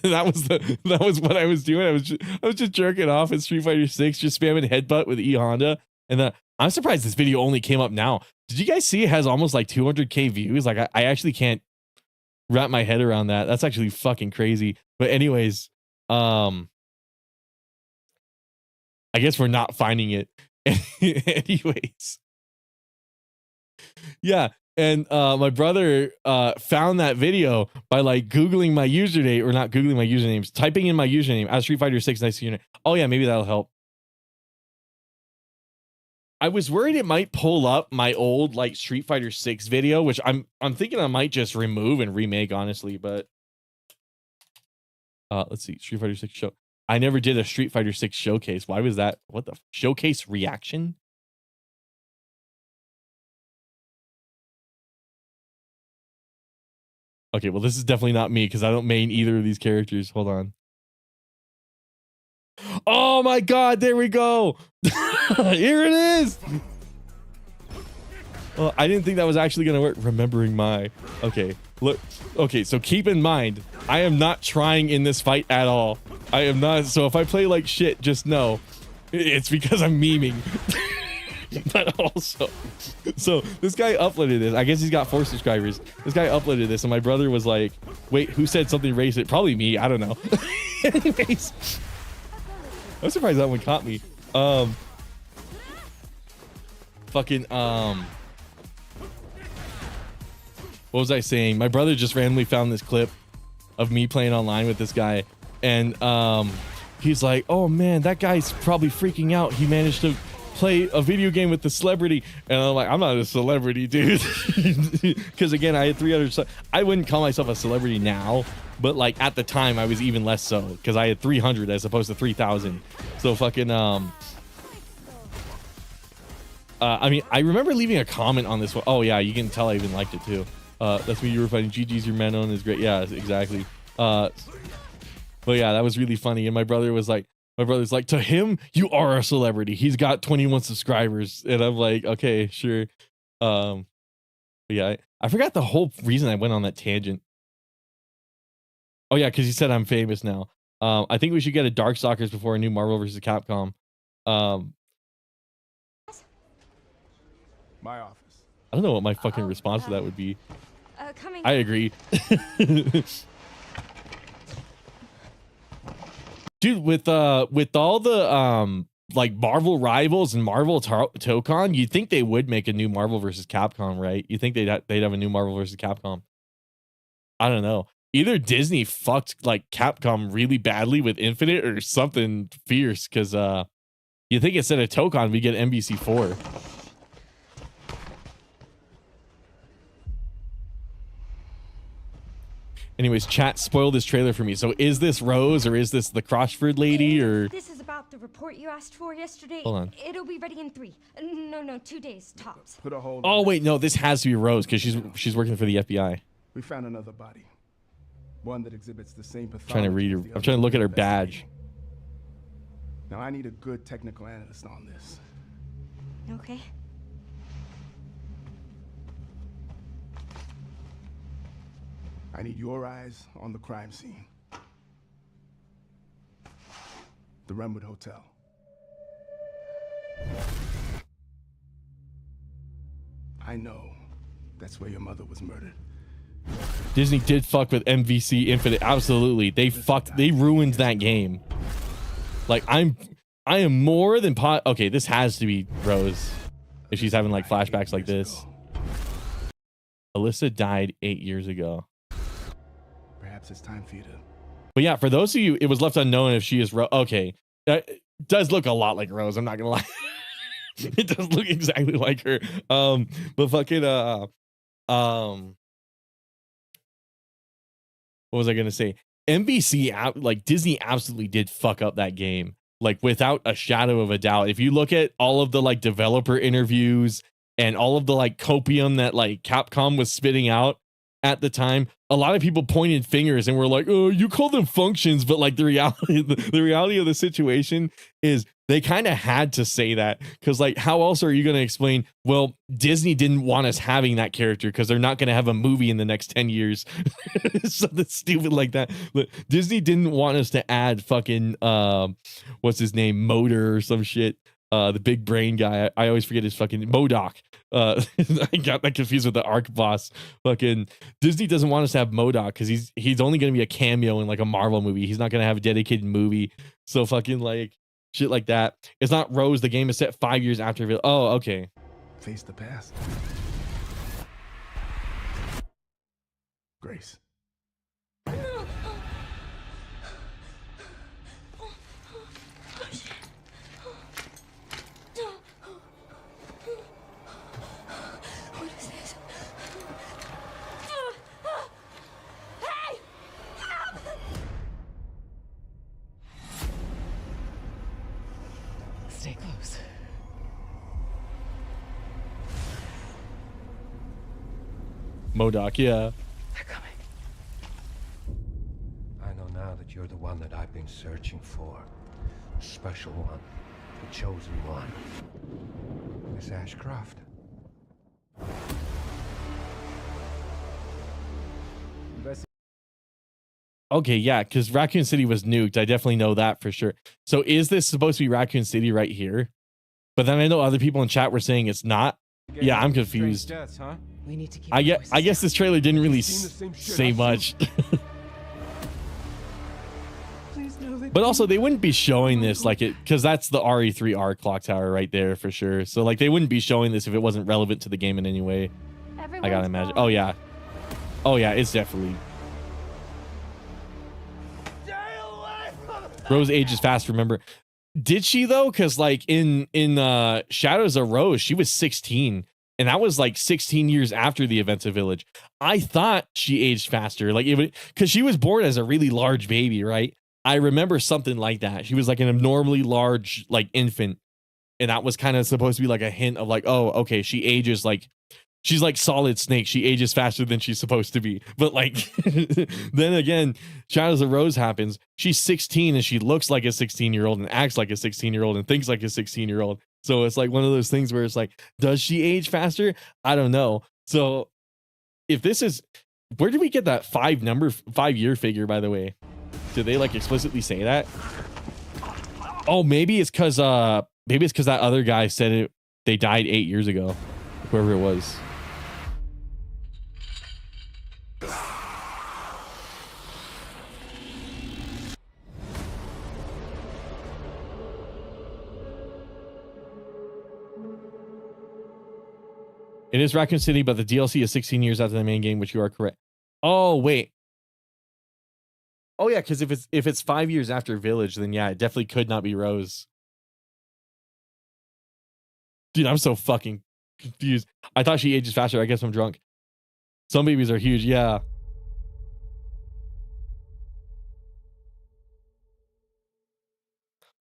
That was what I was doing. I was just jerking off in Street Fighter 6, just spamming headbutt with E Honda. And I'm surprised this video only came up now. Did you guys see it has almost like 200k views? Like I actually can't wrap my head around that. That's actually fucking crazy. But anyways, I guess we're not finding it. Anyways. Yeah. And my brother found that video by like Googling my username, or not Googling my usernames, typing in my username as Street Fighter 6 nice unit. Oh yeah, maybe that'll help. I was worried it might pull up my old like Street Fighter 6 video, which I'm thinking I might just remove and remake, honestly, but let's see. Street Fighter 6 show. I never did a Street Fighter 6 showcase. Why was that? What the showcase reaction? Okay, well, this is definitely not me because I don't main either of these characters. Hold on. Oh my god, there we go. Here it is. Well, I didn't think that was actually gonna work. Remembering my okay, look, okay, so keep in mind I am not trying in this fight at all. I am not. So if I play like shit, just know it's because I'm memeing. But also, so this guy uploaded this. I guess he's got 4 subscribers. This guy uploaded this, and my brother was like, "Wait, who said something racist?" Probably me. I don't know. Anyways, I'm surprised that one caught me. What was I saying? My brother just randomly found this clip of me playing online with this guy, and he's like, "Oh man, that guy's probably freaking out. He managed to play a video game with the celebrity." And I'm like, "I'm not a celebrity, dude." Because again, I had 300. I wouldn't call myself a celebrity now, but like at the time, I was even less so because I had 300 as opposed to 3,000. So fucking I mean, I remember leaving a comment on this one. Oh yeah, you can tell I even liked it too. That's me. You were fighting. GG's your man on is great. Yeah, exactly. But yeah, that was really funny. And my brother's like, to him, you are a celebrity. He's got 21 subscribers. And I'm like, okay, sure. But yeah, I forgot the whole reason I went on that tangent. Oh yeah, because he said I'm famous now. I think we should get a Darkstalkers before a new Marvel vs. Capcom. My office. I don't know what my fucking response to that would be. I agree. Dude, with all the like Marvel Rivals and Marvel Tokon, you'd think they would make a new Marvel versus Capcom, right? You think they'd have a new Marvel versus Capcom. I don't know. Either Disney fucked like Capcom really badly with Infinite or something fierce, because you think instead of Tokon we get MBC4. Anyways, chat spoiled this trailer for me. So is this Rose or is this the Crossford lady or? This is about the report you asked for yesterday. Hold on. It'll be ready in 3. No, 2 days tops. Put a hold. Oh wait, no, this has to be Rose because she's working for the FBI. We found another body. One that exhibits the same pathology. Trying to read her. I'm trying to look at her badge. Now I need a good technical analyst on this. Okay. I need your eyes on the crime scene. The Renwood Hotel. I know that's where your mother was murdered. Disney did fuck with MVC Infinite. Absolutely. They ruined that game. Like I am more than okay, this has to be Rose if she's having like flashbacks like this. Alyssa died 8 years ago. Perhaps it's time for you to. But yeah, for those of you, it was left unknown if she is Rose. Okay, that does look a lot like Rose. I'm not gonna lie. It does look exactly like her. But fucking what was I gonna say? NBC like Disney absolutely did fuck up that game, like without a shadow of a doubt. If you look at all of the like developer interviews and all of the like copium that like Capcom was spitting out at the time, a lot of people pointed fingers and were like, "Oh, you call them functions," but like the reality of the situation is they kind of had to say that because like how else are you going to explain, well, Disney didn't want us having that character because they're not going to have a movie in the next 10 years. Something stupid like that. But Disney didn't want us to add fucking what's his name, Motor or some shit, the big brain guy. I always forget his fucking MODOK. I got that confused with the Arc boss. Fucking Disney doesn't want us to have MODOK because he's only going to be a cameo in like a Marvel movie. He's not going to have a dedicated movie. So fucking like shit like that. It's not Rose. The game is set 5 years after. Oh, okay. Face the past. Grace. What is this? Hey! Stay close. MODOK, yeah. They're coming. I know now that you're the one that I've been searching for. The special one. The chosen one. Miss Ashcroft. Okay, yeah, because Raccoon City was nuked. I definitely know that for sure. So is this supposed to be Raccoon City right here? But then I know other people in chat were saying it's not. Yeah, I'm confused. Deaths, huh? We need to keep I our guess voices this trailer didn't really Seen the same shit say I've much. Please know that But also they wouldn't be showing this like it, because that's the RE3R clock tower right there for sure. So like they wouldn't be showing this if it wasn't relevant to the game in any way. I gotta imagine. Oh yeah. Oh yeah, it's definitely. Rose ages fast, remember. Did she though? Because like in Shadows of Rose, she was 16. And that was like 16 years after the events of Village. I thought she aged faster. Like even because she was born as a really large baby, right? I remember something like that. She was like an abnormally large like infant. And that was kind of supposed to be like a hint of like, oh, okay, she ages like she's like Solid Snake. She ages faster than she's supposed to be. But like, then again, Shadows of Rose happens. She's 16 and she looks like a 16-year-old and acts like a 16-year-old and thinks like a 16-year-old. So it's like one of those things where it's like, does she age faster? I don't know. So if this is, where did we get that 5-year figure, by the way? Did they like explicitly say that? Oh, maybe it's because that other guy said it. They died 8 years ago, whoever it was. It is Raccoon City, but the DLC is 16 years after the main game, which you are correct. Oh, wait. Oh, yeah, because if it's 5 years after Village, then yeah, it definitely could not be Rose. Dude, I'm so fucking confused. I thought she ages faster. I guess I'm drunk. Some babies are huge, yeah.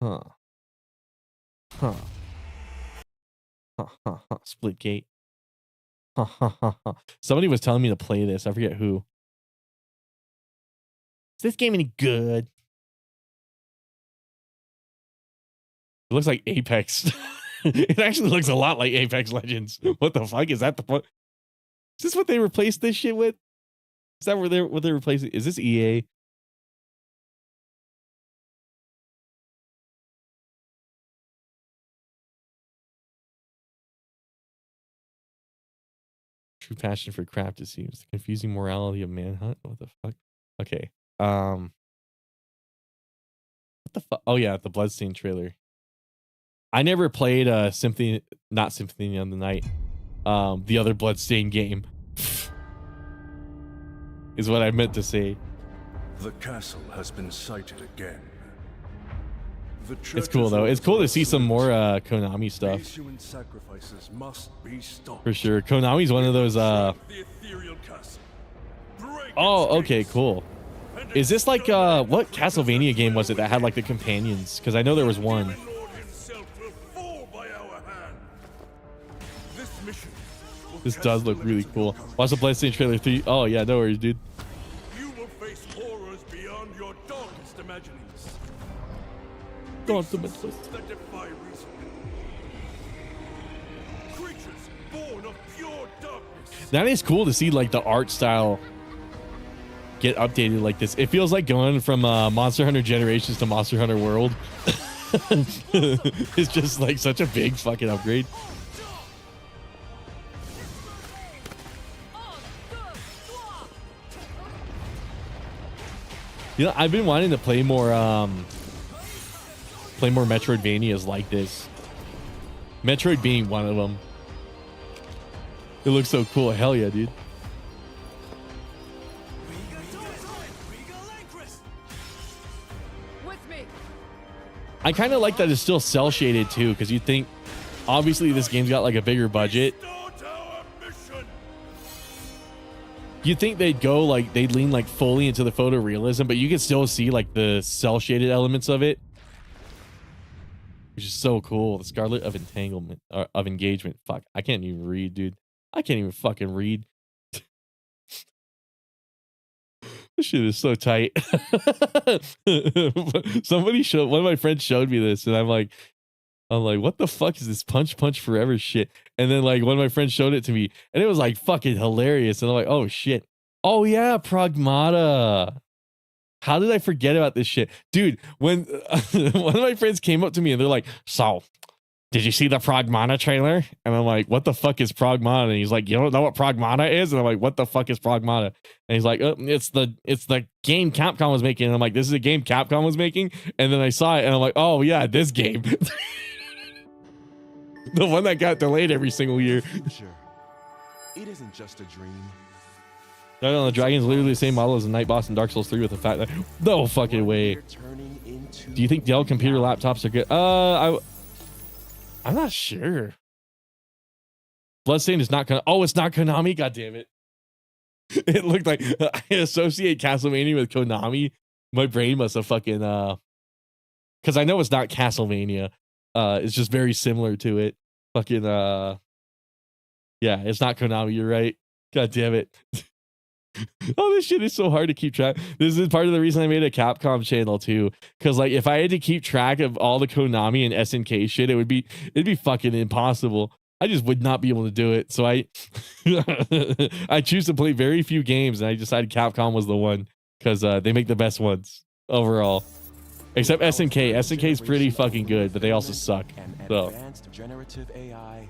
Huh. Huh. Huh, huh, huh. Split gate. Huh, huh, huh, huh. Somebody was telling me to play this. I forget who. Is this game any good? It looks like Apex. It actually looks a lot like Apex Legends. What the fuck? Is that the fuck? Is this what they replaced this shit with? Is that what they're replacing? Is this EA? True passion for craft, it seems. The confusing morality of manhunt. What the fuck? Okay. What the fuck? Oh yeah, the Bloodstained trailer. I never played Symphony of the Night. The other Bloodstained game. Is what I meant to say. The castle has been sighted again. It's cool though. It's cool to see some more Konami stuff. Sacrifices must be stopped. For sure. Konami's one of those oh, okay, cool. Is this like what Castlevania game was it that had like the companions? Because I know there was one. This does look really cool. Watch the Bloodstained trailer 3. Oh yeah, no worries, dude. You will face horrors beyond your darkest imaginings. That defy reason. Creatures born of pure darkness. That is cool to see like the art style get updated like this. It feels like going from Monster Hunter Generations to Monster Hunter World. It's just like such a big fucking upgrade. You know, I've been wanting to play more Metroidvanias like this. Metroid being one of them. It looks so cool. Hell yeah, dude. I kind of like that it's still cell shaded too, because you think obviously this game's got like a bigger budget. You'd think they'd go like they'd lean like fully into the photorealism, but you can still see like the cell shaded elements of it, which is so cool. The Scarlet of Entanglement of Engagement. Fuck, I can't even read, dude. I can't even fucking read. This shit is so tight. Somebody showed, one of my friends showed me this, and I'm like, what the fuck is this Punch Forever shit? And then like one of my friends showed it to me, and it was like fucking hilarious. And I'm like, oh shit. Oh yeah, Pragmata. How did I forget about this shit? Dude, when one of my friends came up to me and they're like, so did you see the Pragmata trailer? And I'm like, what the fuck is Pragmata? And he's like, you don't know what Pragmata is? And I'm like, what the fuck is Pragmata? And he's like, oh, it's the game Capcom was making. And I'm like, this is a game Capcom was making? And then I saw it and I'm like, oh yeah, this game. The one that got delayed every single year. It isn't just a dream. No, the dragon's literally the same model as the Night Boss in Dark Souls 3 with the fact that no fucking way. Do you think Dell computer laptops are good? I'm not sure. Bloodstained is not Konami. Oh, it's not Konami. God damn it! It looked like I associate Castlevania with Konami. My brain must have fucking because I know it's not Castlevania. It's just very similar to it. Fucking yeah, it's not Konami. You're right. God damn it. Oh, this shit is so hard to keep track. This is part of the reason I made a Capcom channel too. Because like if I had to keep track of all the Konami and SNK shit, it'd be fucking impossible. I just would not be able to do it. So I I choose to play very few games, and I decided Capcom was the one because they make the best ones overall. Except SNK. SNK is pretty fucking good, but they also suck. So. Advanced generative AI.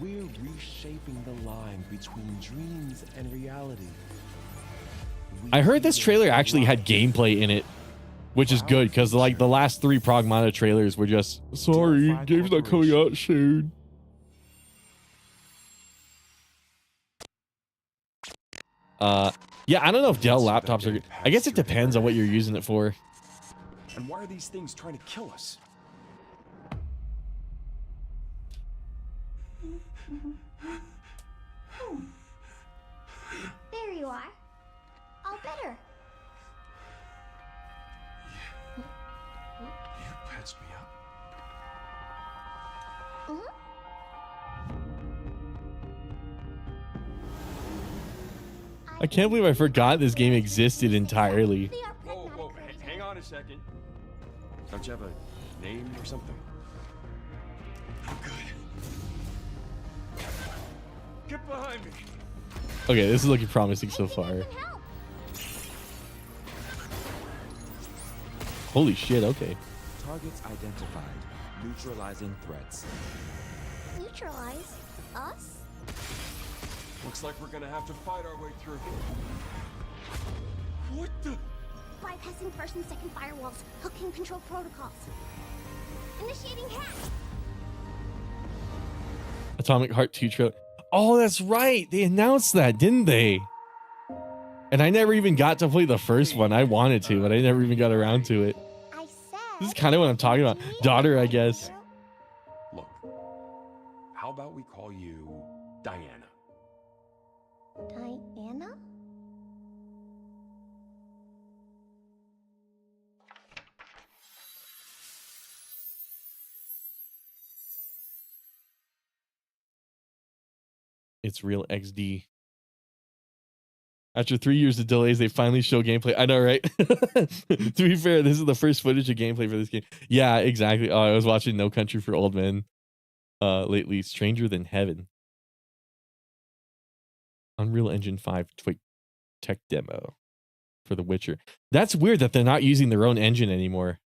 We're reshaping the line between dreams and reality. I heard this trailer actually had gameplay in it, which is good because like the last 3 Pragmata trailers were just sorry, game's not coming out soon. Yeah, I don't know if Dell laptops are good. I guess it depends on what you're using it for. And why are these things trying to kill us? There you are. All better. You patched me up. I can't believe I forgot this game existed entirely. Whoa, hang on a second. Don't you have a name or something? I'm good. Get behind me. Okay, this is looking promising so far. Holy shit, okay. Targets identified. Neutralizing threats. Neutralize us? Looks like we're gonna have to fight our way through. What the? Bypassing first and second firewalls. Hooking control protocols. Initiating hack. Atomic Heart 2 trailer. Oh, that's right. They announced that, didn't they? And I never even got to play the first one. I wanted to, but I never even got around to it. I said. This is kind of what I'm talking about. Daughter, I guess. Look, how about we call you Diana? Diana? It's real XD. After 3 years of delays, they finally show gameplay. I know, right? To be fair, this is the first footage of gameplay for this game. Yeah, exactly. Oh, I was watching No Country for Old Men lately. Stranger Than Heaven. Unreal Engine 5 tech demo for The Witcher. That's weird that they're not using their own engine anymore.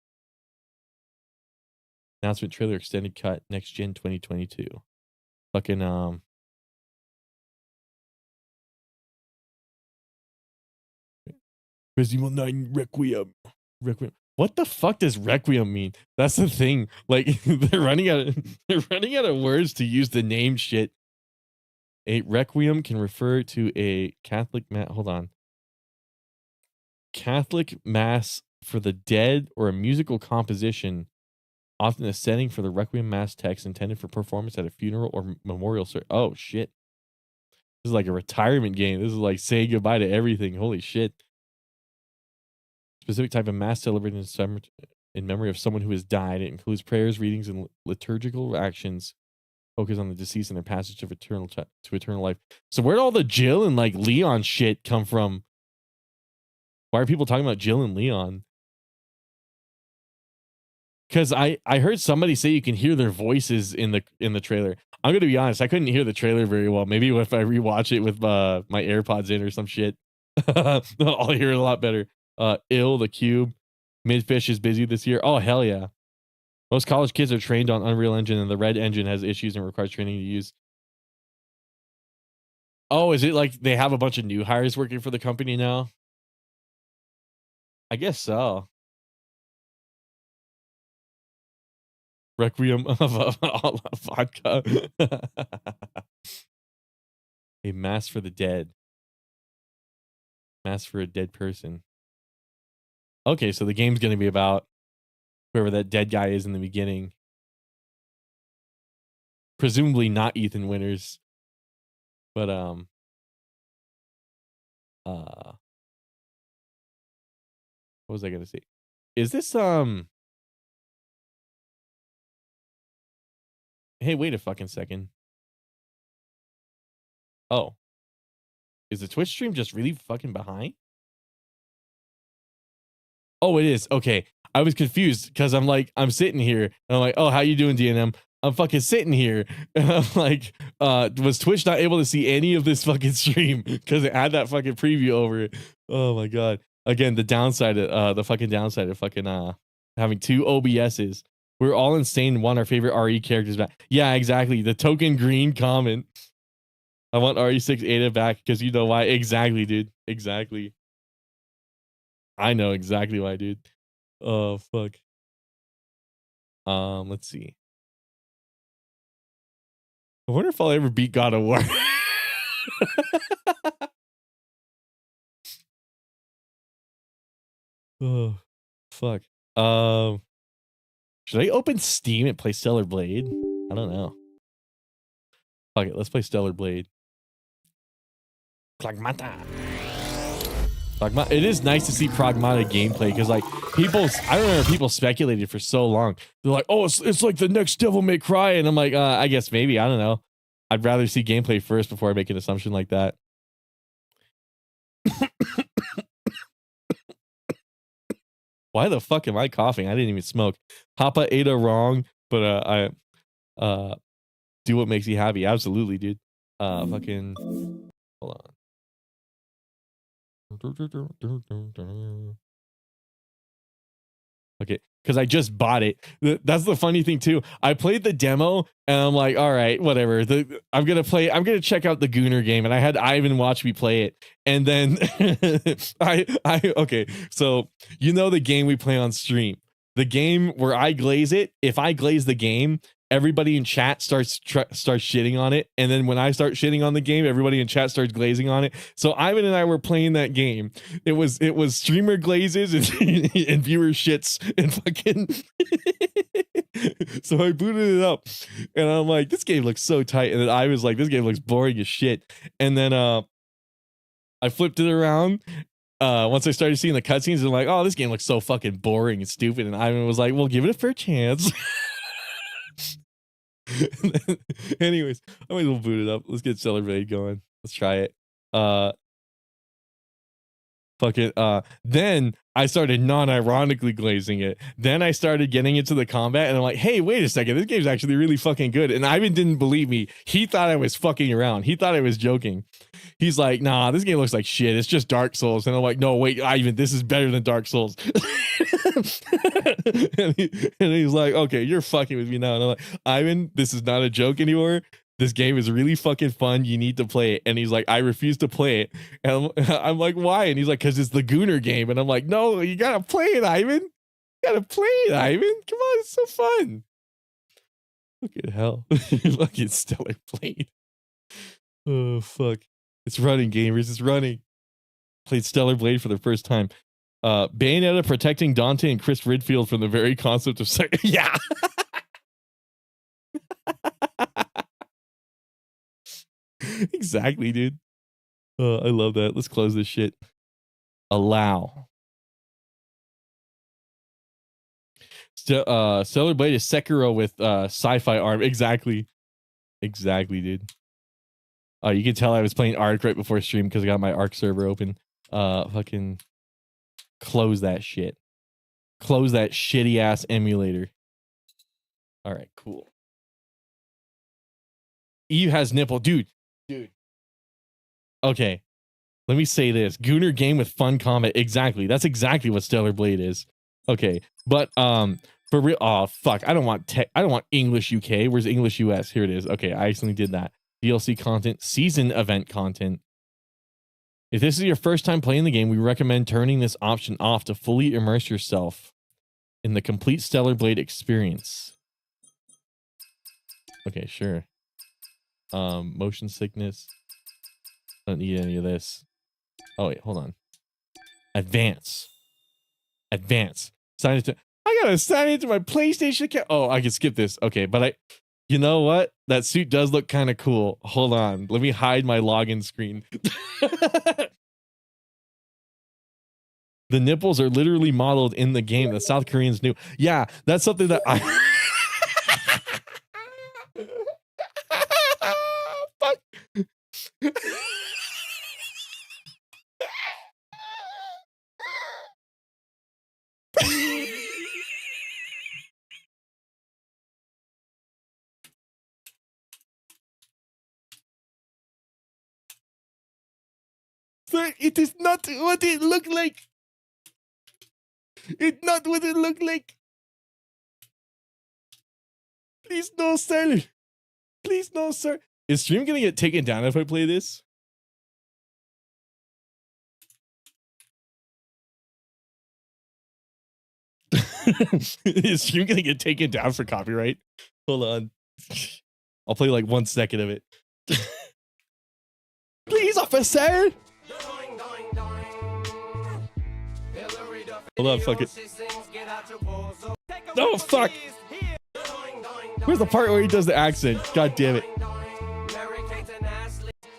Announcement trailer extended cut next gen 2022. Fucking Resident Evil 9 Requiem. What the fuck does Requiem mean? That's the thing. Like they're running out of words to use the name shit. A requiem can refer to a Catholic Catholic mass for the dead or a musical composition, often a setting for the requiem mass text intended for performance at a funeral or memorial service. Oh shit. This is like a retirement game. This is like saying goodbye to everything. Holy shit. Specific type of mass celebrated in memory of someone who has died. It includes prayers, readings, and liturgical actions focused on the deceased and their passage of eternal life. So where'd all the Jill and like Leon shit come from? Why are people talking about Jill and Leon? Because I heard somebody say you can hear their voices in the trailer. I'm gonna be honest, I couldn't hear the trailer very well. Maybe if I rewatch it with my AirPods in or some shit, I'll hear it a lot better. The Cube, Midfish is busy this year. Oh hell yeah! Most college kids are trained on Unreal Engine, and the Red Engine has issues and requires training to use. Oh, is it like they have a bunch of new hires working for the company now? I guess so. Requiem of vodka. A mass for the dead. Mass for a dead person. Okay, so the game's going to be about whoever that dead guy is in the beginning. Presumably not Ethan Winters. But what was I going to say? Is this hey, wait a fucking second. Oh. Is the Twitch stream just really fucking behind? Oh, it is. Okay. I was confused because I'm sitting here and I'm like, oh, how you doing, DNM? I'm fucking sitting here and I'm like, was Twitch not able to see any of this fucking stream because it had that fucking preview over it? Oh my God. Again, the downside of fucking having two OBSs. We're all insane and want our favorite RE characters back. Yeah, exactly. The token green comment. I want RE6 Ada back because you know why. Exactly, dude. Exactly. I know exactly why, dude. Oh, fuck. Let's see. I wonder if I'll ever beat God of War. Oh, fuck. Should I open Steam and play Stellar Blade? I don't know. Fuck it, let's play Stellar Blade. Pragmata. It is nice to see Pragmata gameplay because, like, I remember people speculated for so long. They're like, oh, it's like the next Devil May Cry. And I'm like, I guess maybe. I don't know. I'd rather see gameplay first before I make an assumption like that. Why the fuck am I coughing? I didn't even smoke. Papa Ada wrong, but I do what makes you happy. Absolutely, dude. Fucking hold on. Okay, because I just bought it. That's the funny thing too. I played the demo and I'm like, all right, whatever. I'm gonna check out the Gooner game, and I had Ivan watch me play it, and then okay. So you know the game we play on stream, the game where I glaze it. If I glaze the game, everybody in chat starts shitting on it, and then when I start shitting on the game, everybody in chat starts glazing on it. So Ivan and I were playing that game. It was streamer glazes and viewer shits and fucking. So I booted it up, and I'm like, this game looks so tight, and then I was like, this game looks boring as shit, and then I flipped it around. Once I started seeing the cutscenes, I'm like, oh, this game looks so fucking boring and stupid, and Ivan was like, well, give it a fair chance. Anyways, I might as well boot it up. Let's get Stellar Blade going. Let's try it. Then I started non-ironically glazing it. Then I started getting into the combat, and I'm like, hey, wait a second, this game's actually really fucking good. And Ivan didn't believe me. He thought I was fucking around. He thought I was joking. He's like, nah, this game looks like shit. It's just Dark Souls. And I'm like, no, wait, Ivan, this is better than Dark Souls. and he's like, okay, you're fucking with me now. And I'm like, Ivan, this is not a joke anymore. This game is really fucking fun. You need to play it. And he's like, I refuse to play it. And I'm like, why? And he's like, because it's the Gooner game. And I'm like, no, you gotta play it, Ivan. You gotta play it, Ivan. Come on, it's so fun. Fucking hell. Fucking Stellar Blade. Oh, fuck. It's running, gamers. It's running. Played Stellar Blade for the first time. Bayonetta protecting Dante and Chris Redfield from the very concept of yeah. Exactly, dude. I love that. Let's close this shit. Allow. Stellar Blade is Sekiro with sci-fi arm. Exactly, dude. You can tell I was playing Ark right before stream because I got my Ark server open. Fucking close that shit. Close that shitty ass emulator. All right, cool. Eve has nipple, dude. Okay, let me say this: Gooner game with fun combat. Exactly, that's exactly what Stellar Blade is. Okay, but For real? Oh fuck! I don't want tech. I don't want English UK. Where's English US? Here it is. Okay, I accidentally did that. DLC content, season event content. If this is your first time playing the game, we recommend turning this option off to fully immerse yourself in the complete Stellar Blade experience. Okay, sure. Motion sickness. Don't need any of this. Oh wait, hold on. Advance. Sign into. I gotta sign into my PlayStation account. Oh, I can skip this. Okay, but you know what? That suit does look kind of cool. Hold on. Let me hide my login screen. The nipples are literally modeled in the game. The South Koreans knew. Yeah, that's something that I. Fuck. Sir, it is not what it looked like. It's not what it looked like. Please no, sir. Please no, sir. Is stream gonna get taken down if I play this? Is stream gonna get taken down for copyright? Hold on. I'll play like 1 second of it. Please, officer! Hold on, fuck it. No, fuck! Where's the part where he does the accent? God damn it.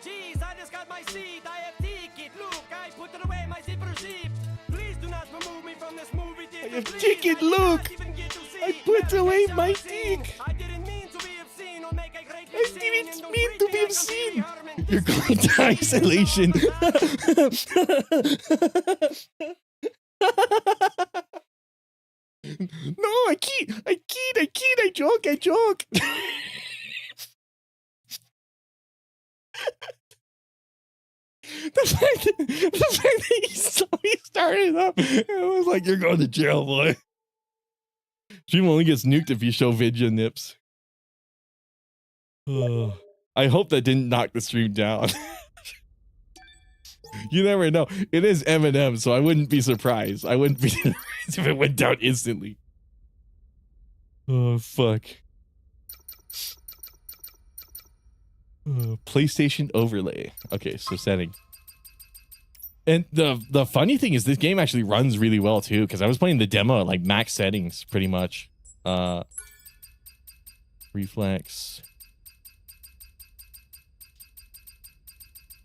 Jeez, I just got my seat. I have ticket. Look, I put it away my zipper zip. Please do not remove me from this movie theater. I have ticket, look! I put away my dick! I didn't mean to be obscene or make a great I didn't mean to be obscene! You're going to isolation! No, I joke. The fact that he started up, it was like, you're going to jail, boy. Stream only gets nuked if you show video nips. I hope that didn't knock the stream down. You never know. It is Eminem, so I wouldn't be surprised. I wouldn't be surprised if it went down instantly. Oh, fuck. PlayStation overlay. Okay, so setting. And the funny thing is this game actually runs really well too, because I was playing the demo at like max settings pretty much. Reflex.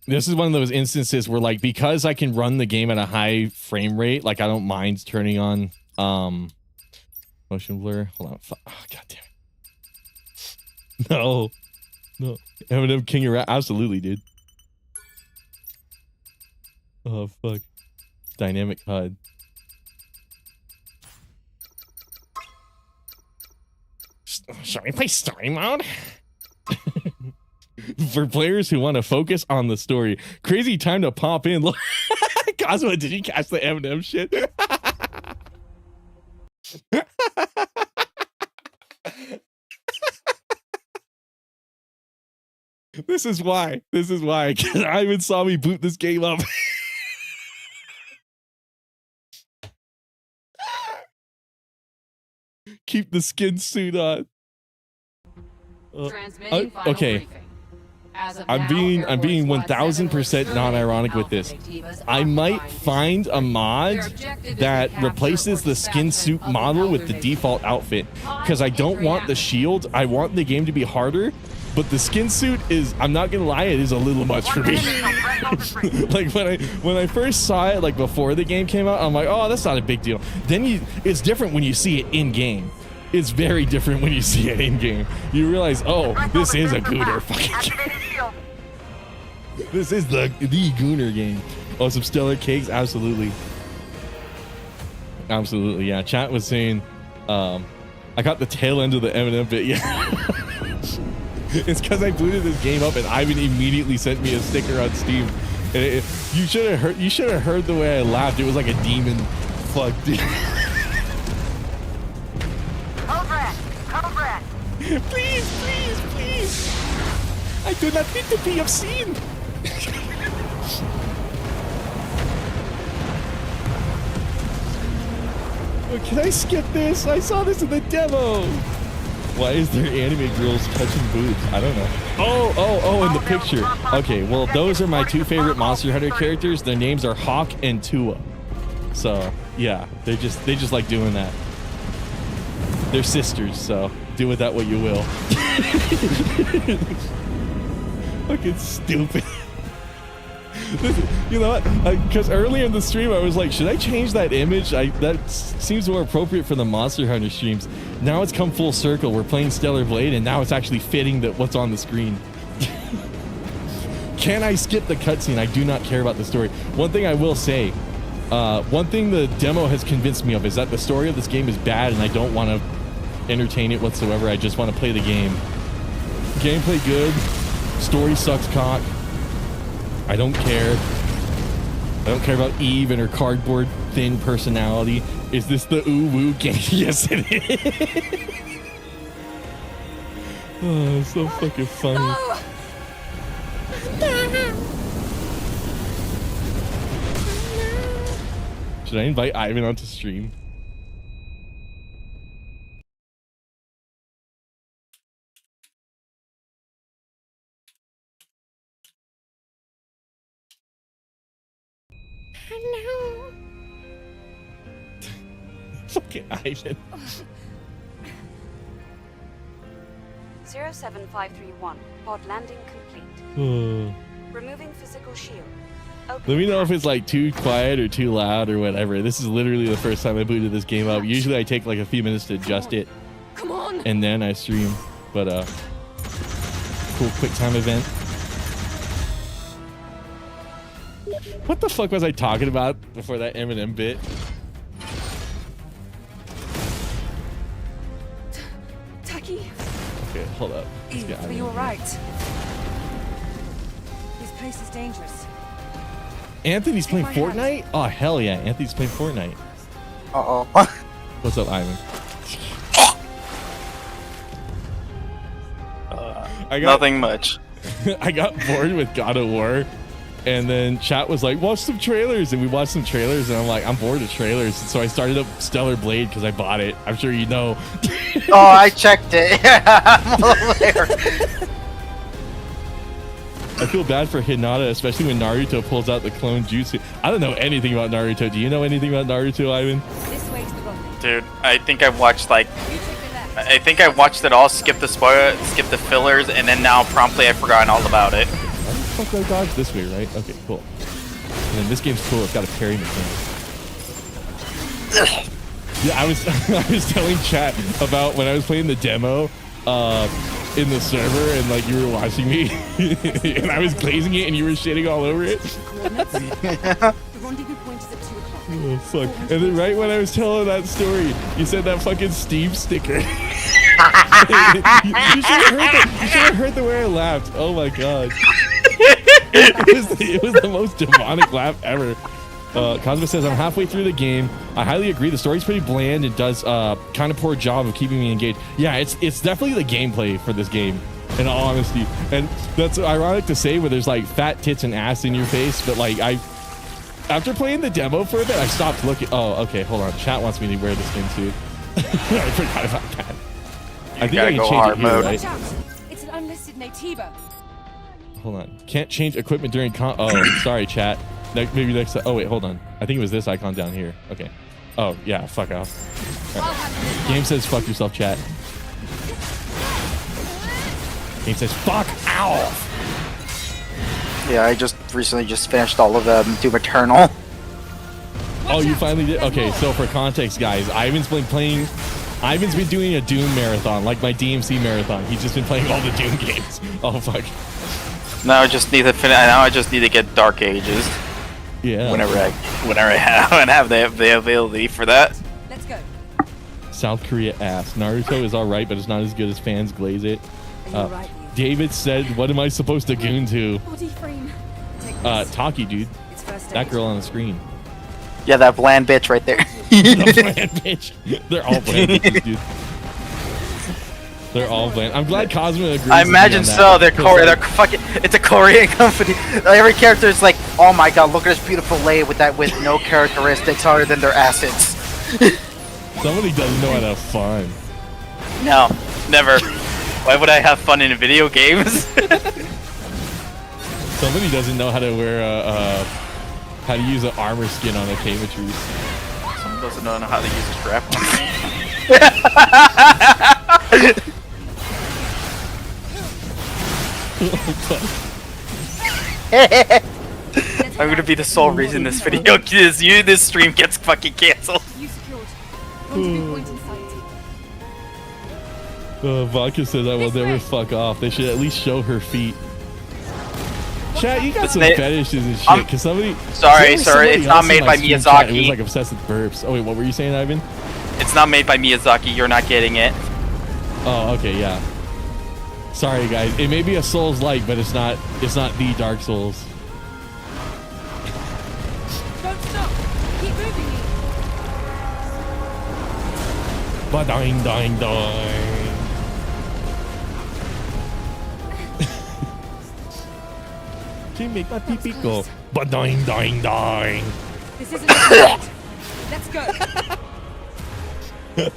This is one of those instances where like, because I can run the game at a high frame rate, like I don't mind turning on motion blur. Hold on. Oh, God damn it. No. Eminem King of Rap. Absolutely, dude. Oh, fuck. Dynamic HUD. Shall we play story mode? For players who want to focus on the story. Crazy time to pop in. Look, Cosmo, did you catch the Eminem shit? This is why. Because Ivan saw me boot this game up. Keep the skin suit on. Okay. I'm being 1000% non-ironic with this. I might find a mod that replaces the skin suit model with the default outfit, because I don't want the shield. I want the game to be harder, but the skin suit is, I'm not gonna lie, it is a little much for me. Like when I first saw it, like before the game came out, I'm like, oh, that's not a big deal. Then it's different when you see it in game. It's very different when you see it in game. You realize, oh, this is a Gooner fucking game. This is the Gooner game. Oh, some stellar cakes, absolutely. Absolutely, yeah. Chat was saying, I got the tail end of the Eminem bit, yeah. It's because I booted this game up and Ivan immediately sent me a sticker on Steam. And you should have heard the way I laughed. It was like a demon. Fuck, dude. Please, please, please. I do not need to be obscene. Oh, can I skip this? I saw this in the demo. Why is there anime girls touching boobs? I don't know. Oh, in the picture. Okay, well, those are my two favorite Monster Hunter characters. Their names are Hawk and Tua. So, yeah, they just like doing that. They're sisters, so do with that what you will. Fucking stupid. You know what? Because earlier in the stream, I was like, should I change that image? That seems more appropriate for the Monster Hunter streams. Now it's come full circle. We're playing Stellar Blade, and now it's actually fitting that what's on the screen. Can I skip the cutscene? I do not care about the story. One thing I will say, one thing the demo has convinced me of is that the story of this game is bad, and I don't want to entertain it whatsoever. I just want to play the game. Gameplay good. Story sucks cock. I don't care. I don't care about Eve and her cardboard thin personality. Is this the ooh-woo game? Yes, it is. Oh, it's so fucking funny. Should I invite Ivan onto stream? Hello. Fucking Ivan. 07531. Pod landing complete. Oh. Removing physical shield. Let me know if it's like too quiet or too loud or whatever. This is literally the first time I booted this game up. Usually I take like a few minutes to adjust it. Come on. And then I stream. But cool quick time event. What the fuck was I talking about before that Eminem bit? Taki. Okay, hold up. Eve, are you alright? This place is dangerous. Anthony's playing Fortnite? Oh, hell yeah. Anthony's playing Fortnite. Uh-oh. What's up, Ivan? Nothing much. I got bored with God of War, and then chat was like, watch some trailers, and we watched some trailers, and I'm like, I'm bored of trailers, and so I started up Stellar Blade because I bought it. I'm sure you know. Oh, I checked it. I'm aware. I feel bad for Hinata, especially when Naruto pulls out the clone jutsu. I don't know anything about Naruto. Do you know anything about Naruto, Ivan? Dude, I think I've watched like... I think I watched it all, skipped the spoiler, skipped the fillers, and then now promptly I've forgotten all about it. Why the fuck do I dodge this way, right? Okay, cool. And then this game's cool. It's got a parry mechanic. Yeah, I was telling chat about when I was playing the demo in the server, and like you were watching me, and I was glazing it, and you were shitting all over it. Oh, fuck. And then right when I was telling that story, you said that fucking Steve sticker. You should have heard the way I laughed. Oh my god. It was the most demonic laugh ever. Cosmo says, I'm halfway through the game. I highly agree. The story's pretty bland. It does kind of poor job of keeping me engaged. Yeah, it's definitely the gameplay for this game, in all honesty. And that's ironic to say where there's like fat tits and ass in your face, but like after playing the demo for a bit, I stopped looking. Oh, okay, hold on. Chat wants me to wear the skin suit. I forgot about that. I think I can change it here, right? It's an unlisted Natiba. Hold on. Can't change equipment during oh, sorry, chat. Maybe next time. Oh, wait, hold on. I think it was this icon down here. Okay. Oh, yeah, fuck off. Right. Game says fuck yourself, chat. Game says fuck off. Yeah, I just recently finished all of Doom Eternal. Oh, you finally did? Okay, so for context, guys, Ivan's been doing a Doom marathon, like my DMC marathon. He's just been playing all the Doom games. Oh, fuck. Now I just need to finish. Now I just need to get Dark Ages. Yeah. Whenever I have the ability for that. Let's go. South Korea ass. Naruto is alright, but it's not as good as fans glaze it. David said, what am I supposed to goon to? Taki, dude. That girl on the screen. Yeah, that bland bitch right there. The bland bitch. They're all bland bitches, dude. They're all bland. I'm glad Cosmo agrees. I with me imagine on that, so. They're because, Korean. like, They're fucking. It's a Korean company. Every character is like, oh my god, look at this beautiful lay with no characteristics other than their assets. somebody doesn't know how to have fun. No, never. Why would I have fun in video games? Somebody doesn't know how to wear how to use an armor skin on a Camatrice. Someone doesn't know how to use a strap I'm gonna be the sole reason this video, this stream gets fucking cancelled. You secured. Rendezvous point in sight. Vodka says I will never fuck off. They should at least show her feet. Chat, you got some fetishes and shit. Cause somebody. Sorry, it's not made by Miyazaki. It was like obsessed with burps. Oh wait, what were you saying, Ivan? It's not made by Miyazaki. You're not getting it. Oh, okay, yeah. Sorry, guys. It may be a Souls-like, but it's not. It's not the Dark Souls. Don't stop. Keep moving me. Ba-ding, ding, ding. Can you make my pee-pee go? Ba-ding, ding, ding. This isn't right. Let's go.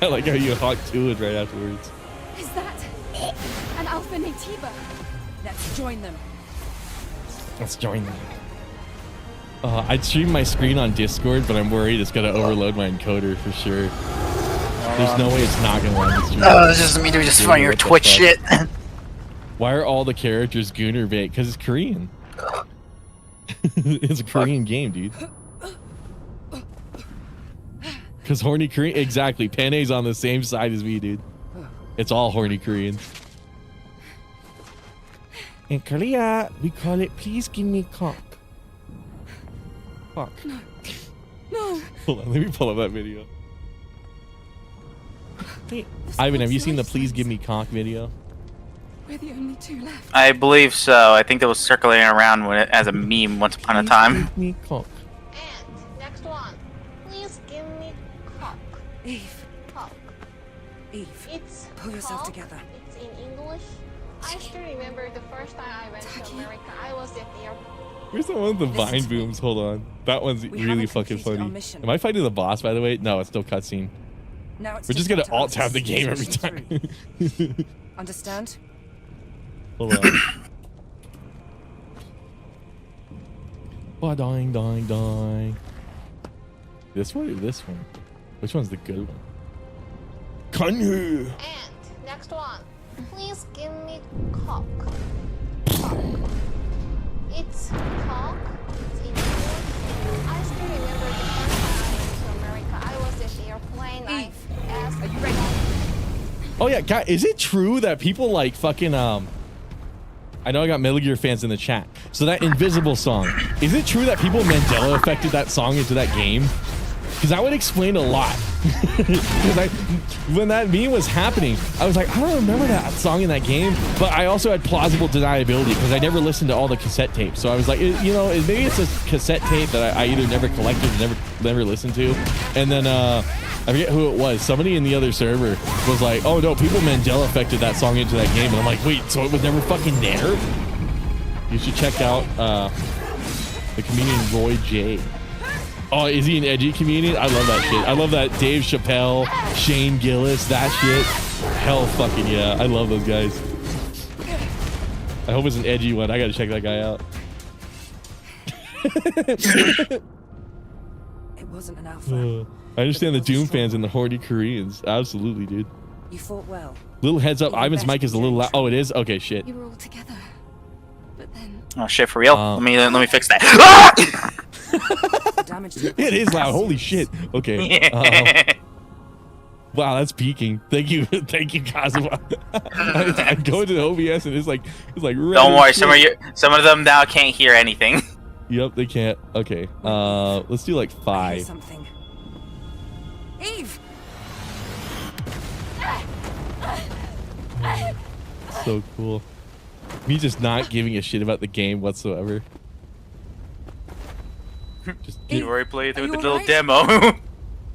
I like how you hawk to it right afterwards. Is that an Alpha Natiba? Let's join them. Let's join them. I'd stream my screen on Discord, but I'm worried it's gonna overload my encoder for sure. There's no way it's not gonna run the stream. This just me doing just funny your Twitch shit. Why are all the characters Gooner bait? Because it's Korean. It's a Korean game, dude. Because horny Korean, exactly. Pane's on the same side as me, dude. It's all horny Koreans. In Korea, we call it please give me cock. Fuck. No. No. Hold on, let me pull up that video. Hey, Ivan, have you seen the please give me cock video? We're the only two left. I believe so. I think that was circulating around as a meme once upon a time. Give me cock. And next one. Please give me cock. Eve. Cock. Eve. It's pull yourself cock. together. It's in English. I still remember the first time I went to America. I was at the airport. Where's the one with the vine booms? Hold on. That one's really fucking funny. Am I fighting the boss, by the way? No, it's still cutscene. Now it's We're just gonna alt tab the game every time. Understand? Hold on. Ba-ding, ding, ding. This one or this one? Which one's the good one? Kanhu! And next one. Please give me cock. Cock. It's cock. It's in English. I still remember the first time I went to America. I was at the airplane. I asked. Are you ready? Oh yeah, guy, is it true that people like fucking I know I got Metal Gear fans in the chat. So that Invisible song, is it true that people Mandela affected that song into that game? Because that would explain a lot. Because when that meme was happening, I was like, I don't remember that song in that game. But I also had plausible deniability because I never listened to all the cassette tapes. So I was like, you know, maybe it's a cassette tape that I either never collected or never listened to. And then I forget who it was. Somebody in the other server was like, oh no, people Mandela affected that song into that game. And I'm like, wait, so it was never fucking there? You should check out the comedian Roy J. Oh, is he an edgy comedian? I love that shit. I love that Dave Chappelle, Shane Gillis, that shit. Hell fucking yeah. I love those guys. I hope it's an edgy one. I gotta check that guy out. It wasn't an alpha. I understand the Doom fans and the horny Koreans. Absolutely, dude. You fought well. Little heads up, Ivan's mic is a little loud. Oh, it is? Okay, shit. You were all together. But then Oh shit, for real? Let me fix that. It is loud. Holy shit. Okay. Wow, that's peaking. Thank you, Kazuma. I go to the OBS and it's like Don't worry, some of them now can't hear anything. Yep, they can't. Okay. Let's do like 5. Something. Eve. So cool. Me just not giving a shit about the game whatsoever. You already played through the little demo.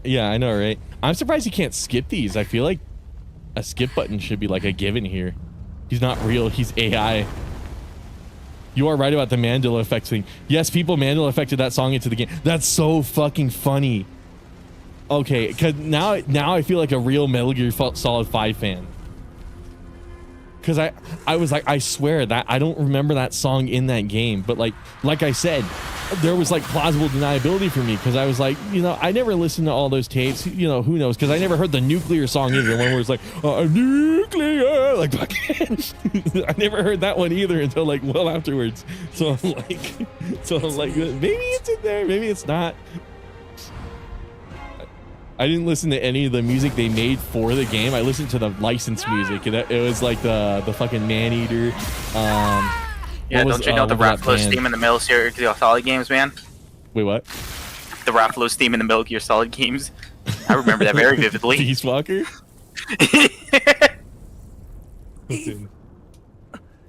Yeah, I know, right? I'm surprised you can't skip these. I feel like A skip button should be like a given here. He's not real. He's AI. You are right about the Mandela effect thing. Yes, people Mandela affected that song into the game. That's so fucking funny. Okay, because now I feel like a real Metal Gear Solid 5 fan. Because I was like, I swear that I don't remember that song in that game. But like I said, there was like plausible deniability for me because I was like, you know, I never listened to all those tapes. You know, who knows? Because I never heard the Nuclear song either. One where it's like, nuclear. Like, I never heard that one either until like well afterwards. So I'm like, maybe it's in there. Maybe it's not. I didn't listen to any of the music they made for the game. I listened to the licensed music. It was like the fucking Maneater. Yeah, don't you know the Rathalos theme in the Metal Gear Solid games, man? Wait, what? The Rathalos theme in the Metal Gear Solid games. I remember that very vividly. Peace Walker?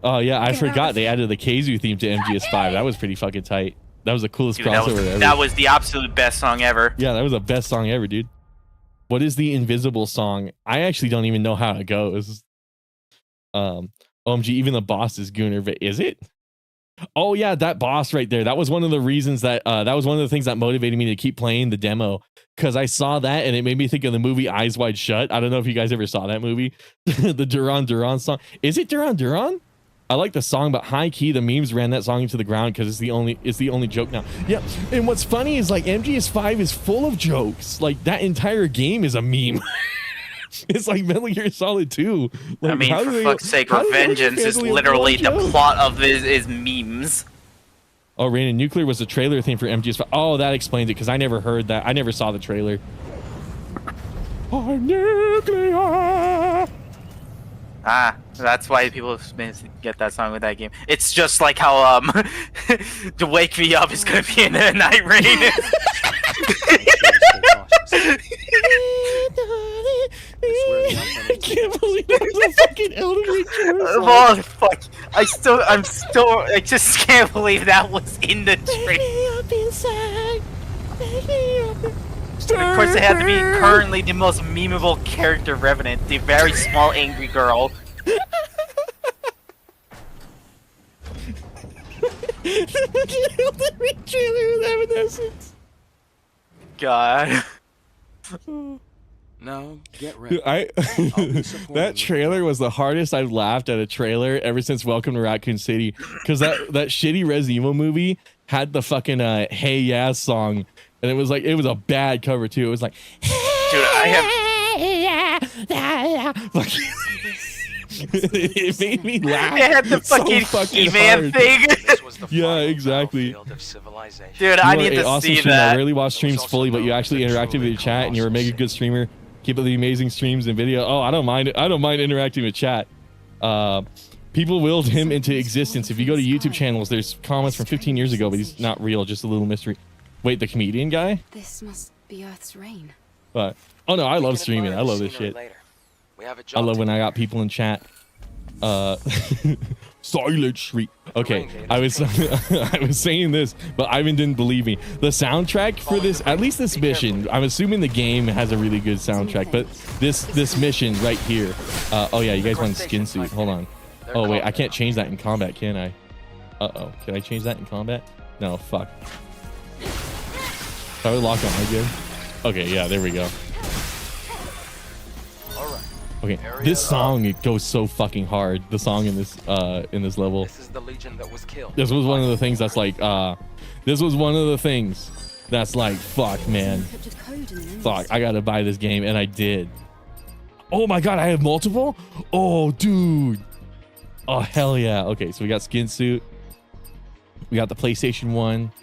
Oh yeah, I forgot they added the Keizu theme to MGS5. That was pretty fucking tight. That was the coolest Dude, crossover ever. That was the absolute best song ever. Yeah, that was the best song ever, dude. What is the Invisible song? I actually don't even know how it goes. OMG, even the boss is Gooner, but is it? Oh yeah, that boss right there. That was one of the reasons that that was one of the things that motivated me to keep playing the demo, because I saw that and it made me think of the movie Eyes Wide Shut. I don't know if you guys ever saw that movie. The Duran Duran song. Is it Duran Duran? I like the song, but high key the memes ran that song into the ground because it's the only joke now. Yeah, and what's funny is like MGS5 is full of jokes. Like that entire game is a meme. It's like Metal Gear Solid 2. Like, I mean, for fuck's sake, Revengeance is literally the plot of this is memes. Oh, Rain and Nuclear was the trailer thing for MGS5. Oh, that explains it because I never heard that. I never saw the trailer. Oh, Nuclear. Ah, that's why people get that song with that game. It's just like how to Wake Me Up is gonna be in the Night Rain. I can't believe that was a fucking Elden Ring trailer. Oh fuck! I just can't believe that was in the trailer. Of course, it had to be currently the most memeable character, Revenant, the very small angry girl. The Ring trailer with Evanescence. God. No, get ready. Dude, that trailer was the hardest I've laughed at a trailer ever since Welcome to Raccoon City, because that shitty Resident Evil movie had the fucking Hey Yeah song, and it was a bad cover too. It was like, dude, I have. It made me laugh. It had the fucking He-Man thing. Yeah, exactly. Dude, I need to awesome see streamer. that. I rarely watch streams fully, but you actually interacted with your chat, and you're a mega good streamer. Keep up the amazing streams and video. Oh, I don't mind interacting with chat. People willed him into existence. If you go to YouTube channels, there's comments from 15 years ago, but he's not real. Just a little mystery. Wait, the comedian guy? This must be Earth's rain. But oh no, I love streaming. I love this shit. I love when I got people in chat. Silent Street. Okay, I was saying this, but Ivan didn't believe me. The soundtrack for this, at least this mission, I'm assuming the game has a really good soundtrack, but this mission right here. Oh yeah, you guys want skin suit? Hold on. Oh wait, I can't change that in combat, can I? Uh-oh, can I change that in combat? No, fuck. Are we locked on again? Okay, yeah, there we go. Okay, this song, it goes so fucking hard. The song in this level. This is the Legion that was killed. This was one of the things that's like fuck, man. Fuck, I gotta buy this game, and I did. Oh my god, I have multiple? Oh dude. Oh hell yeah. Okay, so we got skin suit. We got the PlayStation 1.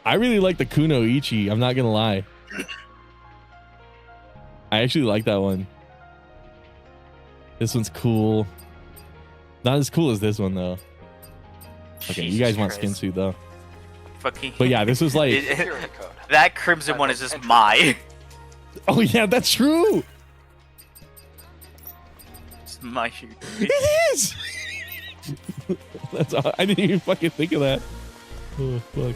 I really like the Kunoichi, I'm not gonna lie. I actually like that one. This one's cool. Not as cool as this one though. Okay, you guys want skin suit though. Fucking. But yeah, this was like that crimson one is just my. Oh yeah, that's true. It's my shoe. It is. That's all, I didn't even fucking think of that. Oh fuck.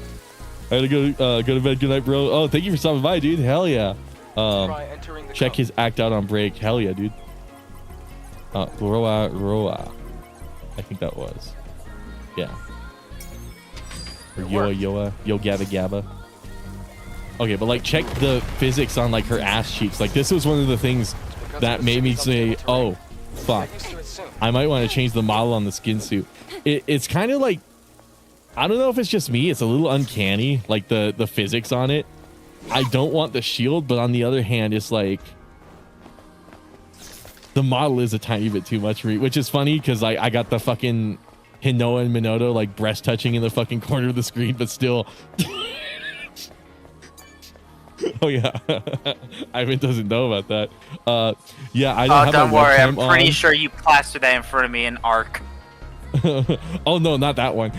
I gotta go to bed. Good night, bro. Oh, thank you for stopping by, dude. Hell yeah. Check his act out on break. Hell yeah, dude. Roa. I think that was. Yeah. Or Yo Gabba Gabba. Okay, but like check the physics on like her ass cheeks. Like this was one of the things that made me say, oh, fuck. I might want to change the model on the skin suit. It's kind of like, I don't know if it's just me. It's a little uncanny, like the physics on it. I don't want the shield, but on the other hand, it's like the model is a tiny bit too much for me, which is funny because I got the fucking Hinoa and Minato like breast touching in the fucking corner of the screen, but still. Oh yeah, Ivan doesn't know about that. Yeah, I don't have don't worry, I'm webcam pretty on. sure you plastered that in front of me in Arc. Oh no, not that one.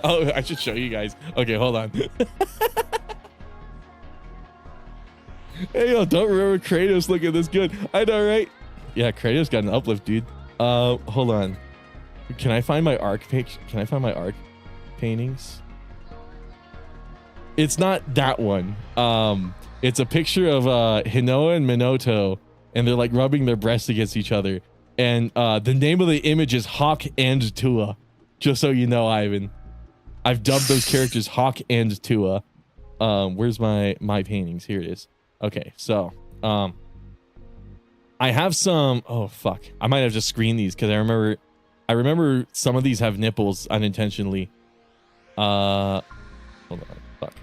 Oh, I should show you guys. Okay, hold on. Hey yo, don't remember Kratos looking this good. I know, right? Yeah, Kratos got an uplift, dude. Hold on. Can I find my Arc picture? Can I find my Arc paintings? It's not that one. It's a picture of Hinoa and Minato, and they're like rubbing their breasts against each other. And the name of the image is Hawk and Tua. Just so you know, Ivan. I've dubbed those characters Hawk and Tua. Where's my paintings? Here it is. Okay, so I have some. Oh fuck! I might have just screened these because I remember some of these have nipples unintentionally. Hold on. Fuck.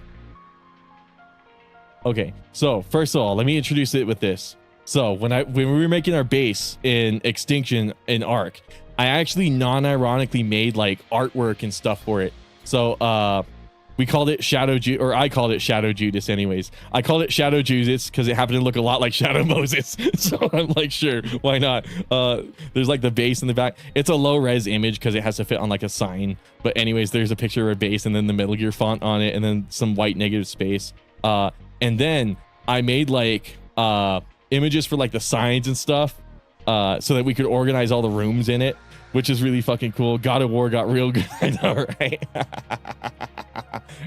Okay, so first of all, let me introduce it with this. So when we were making our base in Extinction in Arc, I actually non-ironically made like artwork and stuff for it. So we called it Shadow Judas, or I called it Shadow Judas anyways. I called it Shadow Judas because it happened to look a lot like Shadow Moses. So I'm like, sure, why not? There's like the base in the back. It's a low res image because it has to fit on like a sign. But anyways, there's a picture of a base and then the Metal Gear font on it and then some white negative space. And then I made like images for like the signs and stuff so that we could organize all the rooms in it, which is really fucking cool. God of War got real good. I know, right?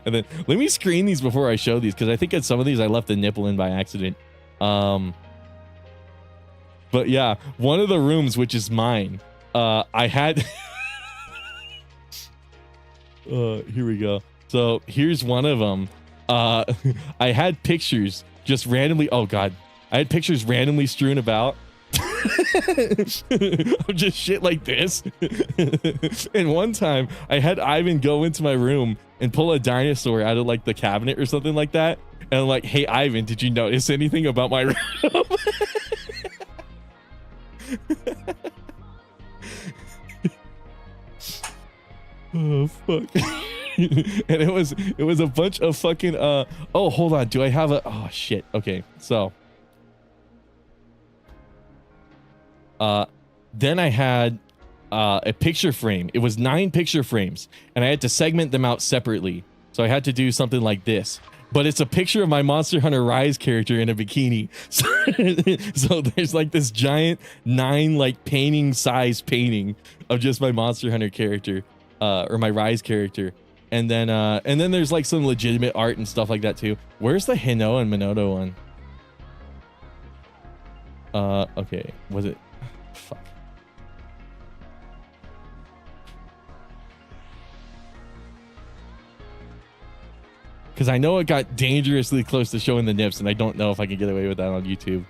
And then let me screen these before I show these because I think at some of these I left the nipple in by accident. But yeah, one of the rooms, which is mine, I had here we go. So here's one of them. I had pictures just randomly. Oh god, I had pictures randomly strewn about. Just shit like this. And one time I had Ivan go into my room and pull a dinosaur out of like the cabinet or something like that, and I'm like, hey Ivan, did you notice anything about my room? Oh fuck. And it was a bunch of fucking oh hold on, do I have a oh shit, okay, so then I had a picture frame. It was 9 picture frames and I had to segment them out separately. So I had to do something like this, but it's a picture of my Monster Hunter Rise character in a bikini. So there's like this giant 9 like painting size painting of just my Monster Hunter character, or my Rise character. And then there's like some legitimate art and stuff like that too. Where's the Hinoa and Minato one? Okay, was it? Fuck. Because I know it got dangerously close to showing the nips, and I don't know if I can get away with that on YouTube.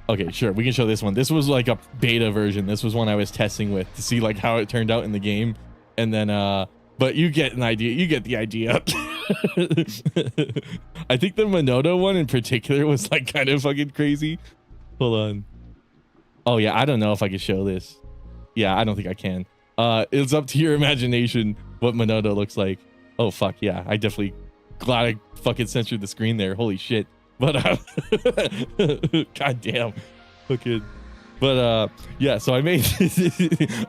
Okay, sure, we can show this one. This was like a beta version. This was one I was testing with to see like how it turned out in the game. And then but you get an idea. You get the idea. I think the Minato one in particular was like kind of fucking crazy. Hold on. Oh yeah, I don't know if I can show this. Yeah, I don't think I can. It's up to your imagination what Minato looks like. Oh fuck yeah, I definitely glad I fucking censored the screen there. Holy shit. But god damn. Okay. But yeah, so I made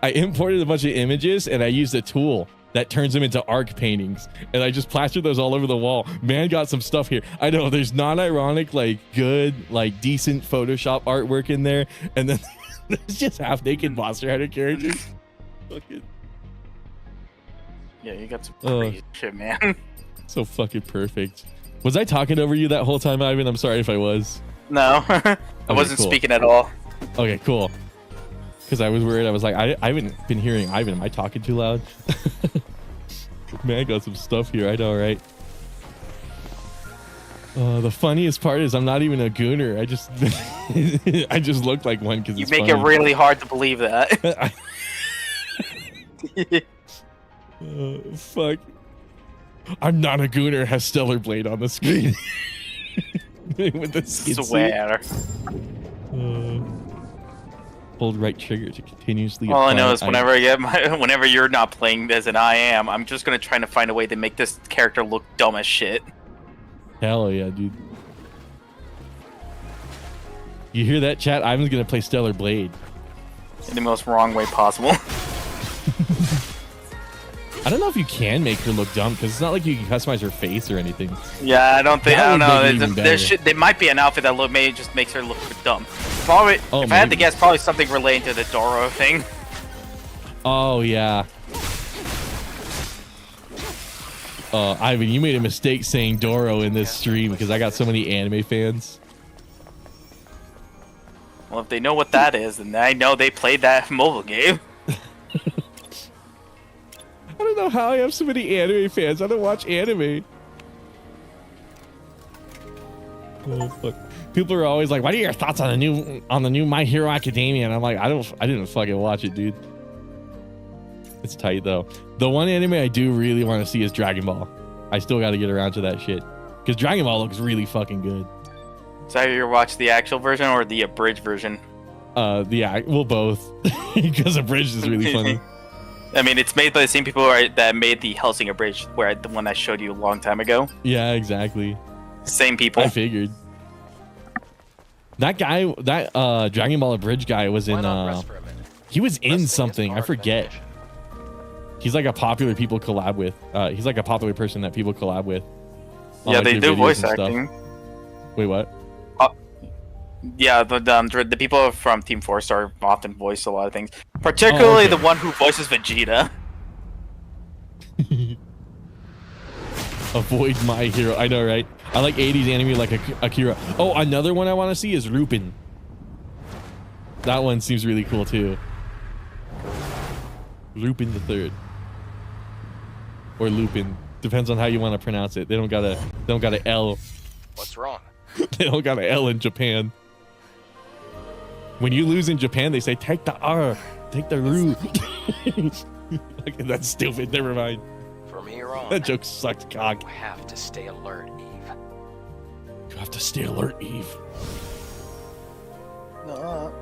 I imported a bunch of images and I used a tool that turns them into arc paintings, and I just plastered those all over the wall. Man got some stuff here. I know there's non-ironic, like good, like decent Photoshop artwork in there, and then there's just half-naked Monster Hunter characters. Fucking yeah, you got some crazy shit, man. So fucking perfect. Was I talking over you that whole time, Ivan? I'm sorry if I was. No, I wasn't cool. speaking at all. Okay, cool. Because I was worried. I was like, I haven't been hearing Ivan. Am I talking too loud? Man, I got some stuff here. I know, right? The funniest part is I'm not even a gooner. I just I just look like one because you make it really hard to believe that. Fuck. I'm not a gooner has Stellar Blade on the screen. With the skid Swear. Hold right trigger to continuously. All I know is whenever you're not playing as an I am, I'm just gonna try to find a way to make this character look dumb as shit. Hell yeah, dude. You hear that, chat? Ivan's gonna play Stellar Blade. In the most wrong way possible. I don't know if you can make her look dumb because it's not like you can customize her face or anything. Yeah, I don't know. There might be an outfit that just makes her look dumb. Probably, if I had to guess, probably something relating to the Doro thing. Oh yeah. Ivan, you made a mistake saying Doro in this stream because I got so many anime fans. Well, if they know what that is, then I know they played that mobile game. I don't know how I have so many anime fans. I don't watch anime. Oh fuck. People are always like, "What are your thoughts on the new My Hero Academia?" And I'm like, I didn't fucking watch it, dude. It's tight though. The one anime I do really want to see is Dragon Ball. I still got to get around to that shit because Dragon Ball looks really fucking good. So you watch the actual version or the abridged version? Well, both because abridged is really funny. I mean, it's made by the same people that made the Hellsing abridged, the one I showed you a long time ago. Yeah, exactly. Same people. I figured. That guy, that Dragon Ball abridged guy was in. He was in something. I forget. He's like a popular people collab with. He's like a popular person that people collab with. Yeah, they do voice acting. Wait, what? Yeah, the people from Team 4-Star often voice a lot of things. Particularly the one who voices Vegeta. Avoid My Hero. I know, right? I like 80s anime like Akira. Oh, another one I want to see is Lupin. That one seems really cool too. Lupin the Third. Or Lupin. Depends on how you want to pronounce it. They don't got a L. What's wrong? They don't got an L in Japan. When you lose in Japan, they say take the R, take the Ru. Okay, that's stupid. Never mind. From here on, that joke sucked cock. You have to stay alert, Eve. You have to stay alert, Eve. No.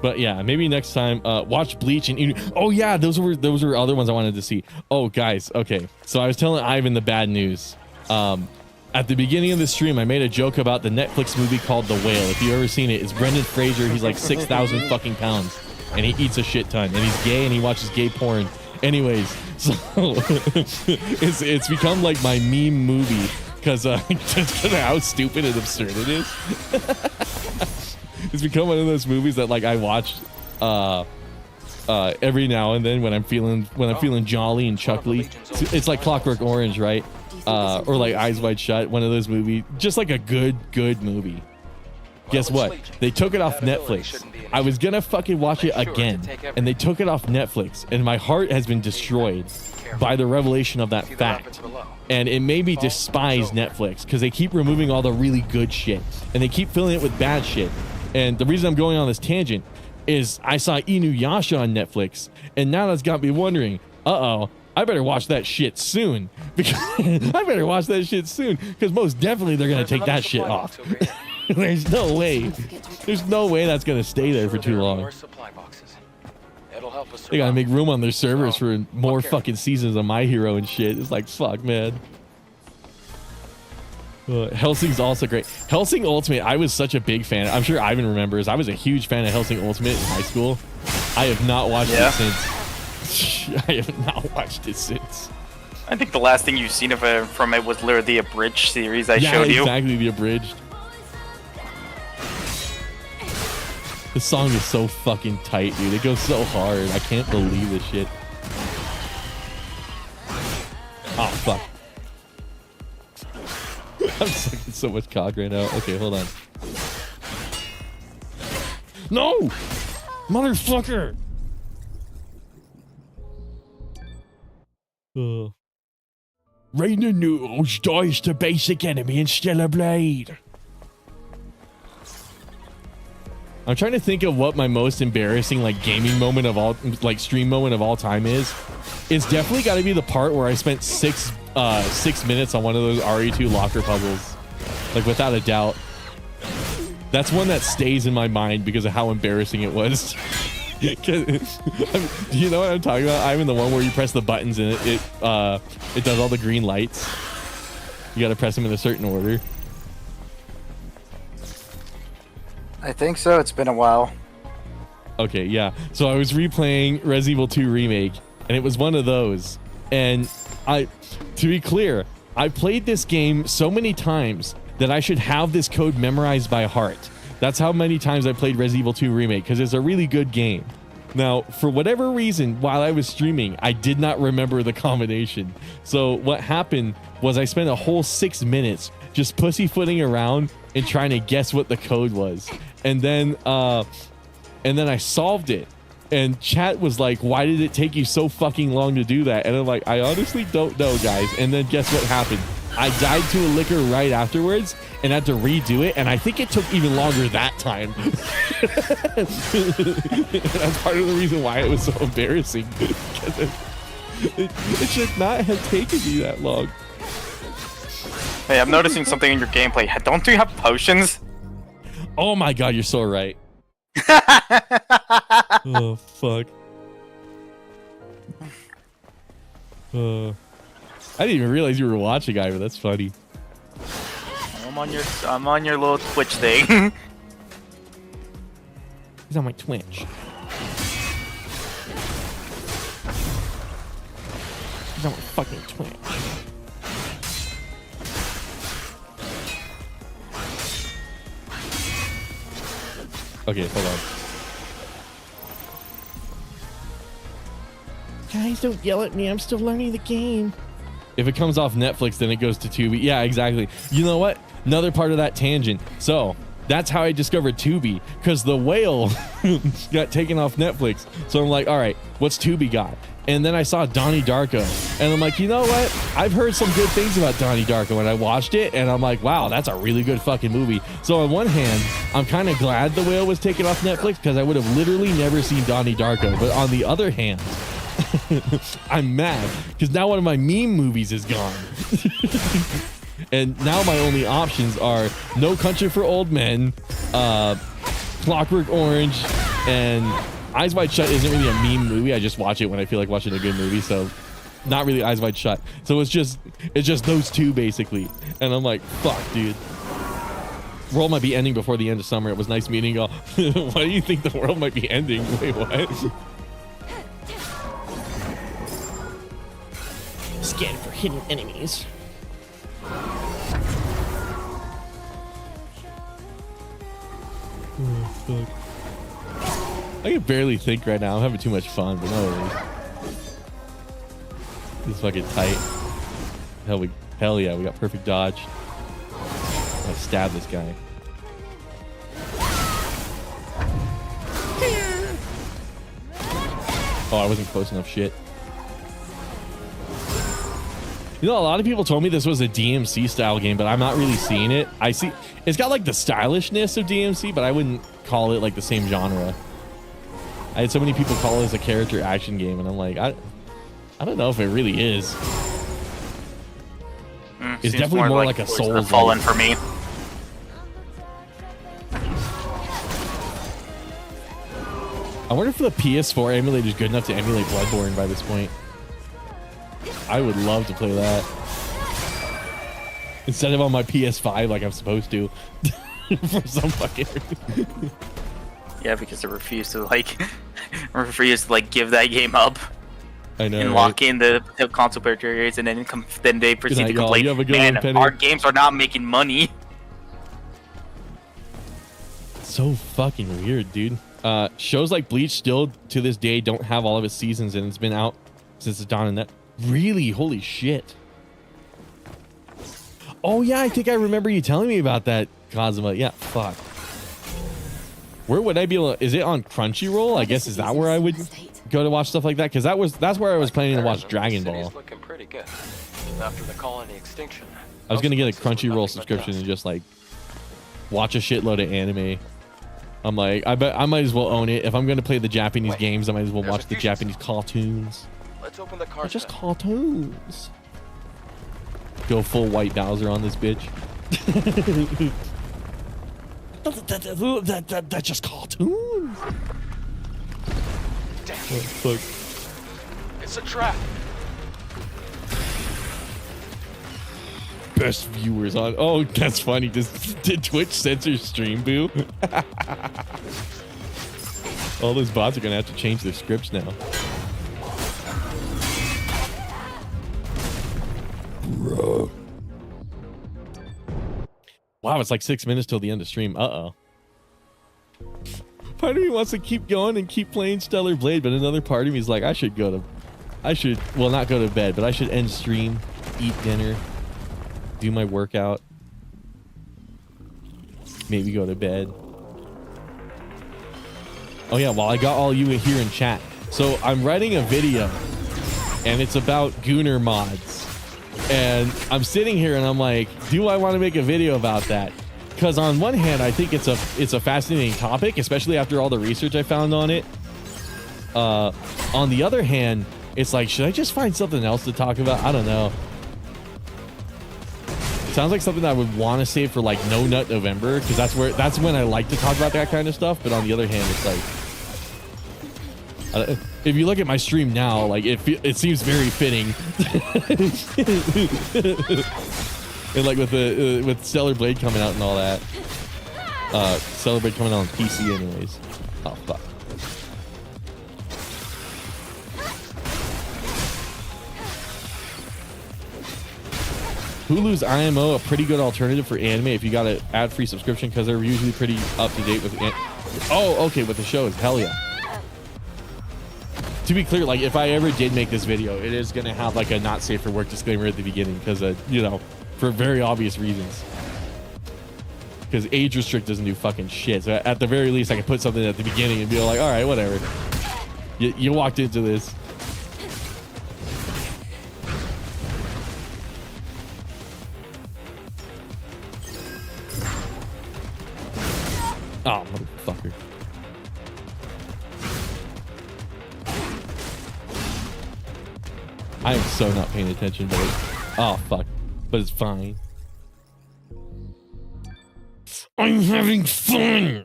But yeah, maybe next time, watch Bleach and oh yeah, those were other ones I wanted to see. Oh guys, okay. So I was telling Ivan the bad news. At the beginning of the stream, I made a joke about the Netflix movie called The Whale. If you've ever seen it, it's Brendan Fraser. He's like 6,000 fucking pounds, and he eats a shit ton, and he's gay, and he watches gay porn. Anyways, so it's become like my meme movie because just of how stupid and absurd it is. It's become one of those movies that like I watch every now and then when I'm feeling jolly and chuckly. It's like Clockwork Orange, right? Or like Eyes Wide Shut, one of those movies, just like a good movie. Guess what? They took it off Netflix. I was gonna fucking watch it again, and they took it off Netflix, and my heart has been destroyed by the revelation of that fact. And it made me despise Netflix because they keep removing all the really good shit, and they keep filling it with bad shit. And the reason I'm going on this tangent is I saw Inuyasha on Netflix, and now that's got me wondering, I better watch that shit soon because most definitely they're gonna take that shit off. There's no way that's gonna stay there for too long. They gotta make room on their servers for more fucking seasons of My Hero and shit. It's like, fuck, man. Hellsing's also great. Hellsing Ultimate, I was such a big fan. I'm sure Ivan remembers. I was a huge fan of Hellsing Ultimate in high school. I have not watched it since. I have not watched it since. I think the last thing you've seen from it was literally the abridged series I showed you. Yeah, exactly, the abridged. The song is so fucking tight, dude. It goes so hard. I can't believe this shit. Oh, fuck. I'm sucking so much cock right now. Okay, hold on. No! Motherfucker! Rainer Noodles dies to basic enemy and Stellar Blade. I'm trying to think of what my most embarrassing like gaming moment of all, like stream moment of all time is. It's definitely got to be the part where I spent 6 minutes on one of those RE2 locker puzzles, like without a doubt. That's one that stays in my mind because of how embarrassing it was. Do you know what I'm talking about? I'm in the one where you press the buttons and it does all the green lights. You got to press them in a certain order. I think so. It's been a while. Okay, yeah. So I was replaying Resident Evil 2 Remake, and it was one of those. And to be clear, I played this game so many times that I should have this code memorized by heart. That's how many times I played Resident Evil 2 Remake, because it's a really good game. Now, for whatever reason, while I was streaming, I did not remember the combination. So what happened was I spent a whole 6 minutes just pussyfooting around and trying to guess what the code was. And then I solved it. And chat was like, why did it take you so fucking long to do that? And I'm like, I honestly don't know, guys. And then guess what happened? I died to a liquor right afterwards and had to redo it. And I think it took even longer that time. That's part of the reason why it was so embarrassing. It should not have taken me that long. Hey, I'm noticing something in your gameplay. Don't you have potions? Oh my god, you're so right. Oh fuck. I didn't even realize you were watching, Ivor. That's funny. I'm on your little Twitch thing. He's on my Twitch. He's on my fucking Twitch. Okay, hold on. Guys, don't yell at me. I'm still learning the game. If it comes off Netflix, then it goes to Tubi. Yeah, exactly. You know what? Another part of that tangent. So that's how I discovered Tubi, because The Whale got taken off Netflix. So I'm like, all right, what's Tubi got? And then I saw Donnie Darko, and I'm like, you know what? I've heard some good things about Donnie Darko, and I watched it, and I'm like, wow, that's a really good fucking movie. So on one hand, I'm kind of glad The Whale was taken off Netflix, because I would have literally never seen Donnie Darko. But on the other hand, I'm mad, because now one of my meme movies is gone. And now my only options are No Country for Old Men, Clockwork Orange, and Eyes Wide Shut isn't really a meme movie. I just watch it when I feel like watching a good movie, so not really Eyes Wide Shut. So it's just those two basically. And I'm like, fuck, dude. World might be ending before the end of summer. It was nice meeting y'all. Why do you think the world might be ending? Wait, what? Scan for hidden enemies. Oh, fuck. I can barely think right now. I'm having too much fun, but no worries. This is fucking tight. Hell yeah, we got perfect dodge. I'm gonna stab this guy. Oh, I wasn't close enough. Shit. You know, a lot of people told me this was a DMC style game, but I'm not really seeing it. I see it's got like the stylishness of DMC, but I wouldn't call it like the same genre. I had so many people call this a character action game, and I'm like, I don't know if it really is. It's definitely more like a Souls. Fallen for me. I wonder if the PS4 emulator is good enough to emulate Bloodborne by this point. I would love to play that instead of on my PS5 like I'm supposed to. For some fucking reason. Yeah, because I refuse to give that game up. I know. And lock in the console purchase, and then they proceed to complain. Man, our games are not making money. So fucking weird, dude. Shows like Bleach still to this day don't have all of its seasons, and it's been out since the dawn of that. Really? Holy shit. Oh yeah, I think I remember you telling me about that, Kazuma. Yeah, fuck. Where would I be able to, is it on Crunchyroll? I guess is that where I would go to watch stuff like that? Because that's where I was planning to watch Dragon Ball. Looking pretty good. After the colony extinction. I was gonna get a Crunchyroll subscription and just like watch a shitload of anime. I'm like, I bet I might as well own it. If I'm gonna play the Japanese games, I might as well watch the Japanese cartoons. Let's open the car. They're just cartoons. Go full white Bowser on this bitch. That's just cartoons. Damn. Oh, fuck. It's a trap. Best viewers on. Oh, that's funny. Did Twitch censor stream boo? All those bots are gonna have to change their scripts now. Bro. Wow, it's like 6 minutes till the end of stream. Uh-oh. Part of me wants to keep going and keep playing Stellar Blade, but another part of me is like, well, not go to bed, but I should end stream, eat dinner, do my workout, maybe go to bed. Oh yeah, well, I got all you here in chat. So I'm writing a video and it's about Gooner mods. And I'm sitting here and I'm like, do I want to make a video about that? Because on one hand, I think it's a fascinating topic, especially after all the research I found on it. On the other hand, it's like, should I just find something else to talk about? I don't know. It sounds like something I would want to save for like No Nut November, because that's when I like to talk about that kind of stuff. But on the other hand, it's like, if you look at my stream now, like it seems very fitting. And like with Stellar Blade coming out and all that, Stellar Blade coming out on PC anyways. Oh fuck. Hulu's IMO, a pretty good alternative for anime if you got an ad-free subscription, because they're usually pretty up to date with. Oh, okay, with the shows, hell yeah. To be clear, like if I ever did make this video, it is gonna have like a not safe for work disclaimer at the beginning, because you know, for very obvious reasons. Because age restrict doesn't do fucking shit. So at the very least, I can put something at the beginning and be like, all right, whatever. You walked into this. Oh, motherfucker. I am so not paying attention, but oh fuck. But it's fine. I'm having fun.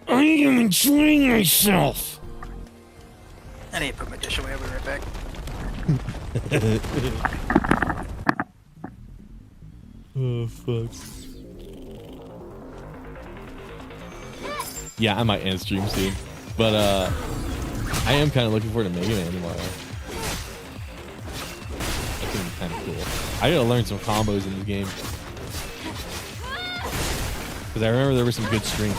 I am enjoying myself. I need to put my dish away. I'll be right back. Oh fuck. Yeah, I might end stream soon, but I am kind of looking forward to Mega Man tomorrow. That's gonna be kind of cool. I gotta learn some combos in this game, because I remember there were some good strings.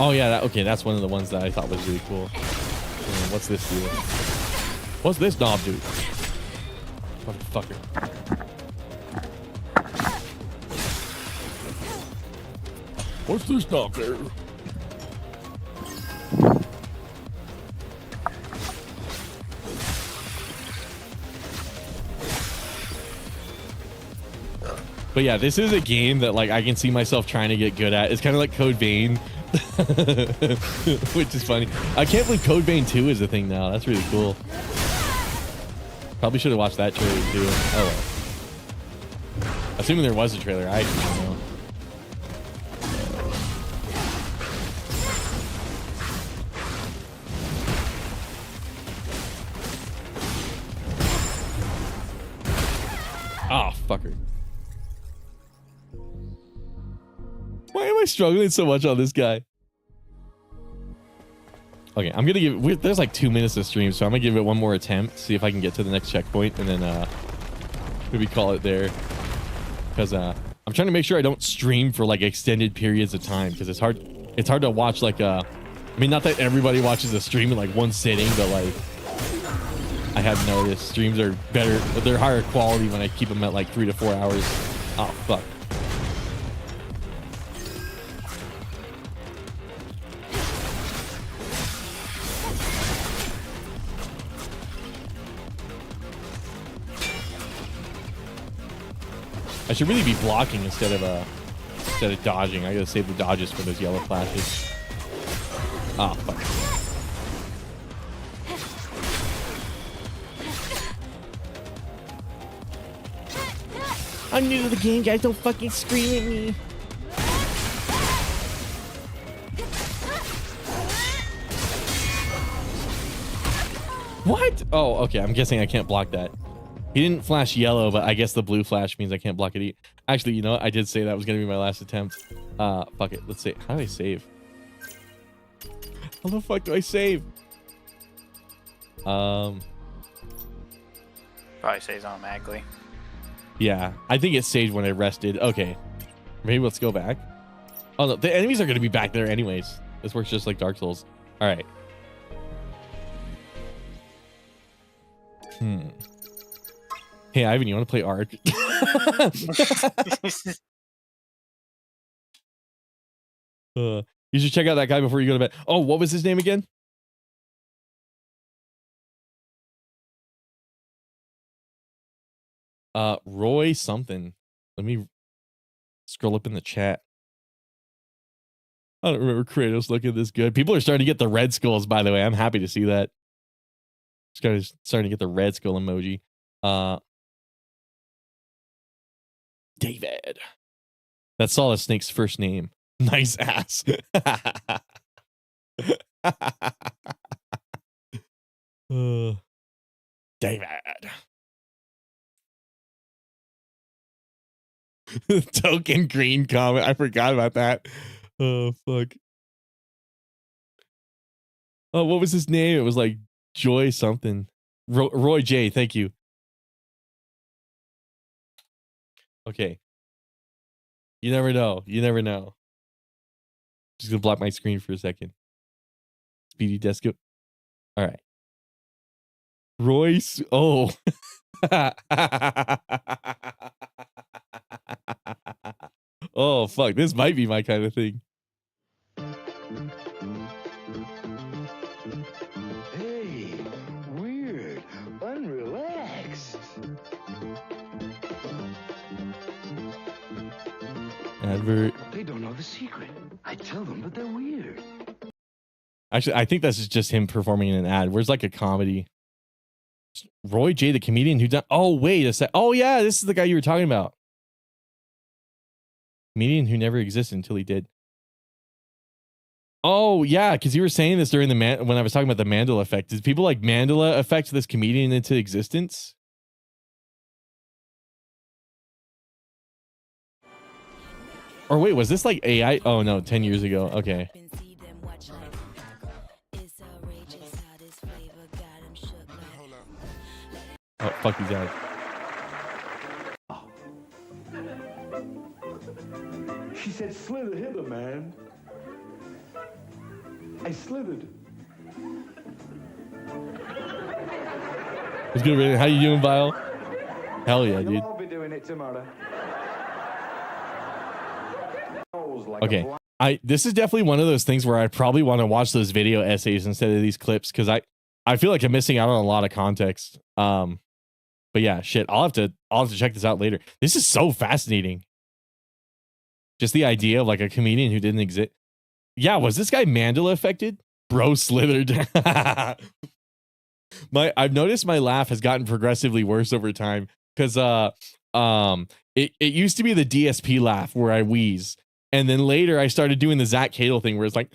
Oh yeah, okay, that's one of the ones that I thought was really cool. What's this do? What's this knob do? Motherfucker. What's this knob do? But yeah, this is a game that like I can see myself trying to get good at. It's kind of like Code Vein. Which is funny. I can't believe Code Vein 2 is a thing now. That's really cool. Probably should have watched that trailer too. Oh well. Assuming there was a trailer, I actually don't know. Ah, fucker. Why am I struggling so much on this guy? Okay, I'm gonna give. There's like 2 minutes of stream, so I'm gonna give it one more attempt, see if I can get to the next checkpoint, and then maybe call it there. Because I'm trying to make sure I don't stream for like extended periods of time, because it's hard. It's hard to watch like I mean, not that everybody watches a stream in like one sitting, but like I have noticed streams are better. They're higher quality when I keep them at like 3 to 4 hours. Oh fuck. I should really be blocking instead of dodging. I gotta save the dodges for those yellow flashes. Oh fuck. I'm new to the game, guys. Don't fucking scream at me. What? Oh, okay. I'm guessing I can't block that. He didn't flash yellow, but I guess the blue flash means I can't block it. Actually, you know what? I did say that was gonna be my last attempt. Fuck it. Let's see. How do I save? How the fuck do I save? Probably saves automatically. Yeah, I think it saved when I rested. Okay, maybe let's go back. Oh no, the enemies are gonna be back there anyways. This works just like Dark Souls. All right. Hey Ivan, you want to play Ark? You should check out that guy before you go to bed. Oh, what was his name again? Roy something. Let me scroll up in the chat. I don't remember Kratos looking this good. People are starting to get the red skulls, by the way. I'm happy to see that. This guy's starting to get the red skull emoji. David. That's Solid Snake's first name. Nice ass. David. Token green comment. I forgot about that. Oh, fuck. Oh, what was his name? It was like Joy something. Roy J. Thank you. Okay. You never know. You never know. Just gonna block my screen for a second. Speedy Desco. All right. Royce. Oh. Oh, fuck. This might be my kind of thing. Hey, weird, unrelaxed. Advert. They don't know the secret. I tell them, but they're weird. Actually, I think this is just him performing in an ad. Where's like a comedy? Roy J, the comedian who done. Oh, wait a sec. Oh, yeah, this is the guy you were talking about. Comedian who never existed until he did. Oh, yeah, because you were saying this during when I was talking about the Mandela effect. Did people like Mandela affect this comedian into existence? Or wait, was this like AI? Oh, no, 10 years ago. Okay. Oh, fuck, he's out. She said, slither hither, man. I slithered. It's good. How you doing, Vile? Hell yeah, dude. I'll be doing it tomorrow. Okay. This is definitely one of those things where I probably want to watch those video essays instead of these clips, because I feel like I'm missing out on a lot of context. But yeah, shit. I'll have to check this out later. This is so fascinating. Just the idea of like a comedian who didn't exist. Yeah, was this guy Mandela affected? Bro slithered. I've noticed my laugh has gotten progressively worse over time, because it used to be the DSP laugh where I wheeze, and then later I started doing the Zach Cadle thing where it's like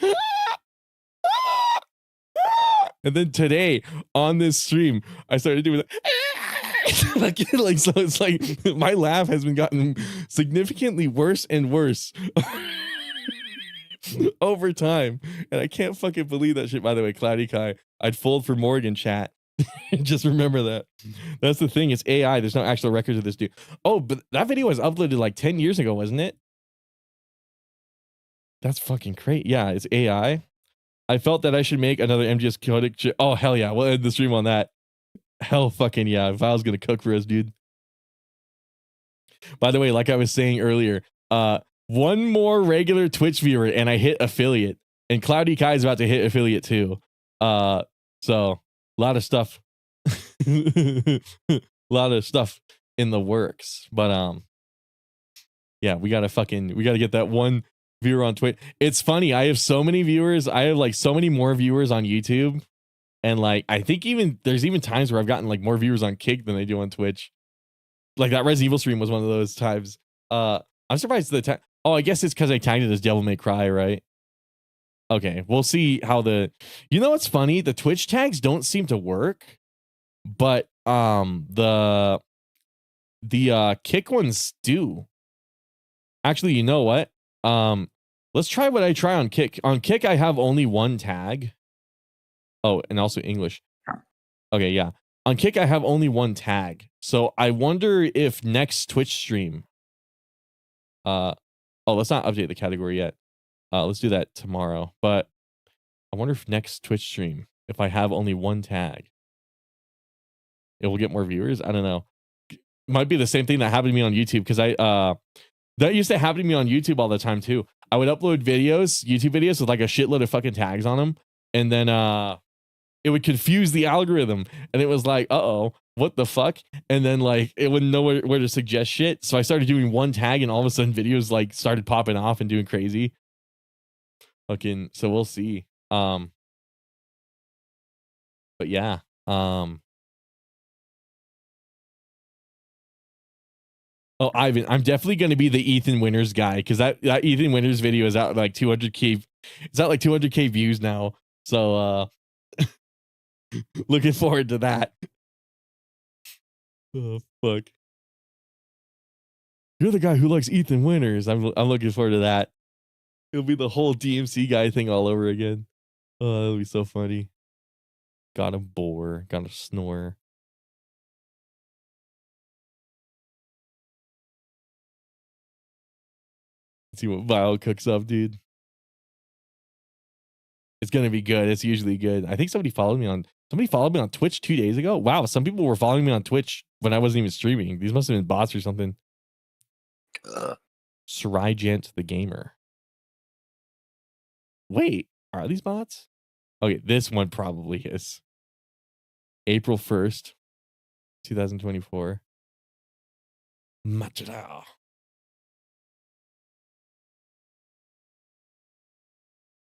and then today on this stream I started doing like so it's like my laugh has been gotten significantly worse and worse. over time. And I can't fucking believe that shit. By the way, Cloudy Kai, I'd fold for Morgan chat. Just remember that. That's the thing. It's AI. There's no actual records of this dude. Oh, but that video was uploaded like 10 years ago, wasn't it? That's fucking great. Yeah, it's AI. I felt that I should make another MGS chaotic. Oh, hell yeah. We'll end the stream on that. Hell fucking yeah. Val's gonna cook for us, dude. By the way, like I was saying earlier, one more regular Twitch viewer and I hit affiliate. And Cloudy Kai is about to hit affiliate too. So a lot of stuff. A lot of stuff in the works. But yeah, we gotta get that one viewer on Twitch. It's funny, I have so many viewers. I have like so many more viewers on YouTube. And like I think there's even times where I've gotten like more viewers on Kick than I do on Twitch. Like that Res Evil stream was one of those times. I'm surprised the oh, I guess it's because I tagged it as Devil May Cry, right? Okay, we'll see how you know what's funny? The Twitch tags don't seem to work, but the Kick ones do. Actually, you know what? Let's try what I try on Kick. On Kick, I have only one tag. Oh, and also English. Okay, yeah. On Kick, I have only one tag. So I wonder if next Twitch stream. Oh, let's not update the category yet. Let's do that tomorrow. But I wonder if next Twitch stream, if I have only one tag, it will get more viewers. I don't know. Might be the same thing that happened to me on YouTube because that used to happen to me on YouTube all the time too. I would upload YouTube videos with like a shitload of fucking tags on them, and then it would confuse the algorithm, and it was like, uh-oh, what the fuck? And then like it wouldn't know where to suggest shit. So I started doing one tag, and all of a sudden videos like started popping off and doing crazy. Fucking, so we'll see. But yeah. Oh, Ivan, I'm definitely going to be the Ethan Winters guy because that Ethan Winters video is out like 200k. It's out like 200k views now. So looking forward to that. Oh fuck! You're the guy who likes Ethan Winters. I'm looking forward to that. It'll be the whole DMC guy thing all over again. Oh, that'll be so funny. Got a bore. Got a snore. Let's see what Vile cooks up, dude. It's gonna be good. It's usually good. I think somebody followed me on Twitch 2 days ago. Wow, some people were following me on Twitch when I wasn't even streaming. These must have been bots or something. Sarigent the Gamer. Wait, are these bots? Okay, this one probably is. April 1st, 2024. Machida.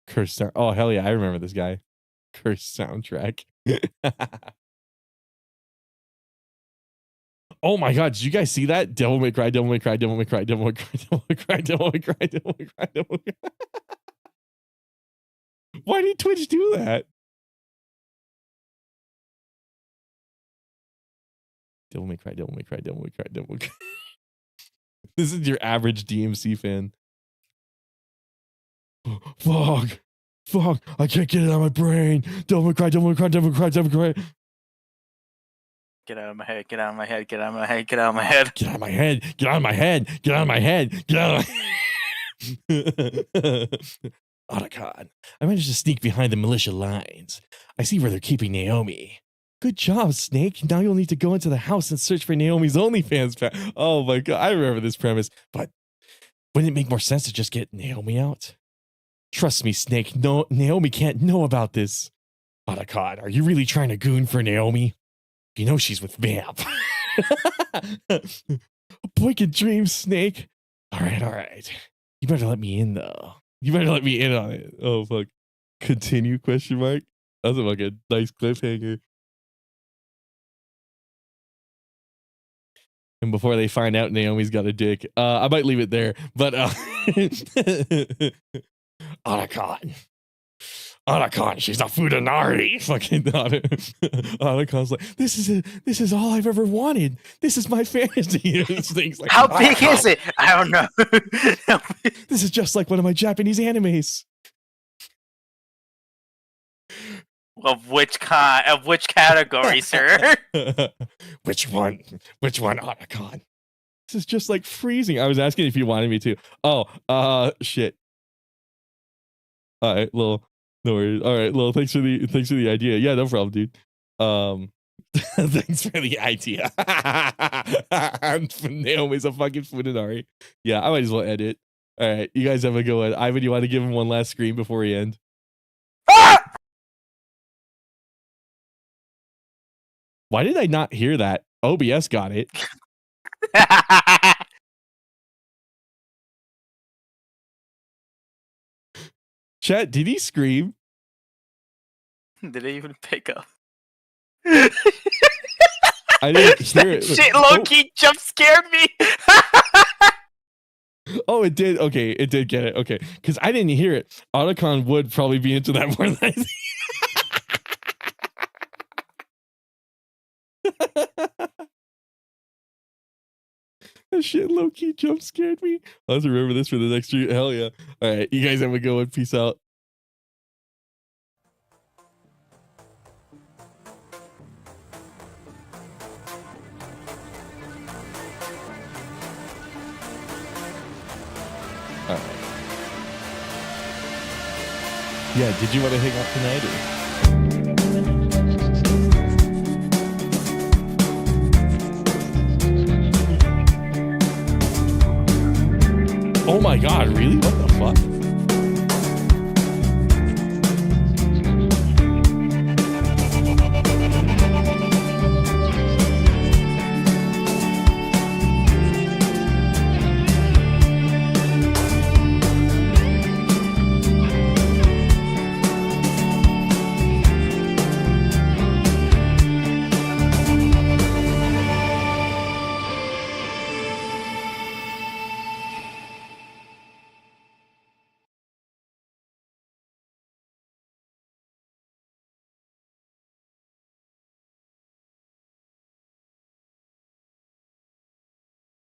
Curse sound. Oh, hell yeah, I remember this guy. Curse soundtrack. Oh my god, did you guys see that? Devil May Cry, Devil May Cry, Devil May Cry, Devil May Cry, Devil May Cry, Devil May Cry, Devil May Cry, Devil May Cry. Why did Twitch do that? Devil May Cry, Devil May Cry, Devil May Cry, Devil May Cry. This is your average DMC fan. Fuck. Fuck. I can't get it out of my brain. Devil May Cry, Devil May Cry, Devil May Cry, Devil May Cry. Get out of my head, get out of my head, get out of my head, get out of my head. Get out of my head, get out of my head, get out of my head, get out of my head. Otacon, I managed to sneak behind the militia lines. I see where they're keeping Naomi. Good job, Snake. Now you'll need to go into the house and search for Naomi's OnlyFans. Oh my god, I remember this premise. But wouldn't it make more sense to just get Naomi out? Trust me, Snake. No, Naomi can't know about this. Otacon, are you really trying to goon for Naomi? You know she's with Vamp. A boy can dream, Snake. All right. You better let me in, though. You better let me in on it. Oh, fuck. Continue, question mark? That's a fucking nice cliffhanger. And before they find out Naomi's got a dick, I might leave it there. But Otacon, she's a Fudanari. Fucking Otacon's like, this is all I've ever wanted. This is my fantasy. Things like, how big is it? I don't know. This is just like one of my Japanese animes. Of which category, sir? Which one? Which one, Otacon? This is just like freezing. I was asking if you wanted me to. Oh, shit. All right, Lil. No worries. All right, Lil. Thanks for the idea. Yeah, no problem, dude. Thanks for the idea. Naomi's a fucking Funanari. Yeah, I might as well edit. All right, you guys have a good one. Ivan, you want to give him one last scream before we end? Why did I not hear that? OBS got it. Chat, did he scream? Did it even pick up? I didn't hear it. Shit low-key jump scared me. Oh, it did. Okay, it did get it. Okay, because I didn't hear it. Otacon would probably be into that more than I think. That shit low-key jump scared me. I'll have to remember this for the next stream. Hell yeah. All right, you guys have a good one. Peace out. All right. Yeah, did you want to hang out tonight? Oh my god, really? What the fuck?